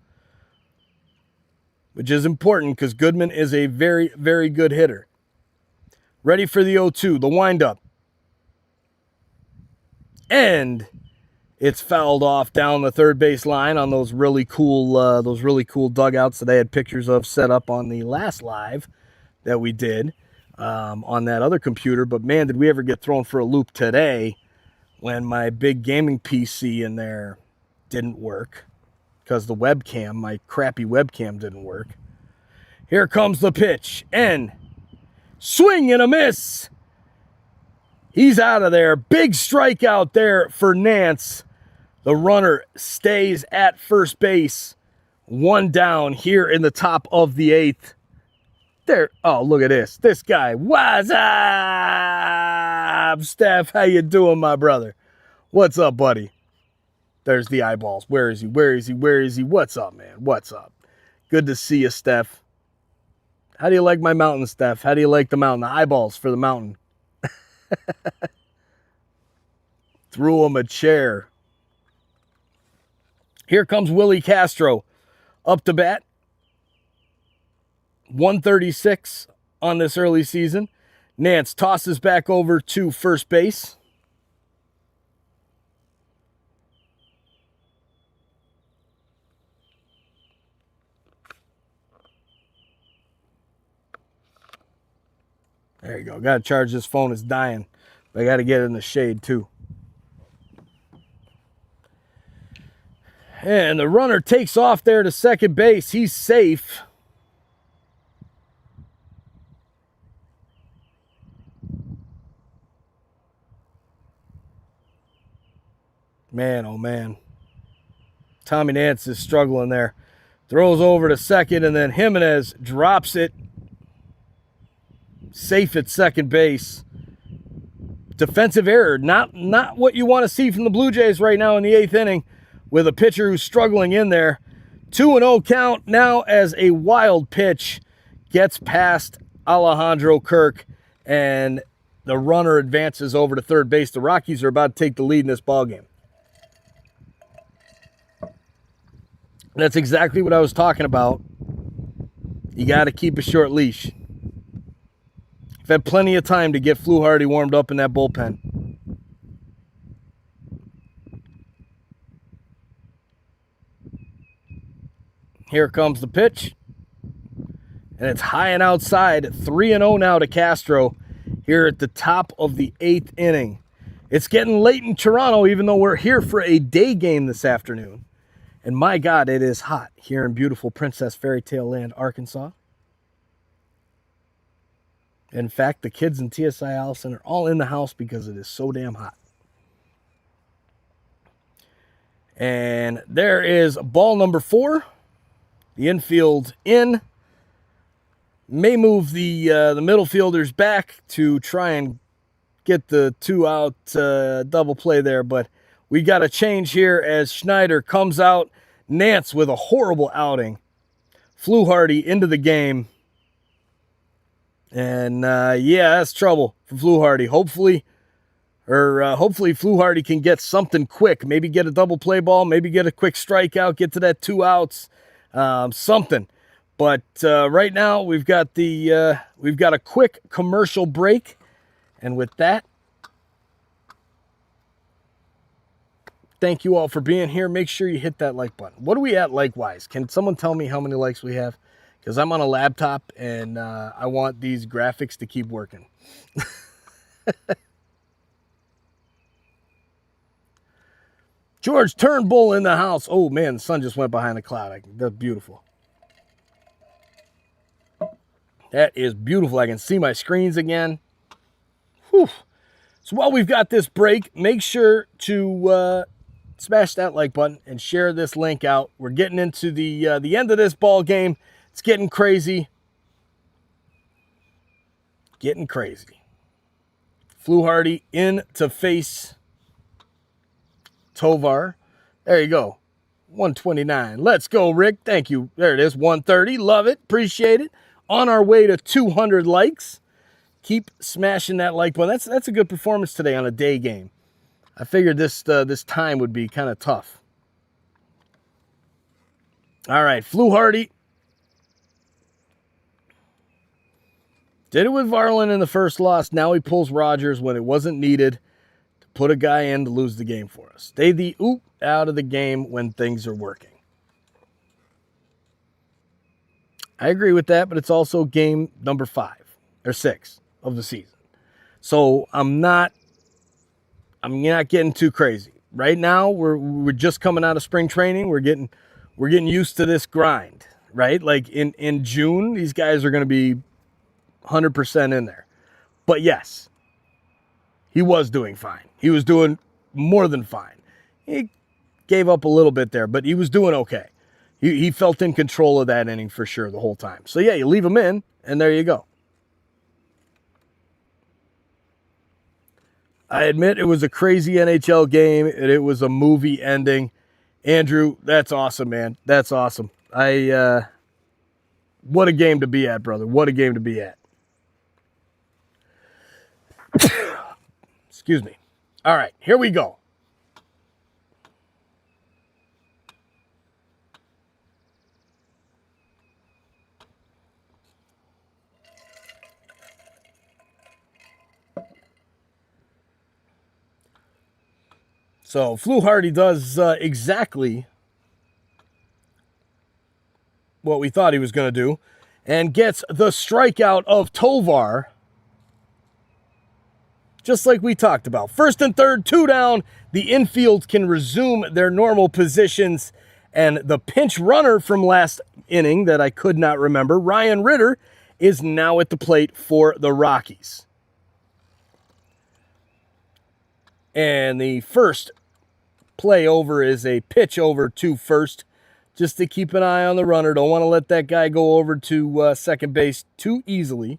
which is important because Goodman is a very, very good hitter. Ready for the 0-2, the windup. And it's fouled off down the third base line on those really cool dugouts that they had pictures of set up on the last live that we did on that other computer. But man, did we ever get thrown for a loop today when my big gaming PC in there didn't work because the webcam, my crappy webcam didn't work. Here comes the pitch, and swing and a miss. He's out of there. Big strikeout there for Nance. The runner stays at first base. One down here in the top of the 8th. There. Oh, look at this. This guy. What's up, Steph? How you doing, my brother? What's up, buddy? There's the eyeballs. Where is he? Where is he? Where is he? What's up, man? What's up? Good to see you, Steph. How do you like my mountain, Steph? How do you like the mountain? The eyeballs for the mountain. Threw him a chair. Here comes Willie Castro up to bat. 136 on this early season. Nance tosses back over to first base. There you go. Got to charge this phone. It's dying. But I got to get it in the shade too. And the runner takes off there to second base. He's safe. Man, oh man. Tommy Nance is struggling there. Throws over to second, and then Jimenez drops it. Safe at second base. Defensive error. Not what you want to see from the Blue Jays right now in the 8th inning, with a pitcher who's struggling in there. 2-0 count now as a wild pitch gets past Alejandro Kirk, and the runner advances over to third base. The Rockies are about to take the lead in this ballgame. That's exactly what I was talking about. You got to keep a short leash. I've had plenty of time to get Fluharty warmed up in that bullpen. Here comes the pitch. And it's high and outside. 3-0 now to Castro here at the top of the 8th inning. It's getting late in Toronto, even though we're here for a day game this afternoon. And my God, it is hot here in beautiful Princess Fairytale Land, Arkansas. In fact, the kids in TSI Allison are all in the house because it is so damn hot. And there is ball number 4. The infield in. May move the middle fielders back to try and get the 2-out double play there. But we got a change here as Schneider comes out. Nance with a horrible outing. Fluharty into the game. And, yeah, that's trouble for Fluharty. Hopefully Fluharty can get something quick. Maybe get a double play ball. Maybe get a quick strikeout. Get to that 2 outs. Something. But right now we've got a quick commercial break. And with that, thank you all for being here. Make sure you hit that like button. What are we at like-wise? Can someone tell me how many likes we have? Because I'm on a laptop, and I want these graphics to keep working. George Turnbull in the house. Oh, man, the sun just went behind the cloud. That's beautiful. That is beautiful. I can see my screens again. Whew. So while we've got this break, make sure to smash that like button and share this link out. We're getting into the end of this ball game. It's getting crazy. Getting crazy. Fluharty in to face Tovar. There you go. 129. Let's go, Rick. Thank you. There it is. 130. Love it. Appreciate it. On our way to 200 likes. Keep smashing that like button. That's a good performance today on a day game. I figured this time would be kind of tough. All right, Fluharty did it with Varlin in the first loss. Now he pulls Rogers when it wasn't needed to put a guy in to lose the game for us. Stay the oop out of the game when things are working. I agree with that, but it's also game number 5 or 6 of the season. So I'm not I'm not getting too crazy. Right now, we're just coming out of spring training. We're getting used to this grind, right? Like in June, these guys are going to be 100% in there. But yes, he was doing fine. He was doing more than fine. He gave up a little bit there, but he was doing okay. He felt in control of that inning for sure the whole time. So yeah, you leave him in, and there you go. I admit it was a crazy NHL game, and it was a movie ending. Andrew, that's awesome, man. That's awesome. What a game to be at, brother. What a game to be at. Excuse me. All right, here we go. So Fluharty does exactly what we thought he was going to do and gets the strikeout of Tovar, just like we talked about. First and third, 2 down. The infield can resume their normal positions, and the pinch runner from last inning that I could not remember, Ryan Ritter, is now at the plate for the Rockies. And the first play over is a pitch over to first, just to keep an eye on the runner. Don't want to let that guy go over to second base too easily.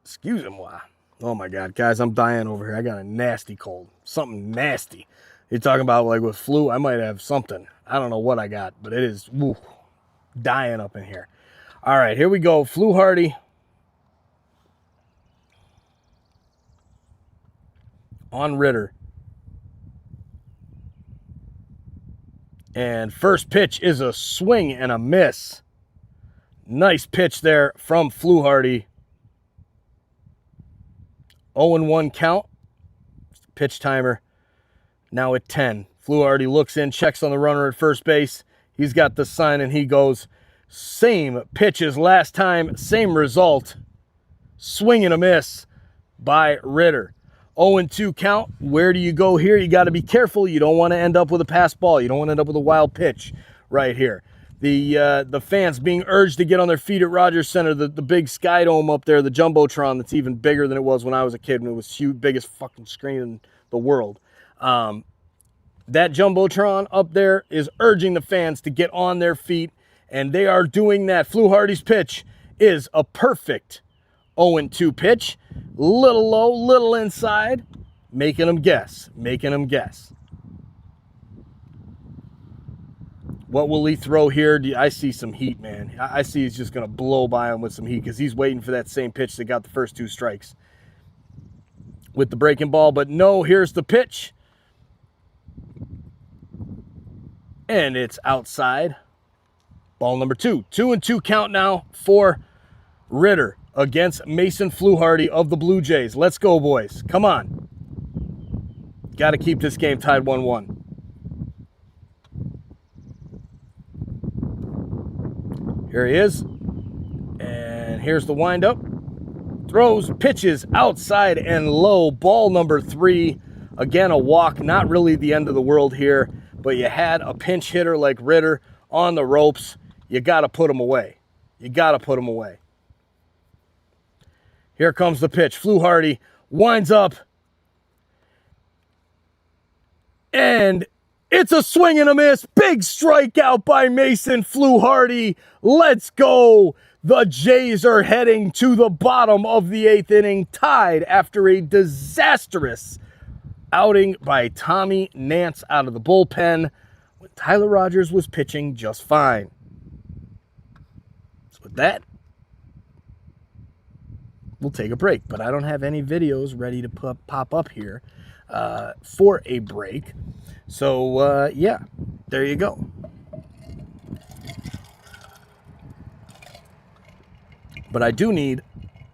Excuse me. Oh my God, guys, I'm dying over here. I got a nasty cold. Something nasty. You're talking about like with flu? I might have something. I don't know what I got, but it is dying up in here. All right, here we go. Fluharty on Ritter. And first pitch is a swing and a miss. Nice pitch there from Fluharty. 0-1 count. Pitch timer now at 10. Fluharty looks in, checks on the runner at first base. He's got the sign and he goes. Same pitch as last time, same result. Swing and a miss by Ritter. 0-2 count. Where do you go here? You got to be careful. You don't want to end up with a pass ball. You don't want to end up with a wild pitch right here. The fans being urged to get on their feet at Rogers Center, the big Sky Dome up there, the Jumbotron that's even bigger than it was when I was a kid, and it was huge, biggest fucking screen in the world. That Jumbotron up there is urging the fans to get on their feet, and they are doing that. Fluharty's pitch is a perfect 0-2 pitch. Little low, little inside, making them guess. What will he throw here? I see some heat, man. I see he's just going to blow by him with some heat because he's waiting for that same pitch that got the first 2 strikes with the breaking ball. But no, here's the pitch. And it's outside. Ball number 2. 2-2 count now for Ritter against Mason Fluharty of the Blue Jays. Let's go, boys. Come on. Got to keep this game tied 1-1. Here he is. And here's the windup. Throws, pitches outside and low. Ball number 3. Again, a walk. Not really the end of the world here, but you had a pinch hitter like Ritter on the ropes. You got to put him away. Here comes the pitch. Fluharty winds up. And it's a swing and a miss. Big strikeout by Mason Fluharty. Let's go. The Jays are heading to the bottom of the 8th inning, tied after a disastrous outing by Tommy Nance out of the bullpen when Tyler Rogers was pitching just fine. So with that, we'll take a break, but I don't have any videos ready to pop up here for a break. So, yeah, there you go. But I do need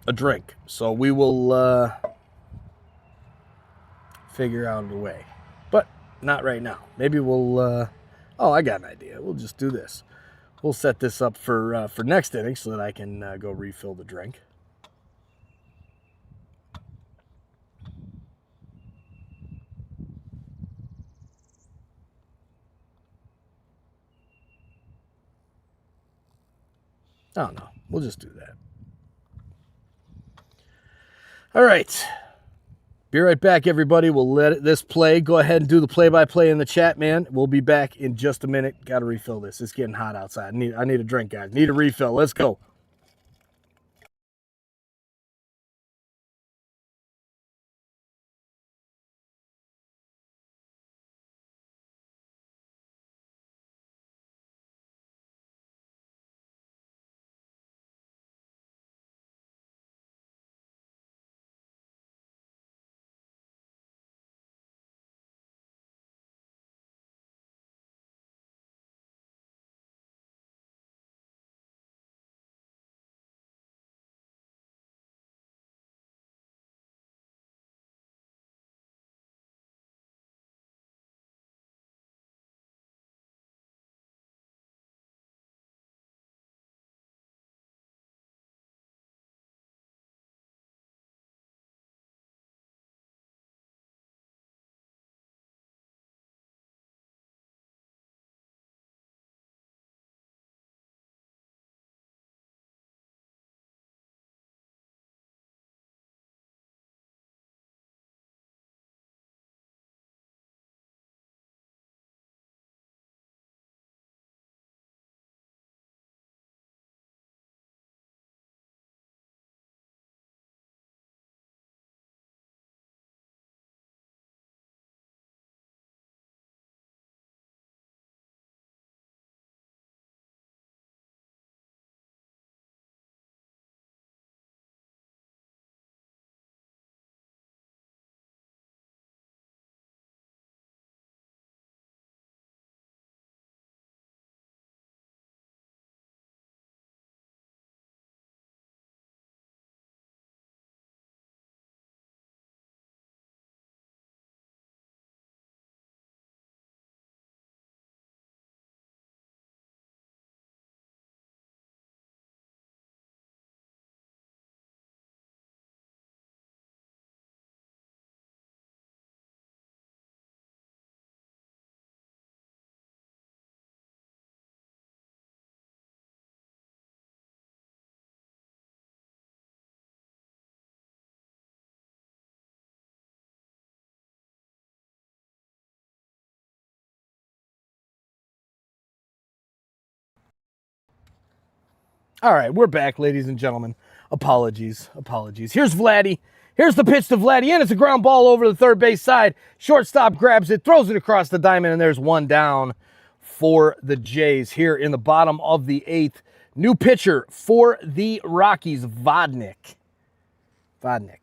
a drink, so we will figure out a way. But not right now. Maybe we'll... oh, I got an idea. We'll just do this. We'll set this up for next inning so that I can go refill the drink. Oh, no. We'll just do that. All right. Be right back, everybody. We'll let this play. Go ahead and do the play-by-play in the chat, man. We'll be back in just a minute. Got to refill this. It's getting hot outside. I need a drink, guys. Need a refill. Let's go. All right, we're back, ladies and gentlemen. Apologies. Here's Vladdy. Here's the pitch to Vladdy, and it's a ground ball over the third base side. Shortstop grabs it, throws it across the diamond, and there's one down for the Jays here in the bottom of the eighth. New pitcher for the Rockies, Vodnik.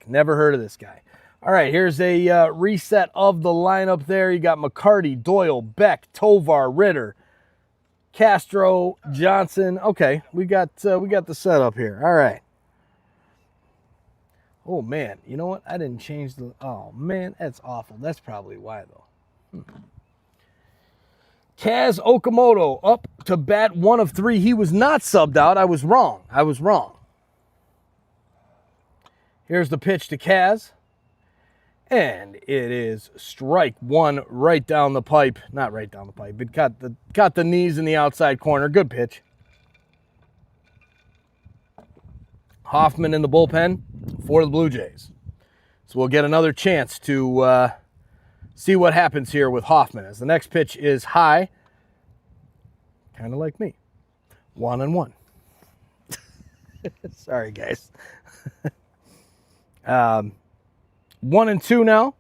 Never heard of this guy. All right, here's a reset of the lineup there. You got McCarty, Doyle, Beck, Tovar, Ritter, Castro, Johnson. Okay, we got the setup here. All right. Oh, man. You know what? I didn't change the... Oh, man. That's awful. That's probably why, though. Kaz Okamoto up to bat 1 of 3. He was not subbed out. I was wrong. Here's the pitch to Kaz. And it is strike 1 right down the pipe. Not right down the pipe, but got the knees in the outside corner. Good pitch. Hoffman in the bullpen for the Blue Jays. So we'll get another chance to see what happens here with Hoffman as the next pitch is high. Kind of like me. 1-1. Sorry, guys. 1-2 now.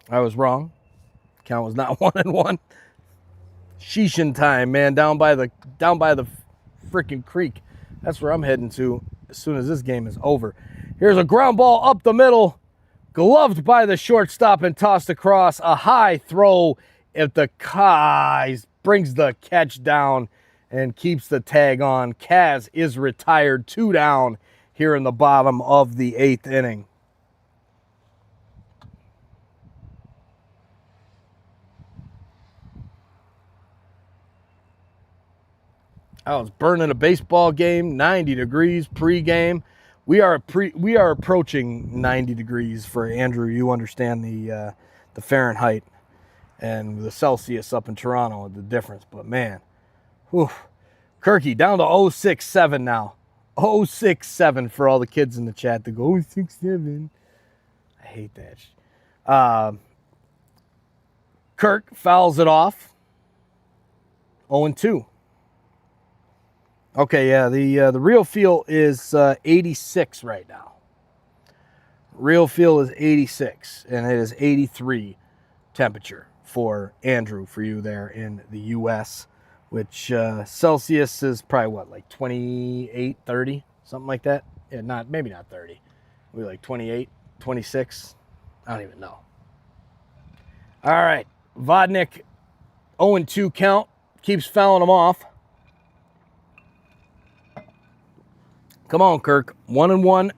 I was wrong. Count was not 1-1. Sheeshin time, man, down by the freaking creek. That's where I'm heading to as soon as this game is over. Here's a ground ball up the middle, gloved by the shortstop and tossed across. A high throw if the Kaz brings the catch down and keeps the tag on. Kaz is retired, 2 down here in the bottom of the 8th inning. I was burning a baseball game, 90 degrees pregame. We are approaching 90 degrees for Andrew. You understand the Fahrenheit and the Celsius up in Toronto, the difference. But man, whew. Kirky down to 067 now. 067 for all the kids in the chat to go 067. I hate that. Kirk fouls it off. 0-2. Okay, yeah, the real feel is 86 right now. Real feel is 86, and it is 83 temperature for Andrew, for you there in the U.S., which Celsius is probably what, like 28, 30, something like that? Yeah, maybe not 30. Maybe like 28, 26. I don't even know. All right, Vodnik, 0-2 count, keeps fouling him off. Come on, Kirk. 1-1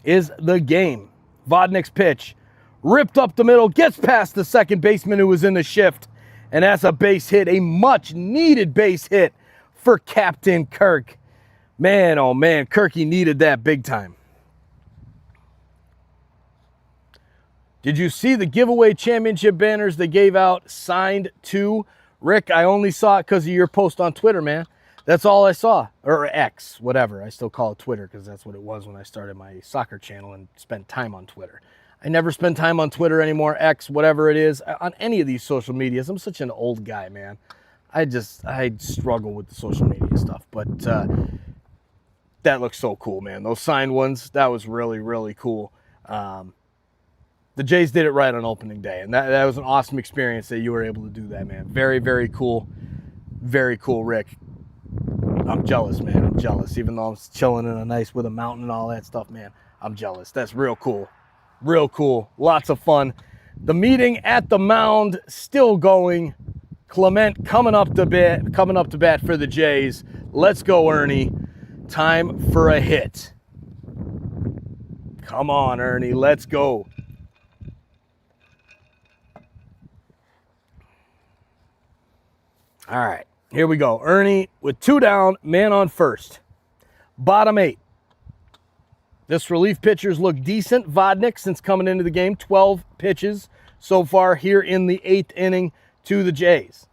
is the game. Vodnik's pitch. Ripped up the middle. Gets past the second baseman who was in the shift. And that's a base hit. A much-needed base hit for Captain Kirk. Man, oh man. Kirky needed that big time. Did you see the giveaway championship banners they gave out signed to? Rick, I only saw it because of your post on Twitter, man. That's all I saw. Or X, whatever. I still call it Twitter because that's what it was when I started my soccer channel and spent time on Twitter. I never spend time on Twitter anymore, X, whatever it is, on any of these social medias. I'm such an old guy, man. I struggle with the social media stuff. But that looks so cool, man. Those signed ones, that was really, really cool. The Jays did it right on opening day. And that was an awesome experience that you were able to do that, man. Very, very cool. Very cool, Rick. I'm jealous, man. I'm jealous. Even though I'm chilling in a nice with a mountain and all that stuff, man, I'm jealous. That's real cool. Real cool. Lots of fun. The meeting at the mound still going. Clement coming up to bat for the Jays. Let's go, Ernie. Time for a hit. Come on, Ernie. Let's go. All right. Here we go. Ernie with 2 down, man on first. Bottom 8. This relief pitchers look decent. Vodnik, since coming into the game, 12 pitches so far here in the 8th inning to the Jays.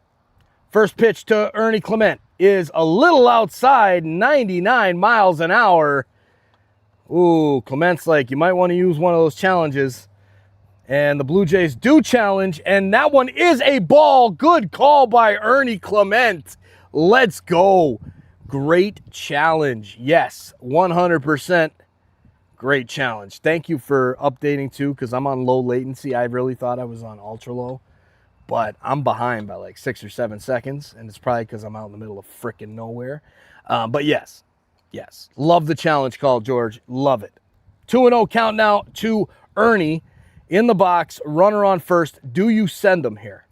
First pitch to Ernie Clement is a little outside, 99 miles an hour. Ooh, Clement's like, you might want to use one of those challenges. And the Blue Jays do challenge, and that one is a ball. Good call by Ernie Clement. Let's go. Great challenge. Yes, 100% great challenge. Thank you for updating, too, because I'm on low latency. I really thought I was on ultra low, but I'm behind by like 6 or 7 seconds, and it's probably because I'm out in the middle of freaking nowhere. But yes. Love the challenge call, George. Love it. 2-0 count now to Ernie. In the box, runner on first. Do you send them here?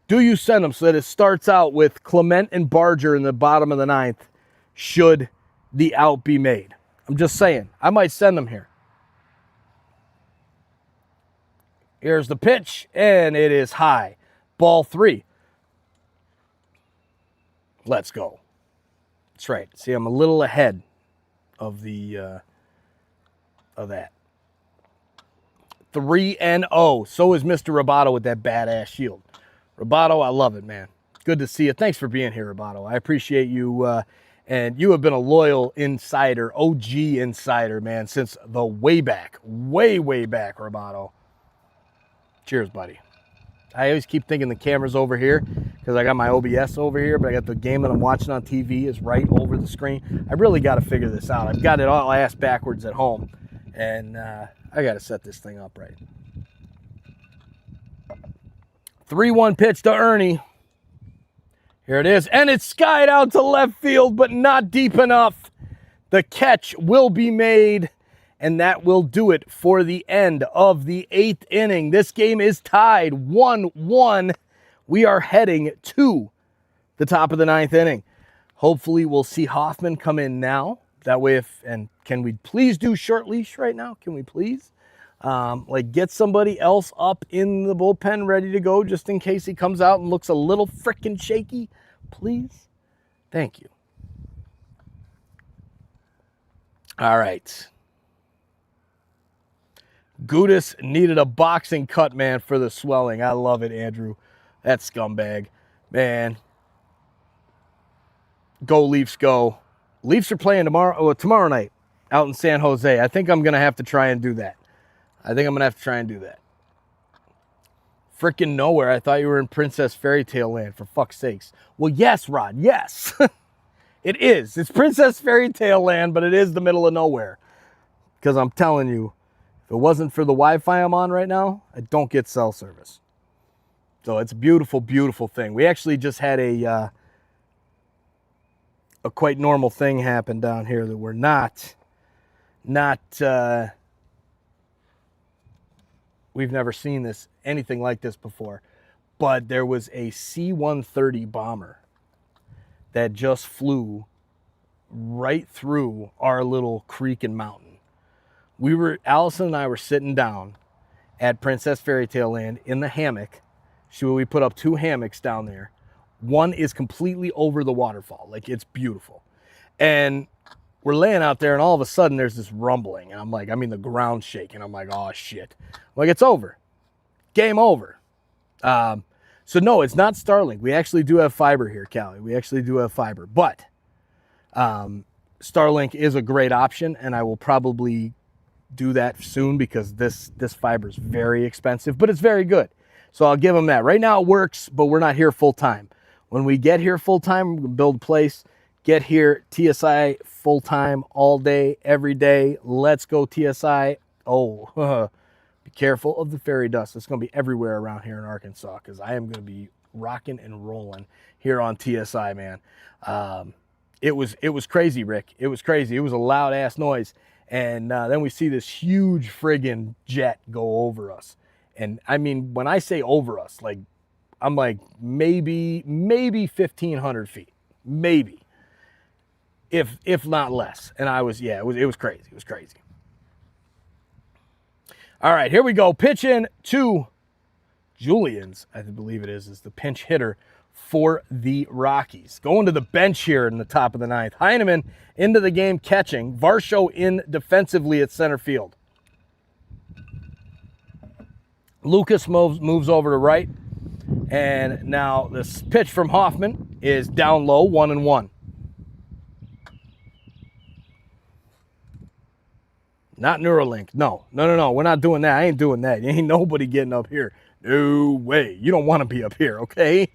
Do you send them so that it starts out with Clement and Barger in the bottom of the 9th should the out be made? I'm just saying. I might send them here. Here's the pitch, and it is high. Ball 3. Let's go. That's right. See, I'm a little ahead of the of that. 3-0. So is Mr. Roboto with that badass shield. Roboto, I love it, man. Good to see you. Thanks for being here, Roboto. I appreciate you. And you have been a loyal insider, OG insider, man, since the way back, way back, Roboto. Cheers, buddy. I always keep thinking the camera's over here because I got my OBS over here, but I got the game that I'm watching on TV is right over the screen. I really got to figure this out. I've got it all ass backwards at home, and I got to set this thing up right. 3-1 pitch to Ernie. Here it is, and it's skied out to left field, but not deep enough. The catch will be made, and that will do it for the end of the 8th inning. This game is tied 1-1. We are heading to the top of the 9th inning. Hopefully we'll see Hoffman come in now. That way, can we please do short leash right now? Can we please? Get somebody else up in the bullpen ready to go just in case he comes out and looks a little freaking shaky. Please? Thank you. All right. Gudis needed a boxing cut, man, for the swelling. I love it, Andrew. That scumbag. Man. Go Leafs, go. Leafs are playing tomorrow night out in San Jose. I think I'm going to have to try and do that. Frickin' nowhere. I thought you were in Princess Fairytale Land, for fuck's sakes. Well, yes, Rod, yes. It is. It's Princess Fairytale Land, but it is the middle of nowhere. Because I'm telling you, if it wasn't for the Wi-Fi I'm on right now, I don't get cell service. So it's a beautiful, beautiful thing. We actually just had a quite normal thing happen down here that we're not we've never seen anything like this before. But there was a C-130 bomber that just flew right through our little creek and mountain. Allison and I were sitting down at Princess Fairytale Land in the hammock. We put up 2 hammocks down there. One is completely over the waterfall. Like, it's beautiful. And we're laying out there, and all of a sudden there's this rumbling. And the ground's shaking. I'm like, oh, shit. It's over. Game over. So, no, it's not Starlink. We actually do have fiber here, Callie. We actually do have fiber. But Starlink is a great option, and I will probably do that soon because this fiber is very expensive, but it's very good. So I'll give them that. Right now it works, but we're not here full time. When we get here full time, we'll build a place, get here TSI full time all day, every day. Let's go TSI. Oh, be careful of the fairy dust. It's going to be everywhere around here in Arkansas because I am going to be rocking and rolling here on TSI, man. It was crazy, Rick. It was crazy. It was a loud ass noise. And then we see this huge friggin' jet go over us. And I mean, when I say over us, I'm like maybe 1,500 feet, maybe, if not less. And it was crazy. It was crazy. All right, here we go. Pitch in to Julians, I believe it is the pinch hitter for the Rockies. Going to the bench here in the top of the 9th. Heineman into the game catching. Varsho in defensively at center field. Lucas moves over to right. And now this pitch from Hoffman is down low, 1-1. Not Neuralink. No. We're not doing that. I ain't doing that. Ain't nobody getting up here. No way. You don't want to be up here, okay?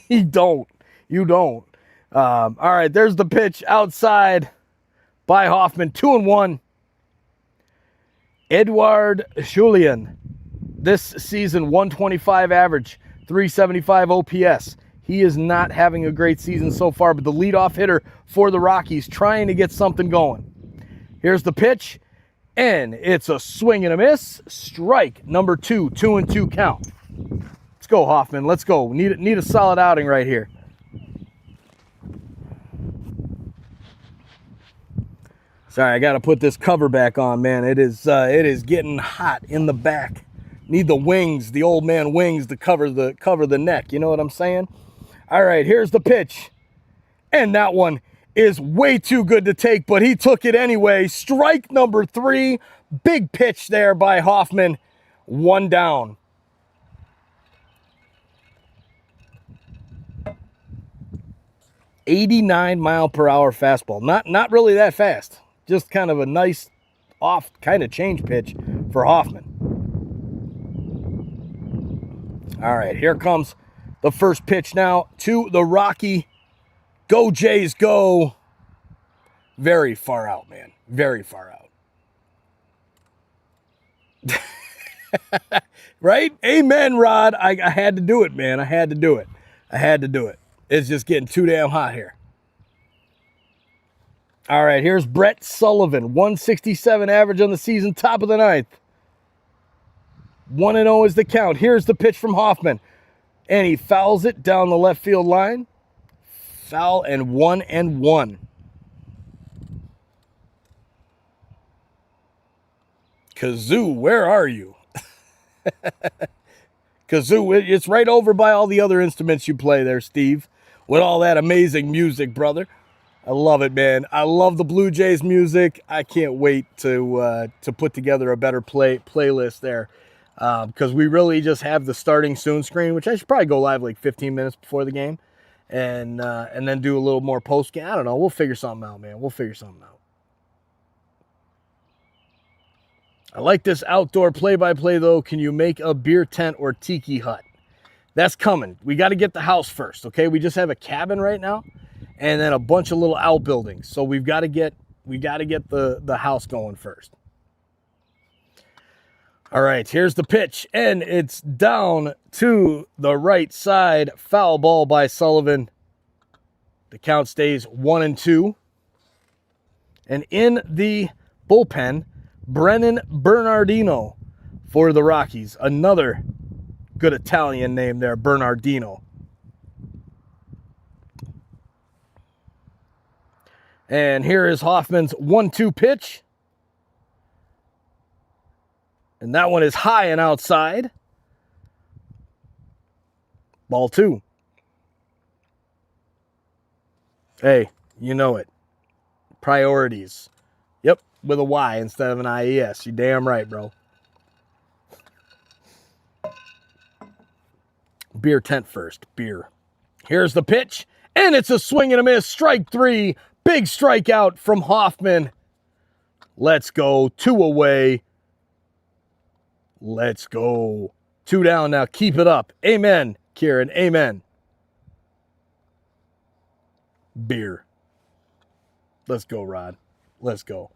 You don't. All right, there's the pitch outside by Hoffman. 2-1. Edouard Julien. This season, 125 average, 375 OPS. He is not having a great season so far, but the leadoff hitter for the Rockies trying to get something going. Here's the pitch, and it's a swing and a miss. Strike number 2, 2-2 count. Let's go, Hoffman. Let's go. Need a solid outing right here. Sorry, I got to put this cover back on, man. It is getting hot in the back. Need the wings, the old man wings to cover the neck. You know what I'm saying? All right, here's the pitch. And that one is way too good to take, but he took it anyway. Strike number 3. Big pitch there by Hoffman. 1 down. .89-mile-per-hour fastball. Not really that fast. Just kind of a nice off kind of change pitch for Hoffman. All right, here comes the first pitch now to the Rocky. Go Jays, go. Very far out, man. Very far out. Right? Amen, Rod. I had to do it, man. I had to do it. It's just getting too damn hot here. All right, here's Brett Sullivan. 167 average on the season, top of the 9th. 1-0 is the count. Here's the pitch from Hoffman. And he fouls it down the left field line. Foul and 1-1. Kazoo, where are you? Kazoo, it's right over by all the other instruments you play there, Steve. With all that amazing music, brother. I love it, man. I love the Blue Jays music. I can't wait to put together a better playlist there, because we really just have the starting soon screen, which I should probably go live like 15 minutes before the game, and then do a little more post game. I don't know. We'll figure something out, man. We'll figure something out. I like this outdoor play-by-play, though. Can you make a beer tent or tiki hut? That's coming. We got to get the house first, okay? We just have a cabin right now, and then a bunch of little outbuildings. So we got to get the house going first. All right, here's the pitch, and it's down to the right side. Foul ball by Sullivan. The count stays 1-2. And in the bullpen, Brennan Bernardino for the Rockies. Another good Italian name there, Bernardino. And here is Hoffman's 1-2 pitch. And that one is high and outside. Ball 2. Hey, you know it. Priorities. Yep, with a Y instead of an IES. You damn right, bro. Beer tent first. Beer. Here's the pitch. And it's a swing and a miss. Strike 3. Big strikeout from Hoffman. Let's go. 2 away. Let's go. 2 down now. Keep it up. Amen, Kieran. Amen. Beer. Let's go, Rod. Let's go.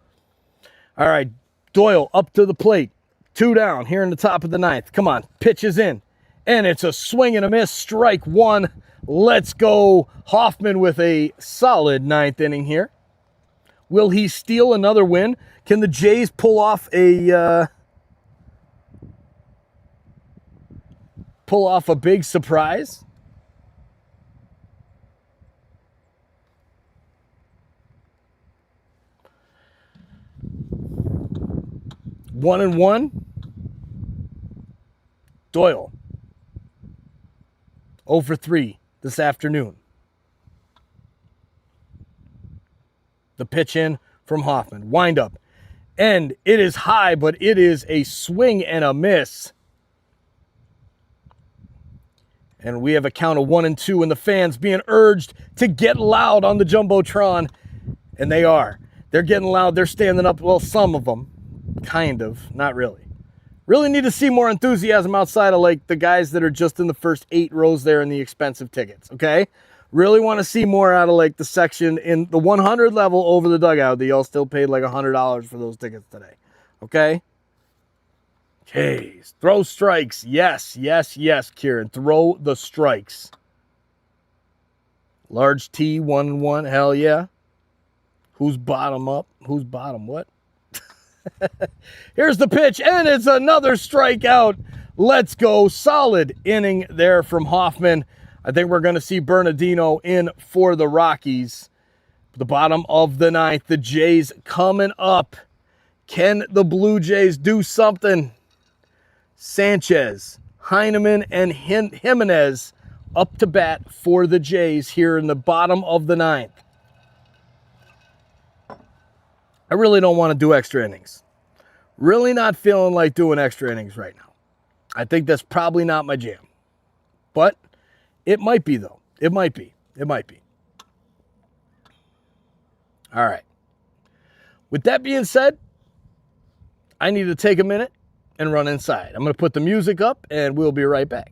All right. Doyle up to the plate. 2 down here in the top of the 9th. Come on. Pitch is in. And it's a swing and a miss. Strike 1. Let's go. Hoffman with a solid 9th inning here. Will he steal another win? Can the Jays pull off a big surprise? One and one. Doyle. 0 for 3 this afternoon. The pitch in from Hoffman. Wind up. And it is high, but it is a swing and a miss. And we have a count of 1-2, and the fans being urged to get loud on the Jumbotron. And they are. They're getting loud. They're standing up. Well, some of them. Kind of. Not really. Really need to see more enthusiasm outside of like the guys that are just in the first 8 rows there in the expensive tickets, okay? Really want to see more out of like the section in the 100 level over the dugout that y'all still paid like $100 for those tickets today, okay? Jeez. Throw strikes. Yes, yes, yes, Kieran. Throw the strikes. Large T, 1-1. Hell yeah. Who's bottom up? Who's bottom what? Here's the pitch, and it's another strikeout. Let's go. Solid inning there from Hoffman. I think we're going to see Bernardino in for the Rockies. The bottom of the 9th. The Jays coming up. Can the Blue Jays do something? Sanchez, Heineman, and Jimenez up to bat for the Jays here in the bottom of the 9th. I really don't want to do extra innings. Really not feeling like doing extra innings right now. I think that's probably not my jam. But it might be, though. It might be. It might be. All right. With that being said, I need to take a minute and run inside. I'm going to put the music up, and we'll be right back.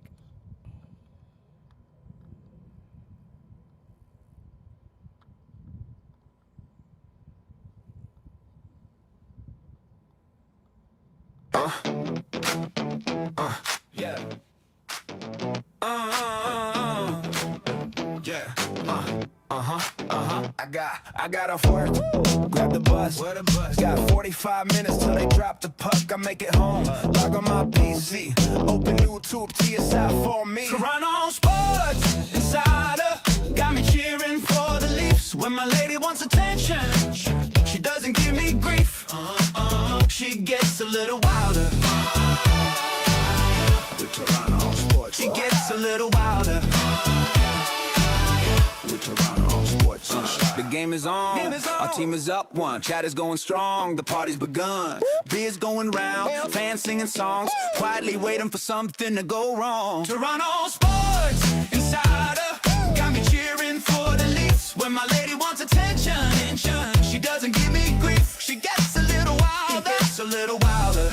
Yeah. I got off work, grab the bus. Got 45 minutes till they drop the puck. I make it home, log on my PC, open YouTube, TSI for me. Toronto Sports Insider got me cheering for the Leafs. When my lady wants attention, she doesn't give me grief. She gets a little wilder. With Toronto Sports, she gets a little wilder. With Toronto Sports, the game is on. Our team is up one. Chat is going strong. The party's begun. Beers going round. Fans singing songs. Quietly waiting for something to go wrong. Toronto Sports Insider got me cheering for the Leafs. When my lady wants attention, she doesn't give me grief. She gets a little wilder. Gets a little wilder.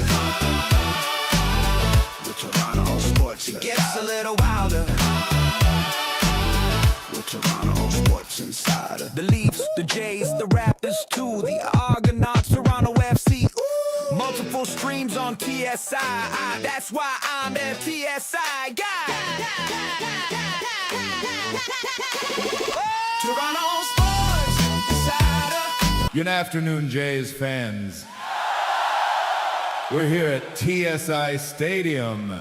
The Toronto Sports. She gets a little wilder. The Toronto Sports Insider. The Leafs, the Jays, the Raptors too. The Argonauts, Toronto FC. Ooh. Multiple streams on TSI. That's why I'm the TSI guy. Toronto Sports Insider. Good afternoon, Jays fans. We're here at TSI Stadium.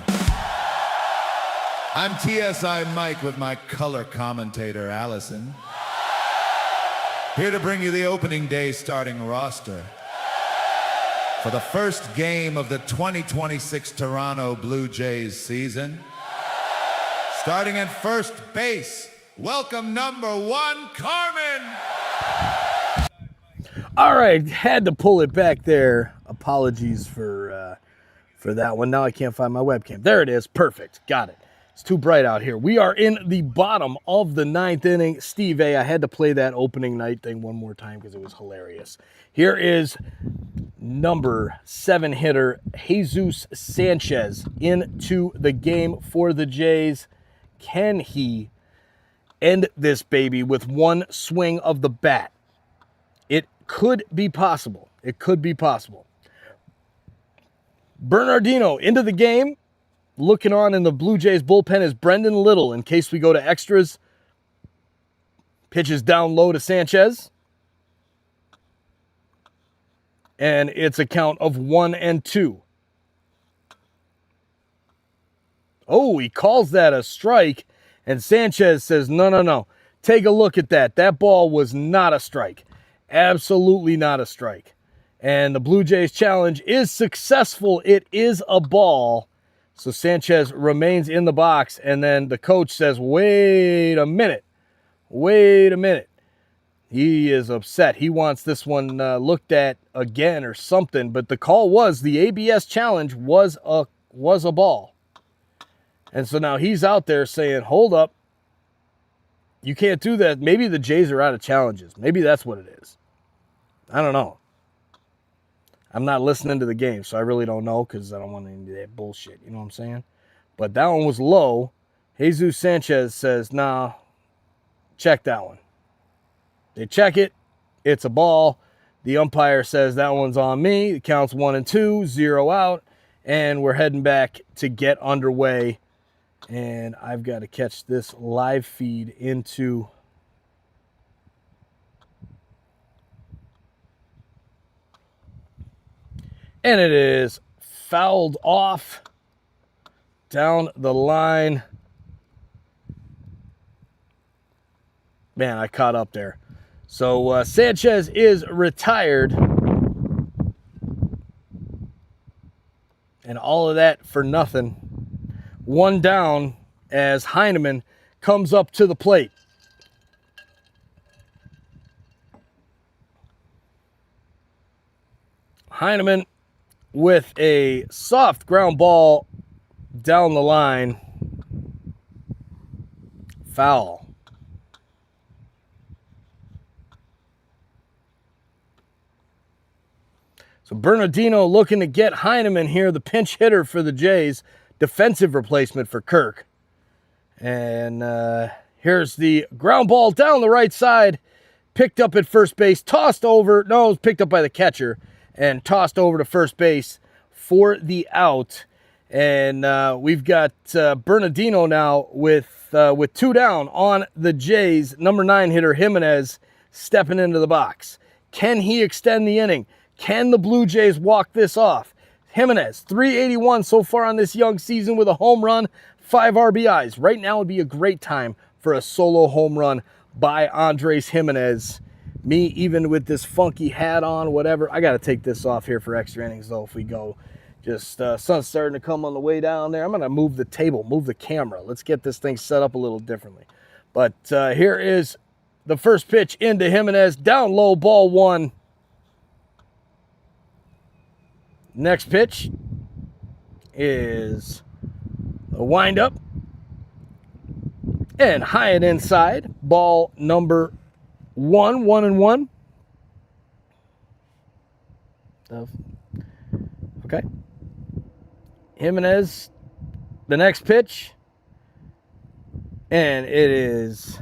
I'm TSI Mike with my color commentator, Allison. Here to bring you the opening day starting roster for the first game of the 2026 Toronto Blue Jays season. Starting at first base, welcome number 1, Carmen. All right, had to pull it back there. Apologies for that one. Now I can't find my webcam. There it is. Perfect. Got it. It's too bright out here. We are in the bottom of the 9th inning. Steve A, I had to play that opening night thing one more time because it was hilarious. Here is number 7 hitter, Jesus Sanchez, into the game for the Jays. Can he end this baby with one swing of the bat? It could be possible. It could be possible. Bernardino into the game. Looking on in the Blue Jays bullpen is Brendan Little in case we go to extras. Pitches down low to Sanchez. And it's a count of 1-2. Oh, he calls that a strike. And Sanchez says, no. Take a look at that. That ball was not a strike. Absolutely not a strike. And the Blue Jays challenge is successful. It is a ball. So Sanchez remains in the box, and then the coach says, wait a minute. He is upset. He wants this one looked at again or something, but the call was the ABS challenge was a ball. And so now he's out there saying, hold up. You can't do that. Maybe the Jays are out of challenges. Maybe that's what it is. I don't know. I'm not listening to the game, so I really don't know because I don't want any of that bullshit. You know what I'm saying? But that one was low. Jesus Sanchez says, nah, check that one. They check it. It's a ball. The umpire says that one's on me. It counts 1-2, 0 out, and we're heading back to get underway. And I've got to catch this live feed into... And it is fouled off down the line. Man, I caught up there. So Sanchez is retired. And all of that for nothing. One down as Heineman comes up to the plate. Heineman with a soft ground ball down the line. Foul. So Bernardino looking to get Heineman here, the pinch hitter for the Jays. Defensive replacement for Kirk. And here's the ground ball down the right side. Picked up at first base. Tossed over. No, it was picked up by the catcher. And tossed over to first base for the out. And we've got Bernardino now with 2 down on the Jays. Number 9 hitter Jimenez stepping into the box. Can he extend the inning? Can the Blue Jays walk this off? Jimenez, 381 so far on this young season with a home run, 5 RBIs. Right now would be a great time for a solo home run by Andres Jimenez. Me, even with this funky hat on, whatever. I got to take this off here for extra innings, though, if we go. Just sun's starting to come on the way down there. I'm going to move the table, move the camera. Let's get this thing set up a little differently. But here is The first pitch into Jimenez. Down low, ball one. Next pitch is a windup. And high and inside. Ball number 1, 1-1. Okay. Jimenez, the next pitch. And it is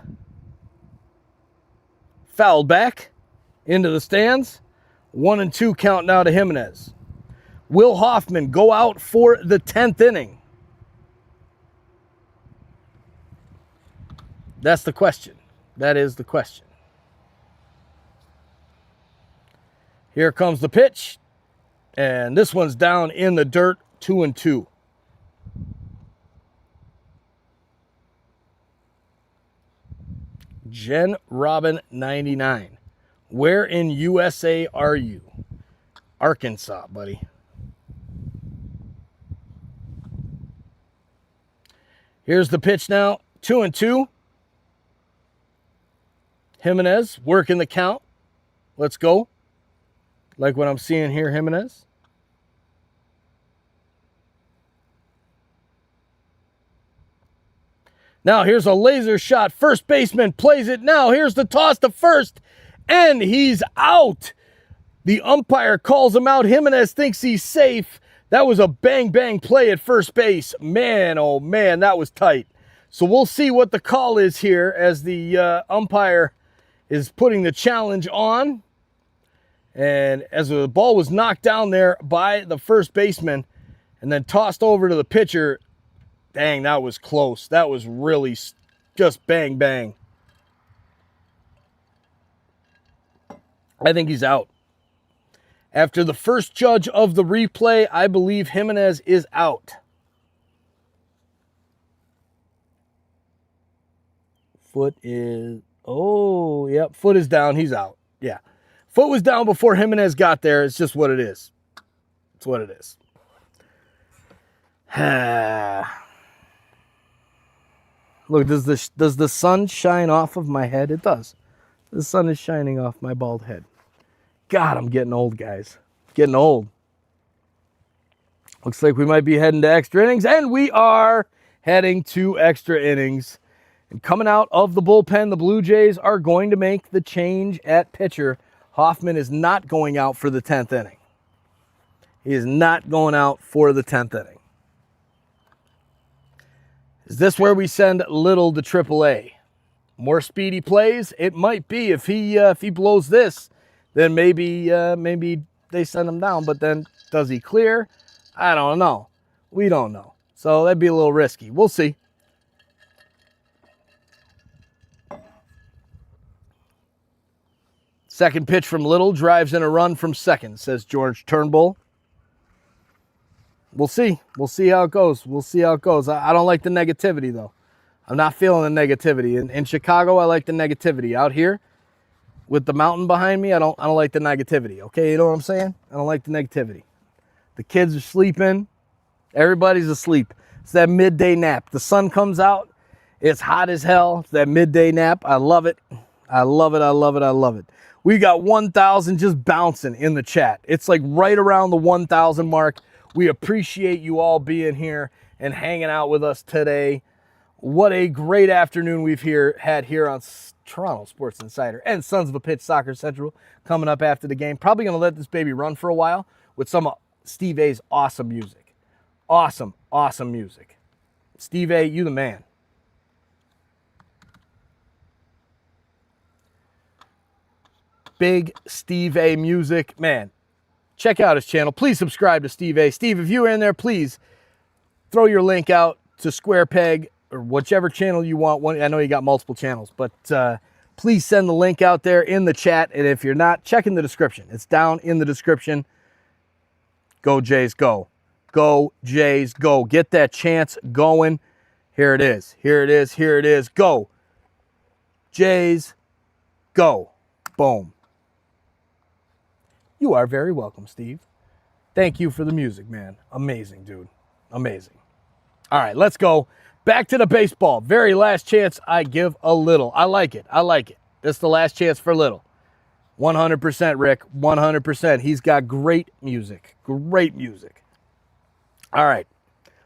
fouled back into the stands. 1-2 count now to Jimenez. Will Hoffman go out for the 10th inning? That's the question. That is the question. Here comes the pitch. And this one's down in the dirt, 2-2. Jen Robin 99. Where in USA are you? Arkansas, buddy. Here's the pitch now, 2-2. Jimenez working the count. Let's go. Like what I'm seeing here, Jimenez. Now here's a laser shot. First baseman plays it now. Here's the toss to first. And he's out. The umpire calls him out. Jimenez thinks he's safe. That was a bang-bang play at first base. Man, oh man, that was tight. So we'll see what the call is here as the umpire is putting the challenge on. And as the ball was knocked down there by the first baseman and then tossed over to the pitcher, dang, that was close. That was really just bang, bang. I think he's out. After the first judge of the replay, I believe Jimenez is out. Foot is, oh, yep, foot is down. He's out. Yeah. Foot was down before Jimenez got there. It's just what it is. It's what it is. Look, does the sun shine off of my head? It does. The sun is shining off my bald head. God, I'm getting old, guys. Getting old. Looks like we might be heading to extra innings, and we are heading to extra innings. And coming out of the bullpen, the Blue Jays are going to make the change at pitcher. Hoffman is not going out for the 10th inning. He is not going out for the 10th inning. Is this where we send Little to AAA? More speedy plays? It might be. If he blows this, then maybe they send him down. But then does he clear? I don't know. We don't know. So that'd be a little risky. We'll see. Second pitch from Little drives in a run from second, says George Turnbull. We'll see. We'll see how it goes. We'll see how it goes. I don't like the negativity, though. I'm not feeling the negativity. In Chicago, I like the negativity. Out here, with the mountain behind me, I don't like the negativity. Okay, you know what I'm saying? I don't like the negativity. The kids are sleeping. Everybody's asleep. It's that midday nap. The sun comes out. It's hot as hell. It's that midday nap. I love it. I love it. I love it. I love it. We got 1,000 just bouncing in the chat. It's like right around the 1,000 mark. We appreciate you all being here and hanging out with us today. What a great afternoon we've had here on Toronto Sports Insider and Sons of a Pitch Soccer Central coming up after the game. Probably going to let this baby run for a while with some of Steve A's awesome music. Awesome, awesome music. Steve A, you the man. Big Steve A music. Man, check out his channel. Please subscribe to Steve A. Steve, if you're in there, please throw your link out to Square Peg or whichever channel you want. I know you got multiple channels, but please send the link out there in the chat. And if you're not, check in the description. It's down in the description. Go Jays, go. Go Jays, go. Get that chance going. Here it is. Here it is. Here it is. Go. Jays, go. Boom. You are very welcome, Steve. Thank you for the music, man. Amazing, dude. Amazing. All right, let's go. Back to the baseball. Very last chance I give a little. I like it. I like it. This is the last chance for Little. 100%, Rick. 100%. He's got great music. Great music. All right.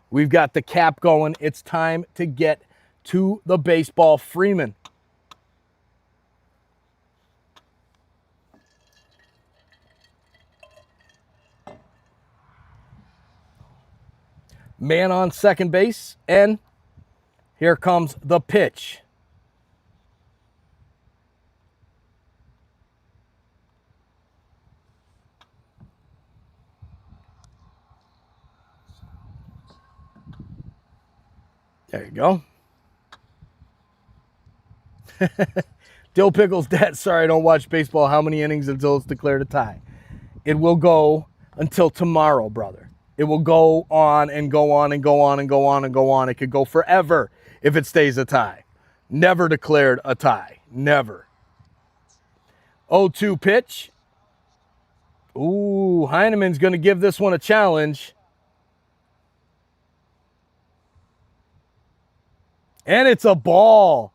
We've got the cap going. It's time to get to the baseball. Freeman. Man on second base, and here comes the pitch. There you go. Dill Pickle's dad, sorry I don't watch baseball. How many innings until it's declared a tie? It will go until tomorrow, brother. It will go on and go on and go on and go on and go on. It could go forever if it stays a tie. Never declared a tie. Never. 0-2 pitch. Ooh, Heineman's going to give this one a challenge. And it's a ball.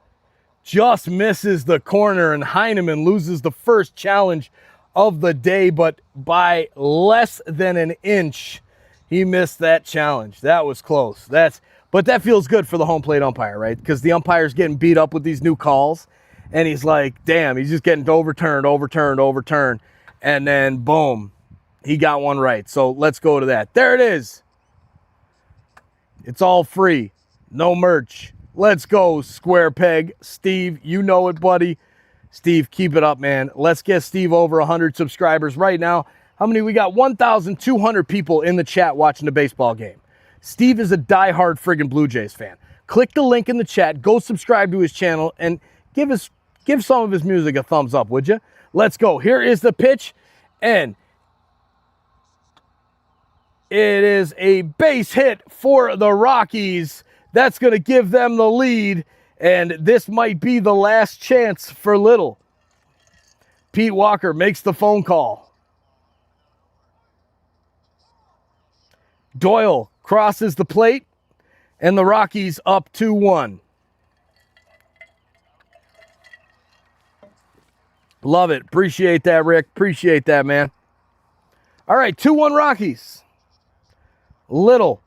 Just misses the corner, and Heineman loses the first challenge of the day, but by less than an inch. He missed that challenge. That was close. But that feels good for the home plate umpire, right? Because the umpire's getting beat up with these new calls, and he's like, damn, he's just getting overturned. And then, boom, he got one right. So let's go to that. There it is. It's all free. No merch. Let's go, Square Peg. Steve, you know it, buddy. Steve, keep it up, man. Let's get Steve over 100 subscribers right now. How many? We got 1,200 people in the chat watching the baseball game. Steve is a diehard friggin' Blue Jays fan. Click the link in the chat. Go subscribe to his channel and give some of his music a thumbs up, would you? Let's go. Here is the pitch, and it is a base hit for the Rockies. That's going to give them the lead, and this might be the last chance for Little. Pete Walker makes the phone call. Doyle crosses the plate, and the Rockies up 2-1. Love it. Appreciate that, Rick. Appreciate that, man. All right, 2-1 Rockies. Little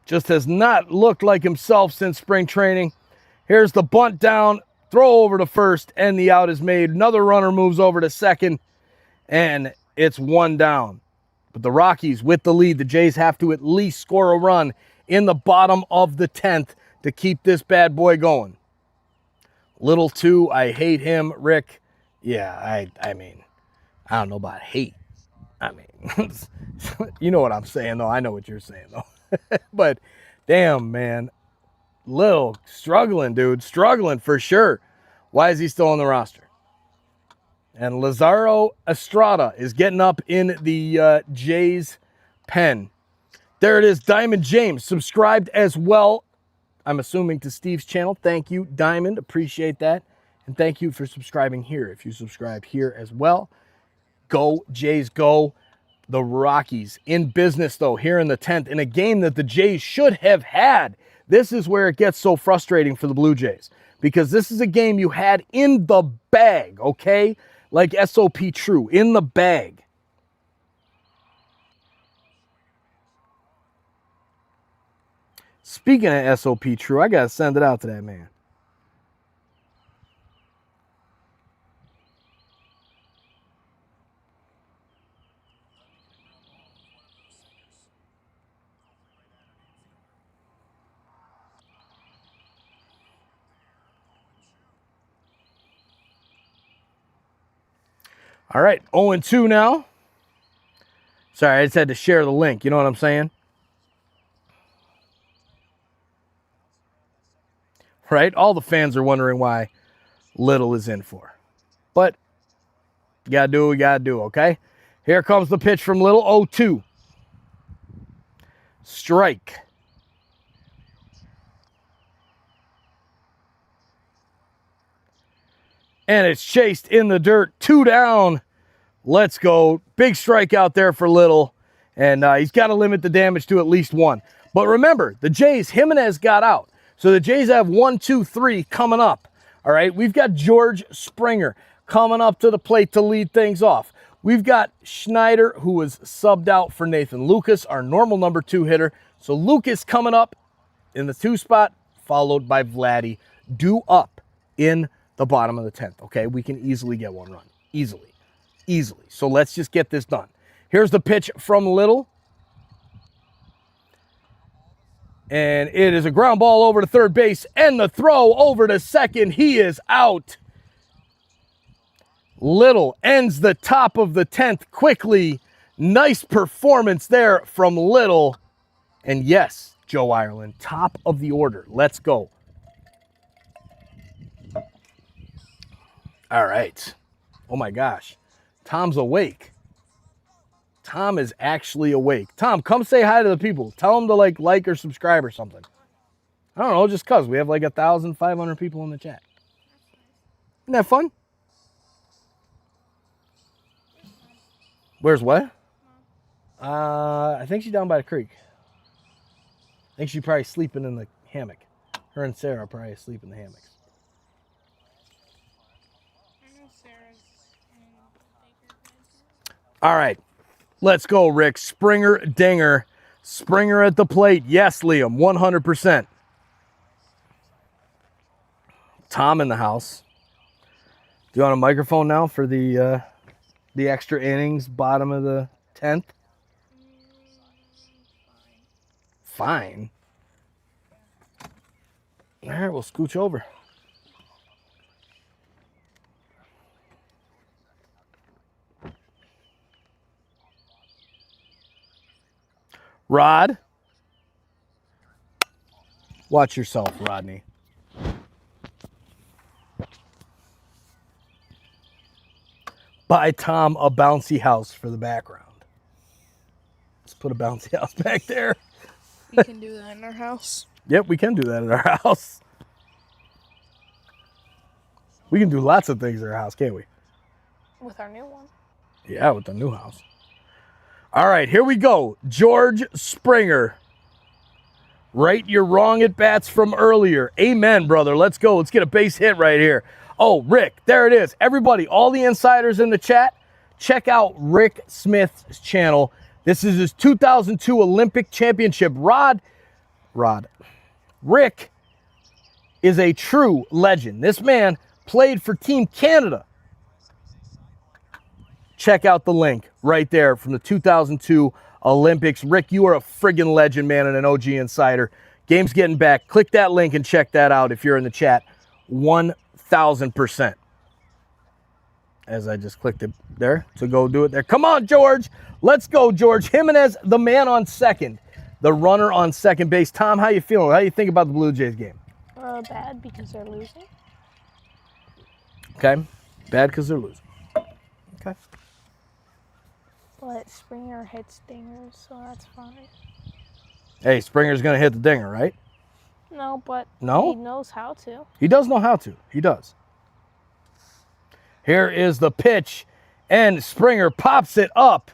just has not looked like himself since spring training. Here's the bunt down, throw over to first, and the out is made. Another runner moves over to second, and it's one down. But the Rockies with the lead. The Jays have to at least score a run in the bottom of the 10th to keep this bad boy going. Little 2, I hate him, Rick. Yeah, I mean, I don't know about hate. I mean, you know what I'm saying, though. I know what you're saying, though. But, damn, man. Little struggling, dude. Struggling for sure. Why is he still on the roster? And Lazaro Estrada is getting up in the Jays pen. There it is, Diamond James, subscribed as well. I'm assuming to Steve's channel. Thank you, Diamond. Appreciate that. And thank you for subscribing here. If you subscribe here as well, go Jays, go. The Rockies in business, though, here in the 10th, in a game that the Jays should have had. This is where it gets so frustrating for the Blue Jays, because this is a game you had in the bag, okay? Like SOP True, in the bag. Speaking of SOP True, I got to send it out to that man. All right, 0-2 now. Sorry, I just had to share the link. You know what I'm saying? Right? All the fans are wondering why Little is in for. But you got to do what we got to do, okay? Here comes the pitch from Little, 0-2. Strike. And it's chased in the dirt. 2 down. Let's go. Big strike out there for Little. And he's got to limit the damage to at least 1. But remember, the Jays, Jimenez got out. So the Jays have 1, 2, 3 coming up. All right, we've got George Springer coming up to the plate to lead things off. We've got Schneider, who was subbed out for Nathan Lucas, our normal number 2 hitter. So Lucas coming up in the 2 spot, followed by Vladdy, due up in the bottom of the 10th. Okay, we can easily get 1 run. Easily. So let's just get this done. Here's the pitch from Little. And it is a ground ball over to third base, and the throw over to second. He is out. Little ends the top of the 10th quickly. Nice performance there from Little. And yes, Joe Ireland, top of the order. Let's go. All right. Oh my gosh. Tom's awake. Tom is actually awake. Tom, come say hi to the people. Tell them to like or subscribe or something. I don't know, just because we have like 1,500 people in the chat. Isn't that fun? Where's what? I think she's down by the creek. I think she's probably sleeping in the hammock. Her and Sarah are probably asleep in the hammocks. All right, let's go, Rick. Springer, dinger. Springer at the plate. Yes, Liam, 100%. Tom in the house. Do you want a microphone now for the extra innings, bottom of the 10th? Fine. All right, we'll scooch over. Rod. Watch yourself, Rodney. Buy Tom a bouncy house for the background. Let's put a bouncy house back there. We can do that in our house. Yep, we can do that at our house. We can do lots of things at our house, can't we? With our new one. Yeah, with the new house. All right, here we go. George Springer. Right your wrong at bats from earlier. Amen, brother. Let's go. Let's get a base hit right here. Oh, Rick, there it is. Everybody, all the insiders in the chat, check out Rick Smith's channel. This is his 2002 Olympic Championship. Rick is a true legend. This man played for Team Canada. Check out the link right there from the 2002 Olympics. Rick, you are a friggin' legend, man, and an OG insider. Game's getting back. Click that link and check that out if you're in the chat. 1,000%. As I just clicked it there to go do it there. Come on, George. Let's go, George. Jimenez, the man on second. The runner on second base. Tom, how you feeling? How you think about the Blue Jays game? Bad because they're losing. Okay. Bad because they're losing. Okay. But Springer hits dingers, so that's fine. Hey, Springer's going to hit the dinger, right? No, but No? he knows how to. He does know how to. He does. Here is the pitch, and Springer pops it up.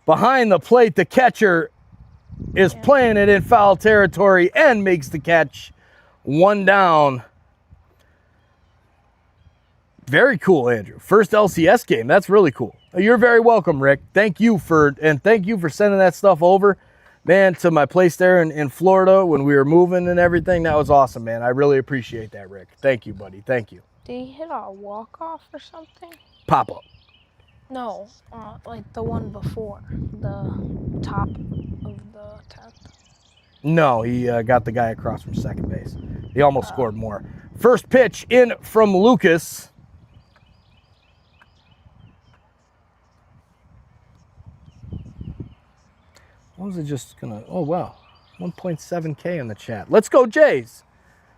Behind the plate, the catcher is playing it in foul territory and makes the catch. 1 down. Very cool, Andrew. First LCS game. That's really cool. You're very welcome, Rick. Thank you for sending that stuff over, man, to my place there in Florida when we were moving and everything. That was awesome, man. I really appreciate that, Rick. Thank you, buddy. Thank you. Did he hit a walk-off or something? Pop-up. No, like the one before, the top of the 10th. No, he got the guy across from second base. He almost scored more. First pitch in from Lucas. What was it just gonna? Oh, wow. 1.7K in the chat. Let's go, Jays.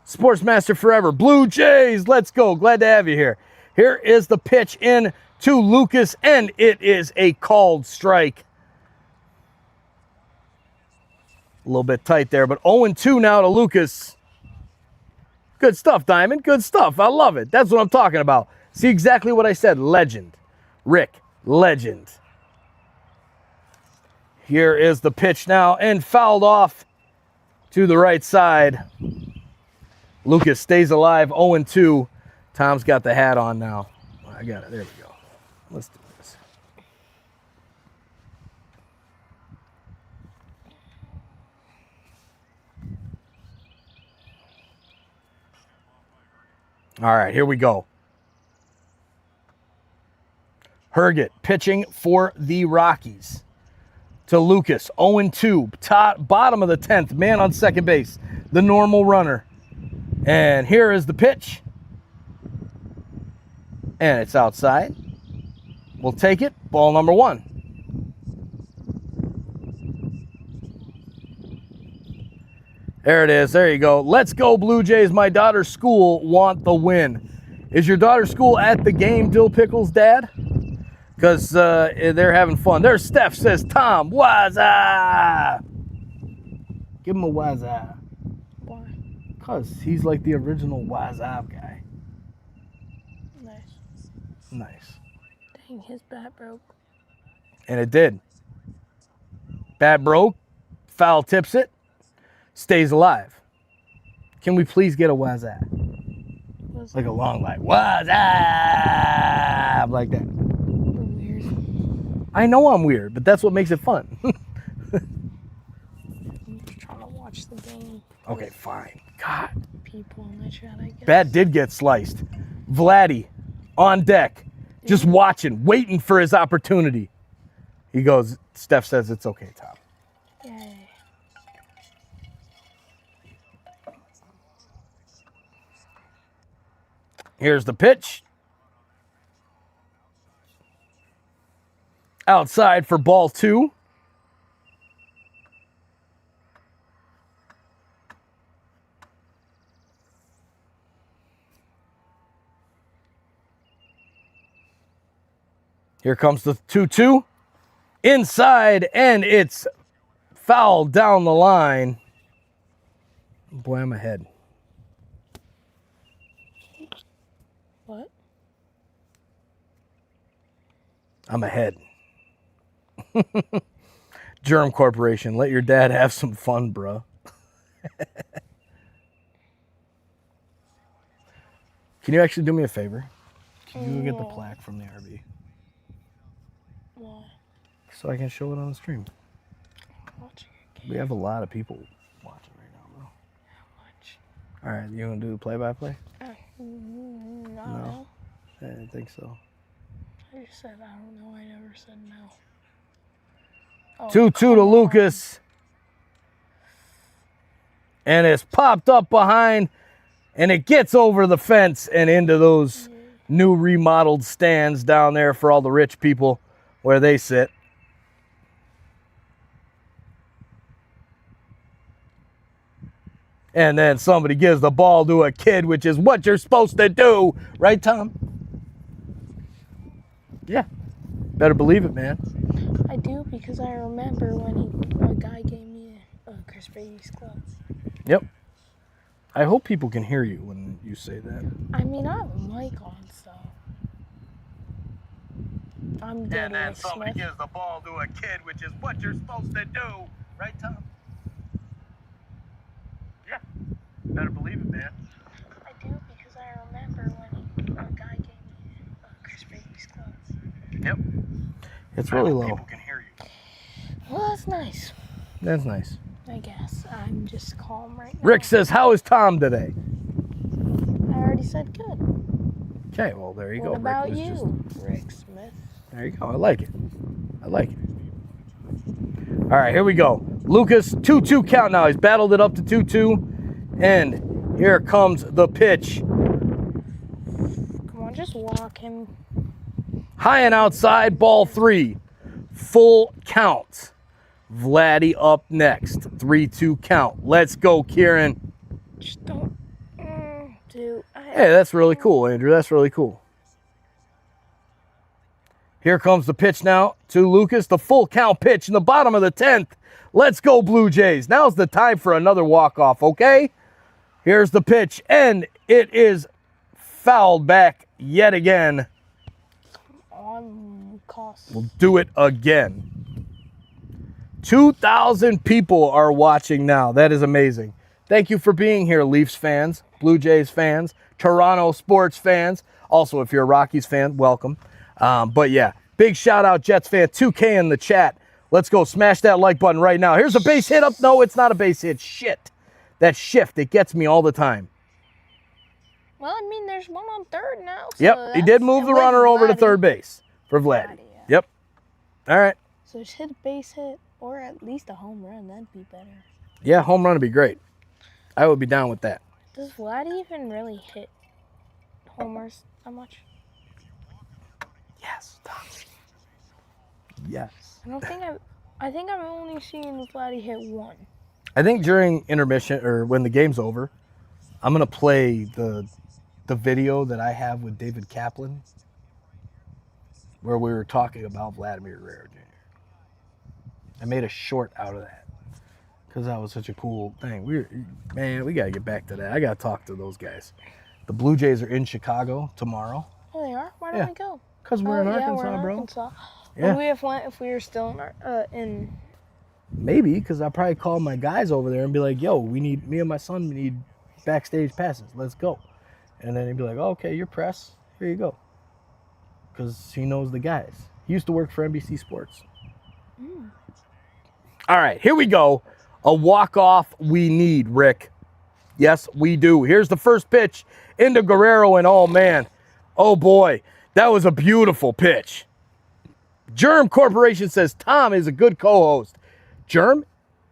Sportsmaster forever. Blue Jays, let's go. Glad to have you here. Here is the pitch in to Lucas, and it is a called strike. A little bit tight there, but 0-2 now to Lucas. Good stuff, Diamond. Good stuff. I love it. That's what I'm talking about. See exactly what I said. Legend. Rick, legend. Here is the pitch now, and fouled off to the right side. Lucas stays alive, 0-2. Tom's got the hat on now. I got it. There we go. Let's do this. All right, here we go. Herget pitching for the Rockies. To Lucas, 0-2, bottom of the 10th, man on second base, the normal runner. And here is the pitch. And it's outside. We'll take it. Ball number 1. There it is. There you go. Let's go, Blue Jays. My daughter's school want the win. Is your daughter's school at the game, Dill Pickles, Dad? Because they're having fun. There's Steph says, Tom, waza. Give him a waza. Why? Because he's like the original waza guy. Nice. Nice. Dang, his bat broke. And it did. Bat broke. Foul tips it. Stays alive. Can we please get a waza? Like a long like waza. Like that. Weird. I know I'm weird, but that's what makes it fun. I'm just trying to watch the game. Okay, fine. God. People in the chat, I guess. Bat did get sliced. Vladdy on deck, just watching, waiting for his opportunity. He goes, Steph says it's okay, Tom. Yay. Here's the pitch. Outside for ball 2. Here comes the 2-2. Inside, and it's foul down the line. Boy, I'm ahead. What? I'm ahead. Germ Corporation, let your dad have some fun, bro. Can you actually do me a favor? Can you get the plaque from the RV? Why? So I can show it on the stream. Watching a game. We have a lot of people watching right now, bro. How much? All right, you want to do play-by-play? I don't No. know. I didn't think so. I just said I don't know. I never said no. Oh, 2-2 to come on. Lucas. And it's popped up behind, and it gets over the fence and into those new remodeled stands down there for all the rich people where they sit. And then somebody gives the ball to a kid, which is what you're supposed to do. Right, Tom? Yeah. Better believe it, man. I do because I remember when a guy gave me a Chris Brady's glove. Yep. I hope people can hear you when you say that. I mean, I have a mic on, so. I'm good. And then somebody gives the ball to a kid, which is what you're supposed to do. Right, Tom? Yeah. Better believe it, man. I do because I remember when a guy gave me a Chris Brady's glove. Yep. It's really low. People can hear you. Well, that's nice. That's nice. I guess. I'm just calm right now. Rick says, how is Tom today? I already said good. Okay, well, there you go. What about Rick was you, Rick Smith? There you go. I like it. I like it. All right, here we go. Lucas, 2-2 count now. He's battled it up to 2-2. And here comes the pitch. Come on, just walk him. High and outside, ball 3. Full count. Vladdy up next. 3-2 count. Let's go, Kieran. Just don't do. Hey, that's really cool, Andrew. That's really cool. Here comes the pitch now to Lucas. The full count pitch in the bottom of the 10th. Let's go, Blue Jays. Now's the time for another walk-off, okay? Here's the pitch, and it is fouled back yet again. On cost. We'll do it again. 2,000 people are watching now. That is amazing. Thank you for being here, Leafs fans, Blue Jays fans, Toronto sports fans. Also, if you're a Rockies fan, welcome. But yeah, big shout out, Jets fan. 2K in the chat. Let's go. Smash that like button right now. Here's a base hit up. No, it's not a base hit. Shit. That shift, it gets me all the time. Well, I mean, there's one on third now. So Yep, he did move the runner over to third base for Vladdy. Yeah. Yep. All right. So just hit a base hit or at least a home run. That'd be better. Yeah, home run would be great. I would be down with that. Does Vladdy even really hit homers that much? Yes, Tom. Yes. I think I've only seen Vladdy hit one. I think during intermission or when the game's over, I'm gonna play the video that I have with David Kaplan, where we were talking about Vladimir Guerrero Jr. I made a short out of that because that was such a cool thing. We gotta get back to that. I gotta talk to those guys. The Blue Jays are in Chicago tomorrow. Oh, they are? Why don't we go? Because we're in Arkansas, we're in bro. Arkansas. Yeah. Would if we were still in Maybe, because I'll probably call my guys over there and be like, yo, me and my son, we need backstage passes. Let's go. And then he'd be like, oh, okay, your press, here you go. Because he knows the guys. He used to work for NBC Sports. All right, here we go. A walk-off we need, Rick. Yes, we do. Here's the first pitch into Guerrero, and oh, man. Oh, boy. That was a beautiful pitch. Germ Corporation says Tom is a good co-host. Germ,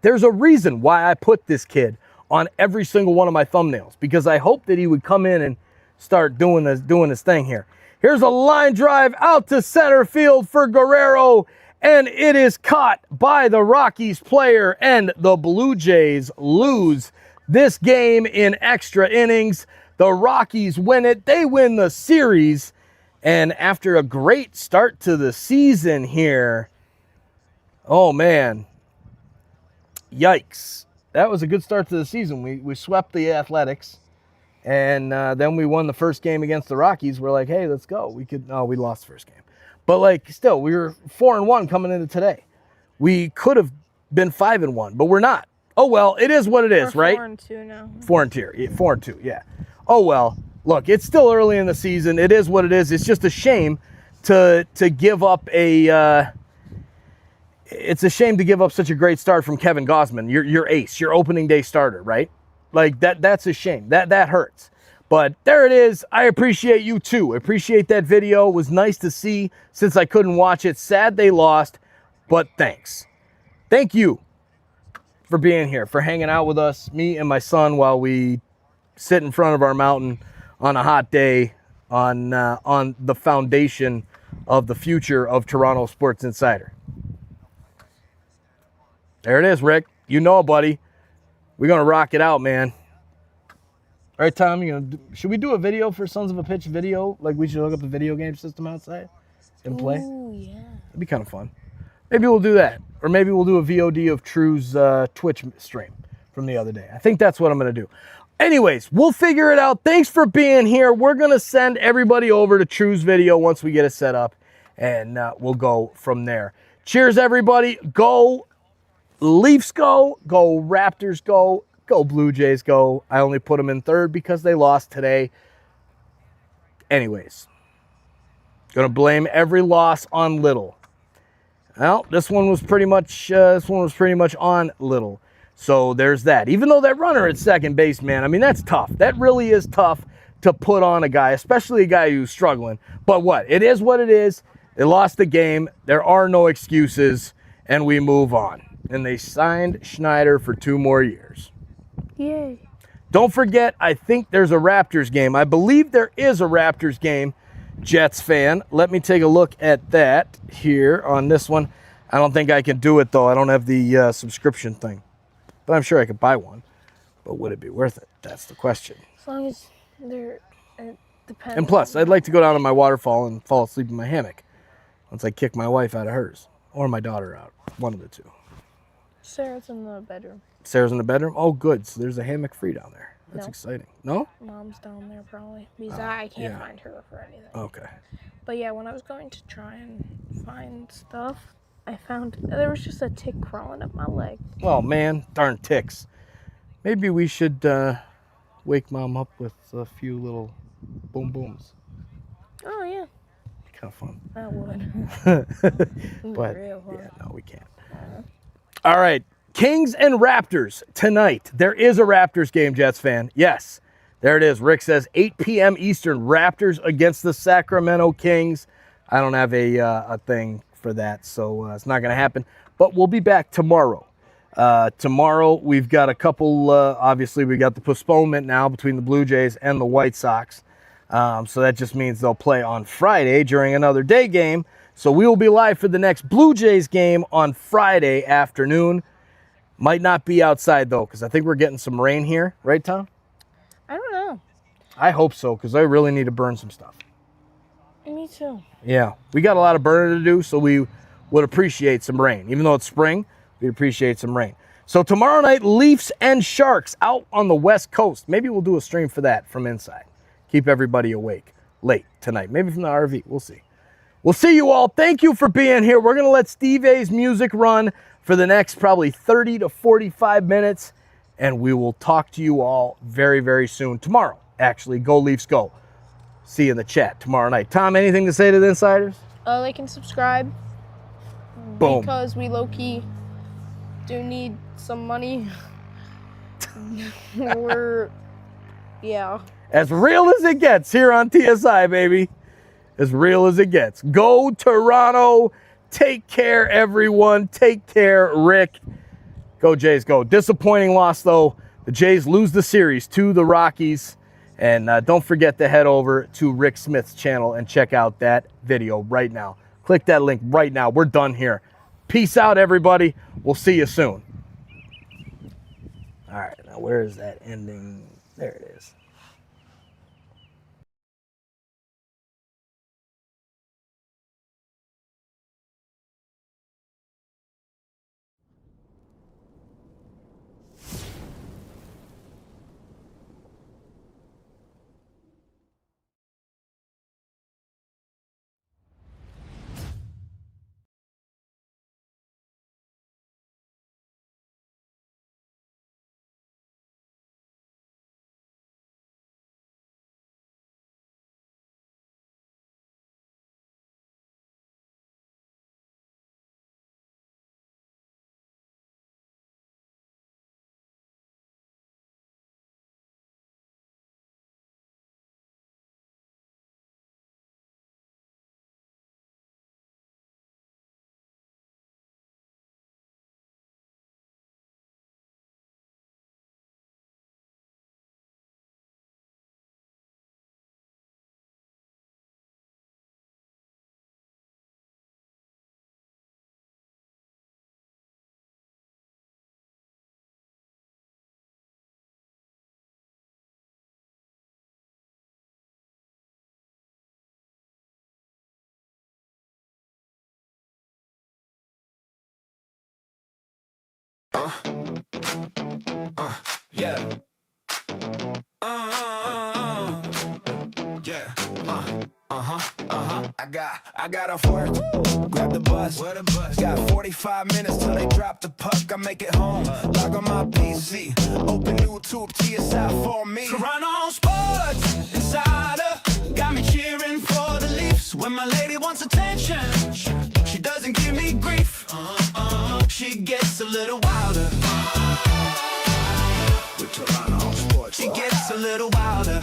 there's a reason why I put this kid on every single one of my thumbnails, because I hope that he would come in and start doing this thing here. Here's a line drive out to center field for Guerrero, and it is caught by the Rockies player, and the Blue Jays lose this game in extra innings. The Rockies win it. They win the series, and after a great start to the season here, oh, man. Yikes. That was a good start to the season. We swept the Athletics, and then we won the first game against the Rockies. We're like, hey, let's go. We lost the first game. But, like, still, we were 4-1 coming into today. We could have been 5-1, but we're not. Oh, well, it is what it is, right? 4-2 now. 4-2, yeah. Oh, well, look, it's still early in the season. It is what it is. It's just a shame to give up it's a shame to give up such a great start from Kevin Gausman, your ace, your opening day starter, right? Like, that's a shame. That hurts. But there it is. I appreciate you too. I appreciate that video. It was nice to see since I couldn't watch it. Sad they lost, but thanks. Thank you for being here, for hanging out with us, me and my son, while we sit in front of our mountain on a hot day on the foundation of the future of Toronto Sports Insider. There it is, Rick. You know it, buddy. We're going to rock it out, man. All right, Tom, should we do a video for Sons of a Pitch video? Like, we should hook up the video game system outside and play? Ooh, yeah. That'd be kind of fun. Maybe we'll do that. Or maybe we'll do a VOD of True's Twitch stream from the other day. I think that's what I'm going to do. Anyways, we'll figure it out. Thanks for being here. We're going to send everybody over to True's video once we get it set up, and we'll go from there. Cheers, everybody. Go Leafs, go Raptors, go Blue Jays, go. I only put them in third because they lost today. Anyways, gonna blame every loss on Little. Well, this one was pretty much on Little. So there's that. Even though that runner at second base, man, I mean, that's tough. That really is tough to put on a guy, especially a guy who's struggling. But what? It is what it is. They lost the game. There are no excuses, and we move on. And they signed Schneider for 2 more years. Yay. Don't forget, I think there's a Raptors game. I believe there is a Raptors game, Jets fan. Let me take a look at that here on this one. I don't think I can do it, though. I don't have the subscription thing. But I'm sure I could buy one. But would it be worth it? That's the question. As long as they're dependent. And plus, I'd like to go down to my waterfall and fall asleep in my hammock once I kick my wife out of hers. Or my daughter out. One of the two. Sarah's in the bedroom. Sarah's in the bedroom? Oh, good. So there's a hammock free down there. That's exciting. No? Mom's down there probably. Because I can't find her for anything. Okay. But yeah, when I was going to try and find stuff, I found there was just a tick crawling up my leg. Oh, man. Darn ticks. Maybe we should wake Mom up with a few little boom booms. Oh, yeah. Kind of fun. That would. But Real fun. yeah, no, we can't. All right, Kings and Raptors tonight. There is a Raptors game, Jets fan. Yes, there it is. Rick says 8 p.m. Eastern, Raptors against the Sacramento Kings. I don't have a thing for that, so it's not going to happen. But we'll be back tomorrow. Tomorrow we've got a couple, obviously we got the postponement now between the Blue Jays and the White Sox. So that just means they'll play on Friday during another day game. So we will be live for the next Blue Jays game on Friday afternoon. Might not be outside though, because I think we're getting some rain here. Right, Tom? I don't know. I hope so, because I really need to burn some stuff. Me too. Yeah, we got a lot of burning to do, so we would appreciate some rain. Even though it's spring, we'd appreciate some rain. So tomorrow night, Leafs and Sharks out on the West Coast. Maybe we'll do a stream for that from inside. Keep everybody awake late tonight. Maybe from the RV. We'll see. We'll see you all. Thank you for being here. We're going to let Steve A's music run for the next probably 30 to 45 minutes, and we will talk to you all very, very soon. Tomorrow, actually. Go Leafs, go. See you in the chat tomorrow night. Tom, anything to say to the insiders? They can subscribe. Boom. Because we low-key do need some money. Yeah. As real as it gets here on TSI, baby. As real as it gets. Go Toronto. Take care, everyone. Take care, Rick. Go Jays, go. Disappointing loss, though. The Jays lose the series to the Rockies. And don't forget to head over to Rick Smith's channel and check out that video right now. Click that link right now. We're done here. Peace out, everybody. We'll see you soon. All right, now where is that ending? There it is. Yeah. Yeah. I got off work, grab the bus. Where the bus? Got 45 minutes till they drop the puck. I make it home, log on my PC, open YouTube, TSI for me. Toronto Sports Insider got me cheering for the Leafs. When my lady wants attention, she doesn't give me grief. She gets a little wilder. With Toronto Sports, she gets a little wilder.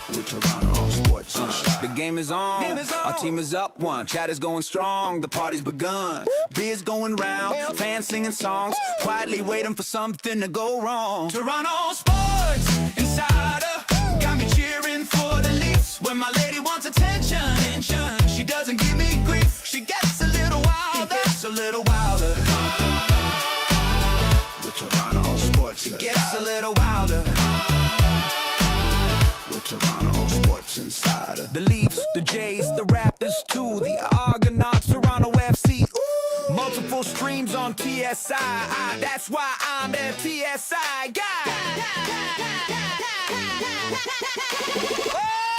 With Toronto Sports. The game is on. Our team is up one. Chat is going strong. The party's begun. Beers going round. Fans singing songs. Quietly waiting for something to go wrong. Toronto Sports Insider got me cheering for the Leafs. When my lady wants attention, she doesn't give me grief. She gets a little wilder. Gets a little wilder. With Toronto Sports, she gets a little wilder. With Toronto Sports Insider. The Leafs, the Jays, the Raptors too. The Argonauts, Toronto FC. Ooh. Multiple streams on TSI. That's why I'm a TSI guy.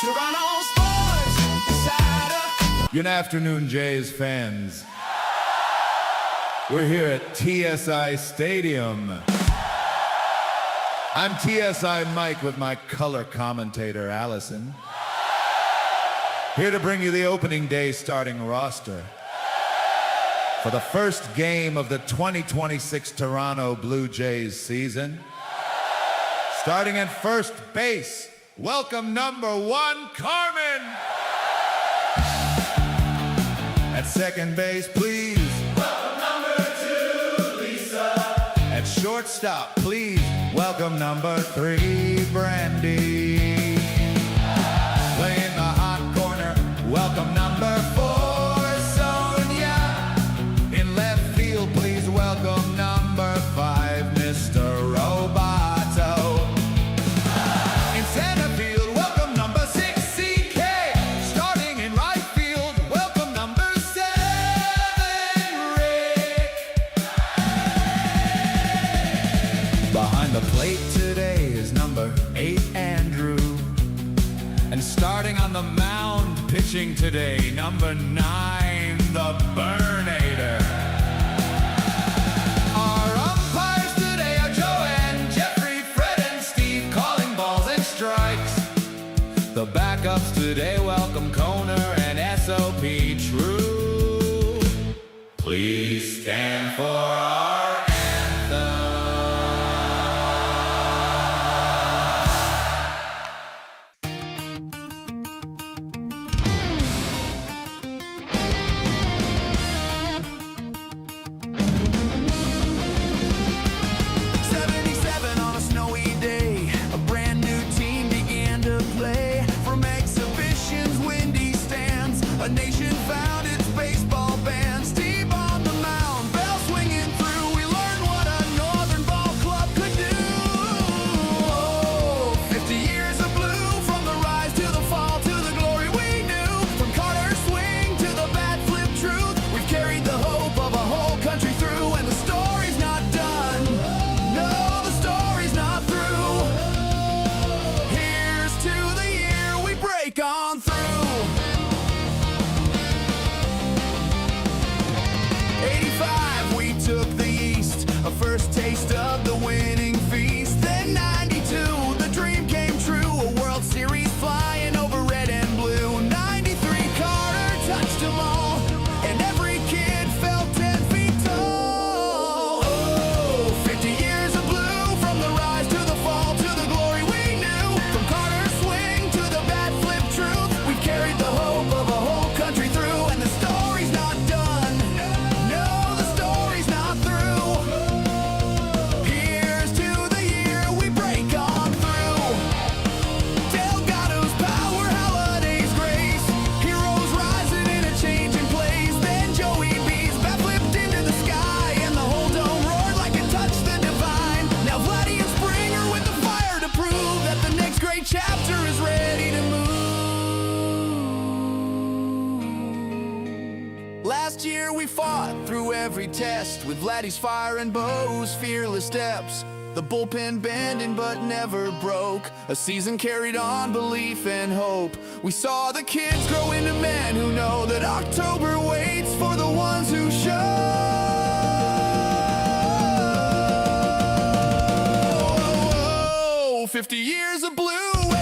Toronto Sports Insider. Good afternoon, Jays fans. We're here at TSI Stadium. I'm TSI Mike with my color commentator, Allison. Here to bring you the opening day starting roster. For the first game of the 2026 Toronto Blue Jays season. Starting at first base, welcome number 1, Carmen. At second base, please. Welcome number 2, Lisa. At shortstop, please. Welcome number 3, Brandy. Playing the hot corner, welcome number 4, Sonia. In left field, please welcome number 5, Mr. Roboto. In center field, welcome number 6, CK. Starting in right field, welcome number 7, Rick. Behind the plate today is number 8, Andrew. And starting on the mound, pitching today, number 9, the Burnator. Our umpires today are Joanne, Jeffrey, Fred, and Steve, calling balls and strikes. The backups today welcome Koner and SOP True. Please stand for our anthem. A nation found its baseball band. Steve on the mound, bell swinging through. We learned what a northern ball club could do. Oh, 50 years of blue, from the rise to the fall to the glory we knew. From Carter's swing to the bat flip truth, we've carried the hope of a whole country through. And the story's not done. No, the story's not through. Here's to the year we break on through. 85, we took the East, a first taste of the winning feast. Then 92, the dream came true, a World Series flying over red and blue. 93, Carter touched them all, and every kid felt 10 feet tall. Oh, 50 years of blue, from the rise to the fall to the glory we knew. From Carter's swing to the bat flip truth, we carried the hope of a whole country through. And the story's not done. Chapter is ready to move. Last year we fought through every test with Vladdy's fire and Bo's fearless steps. The bullpen bending but never broke. A season carried on belief and hope. We saw the kids grow into men who know that October waits for the ones who show. 50 years of blue.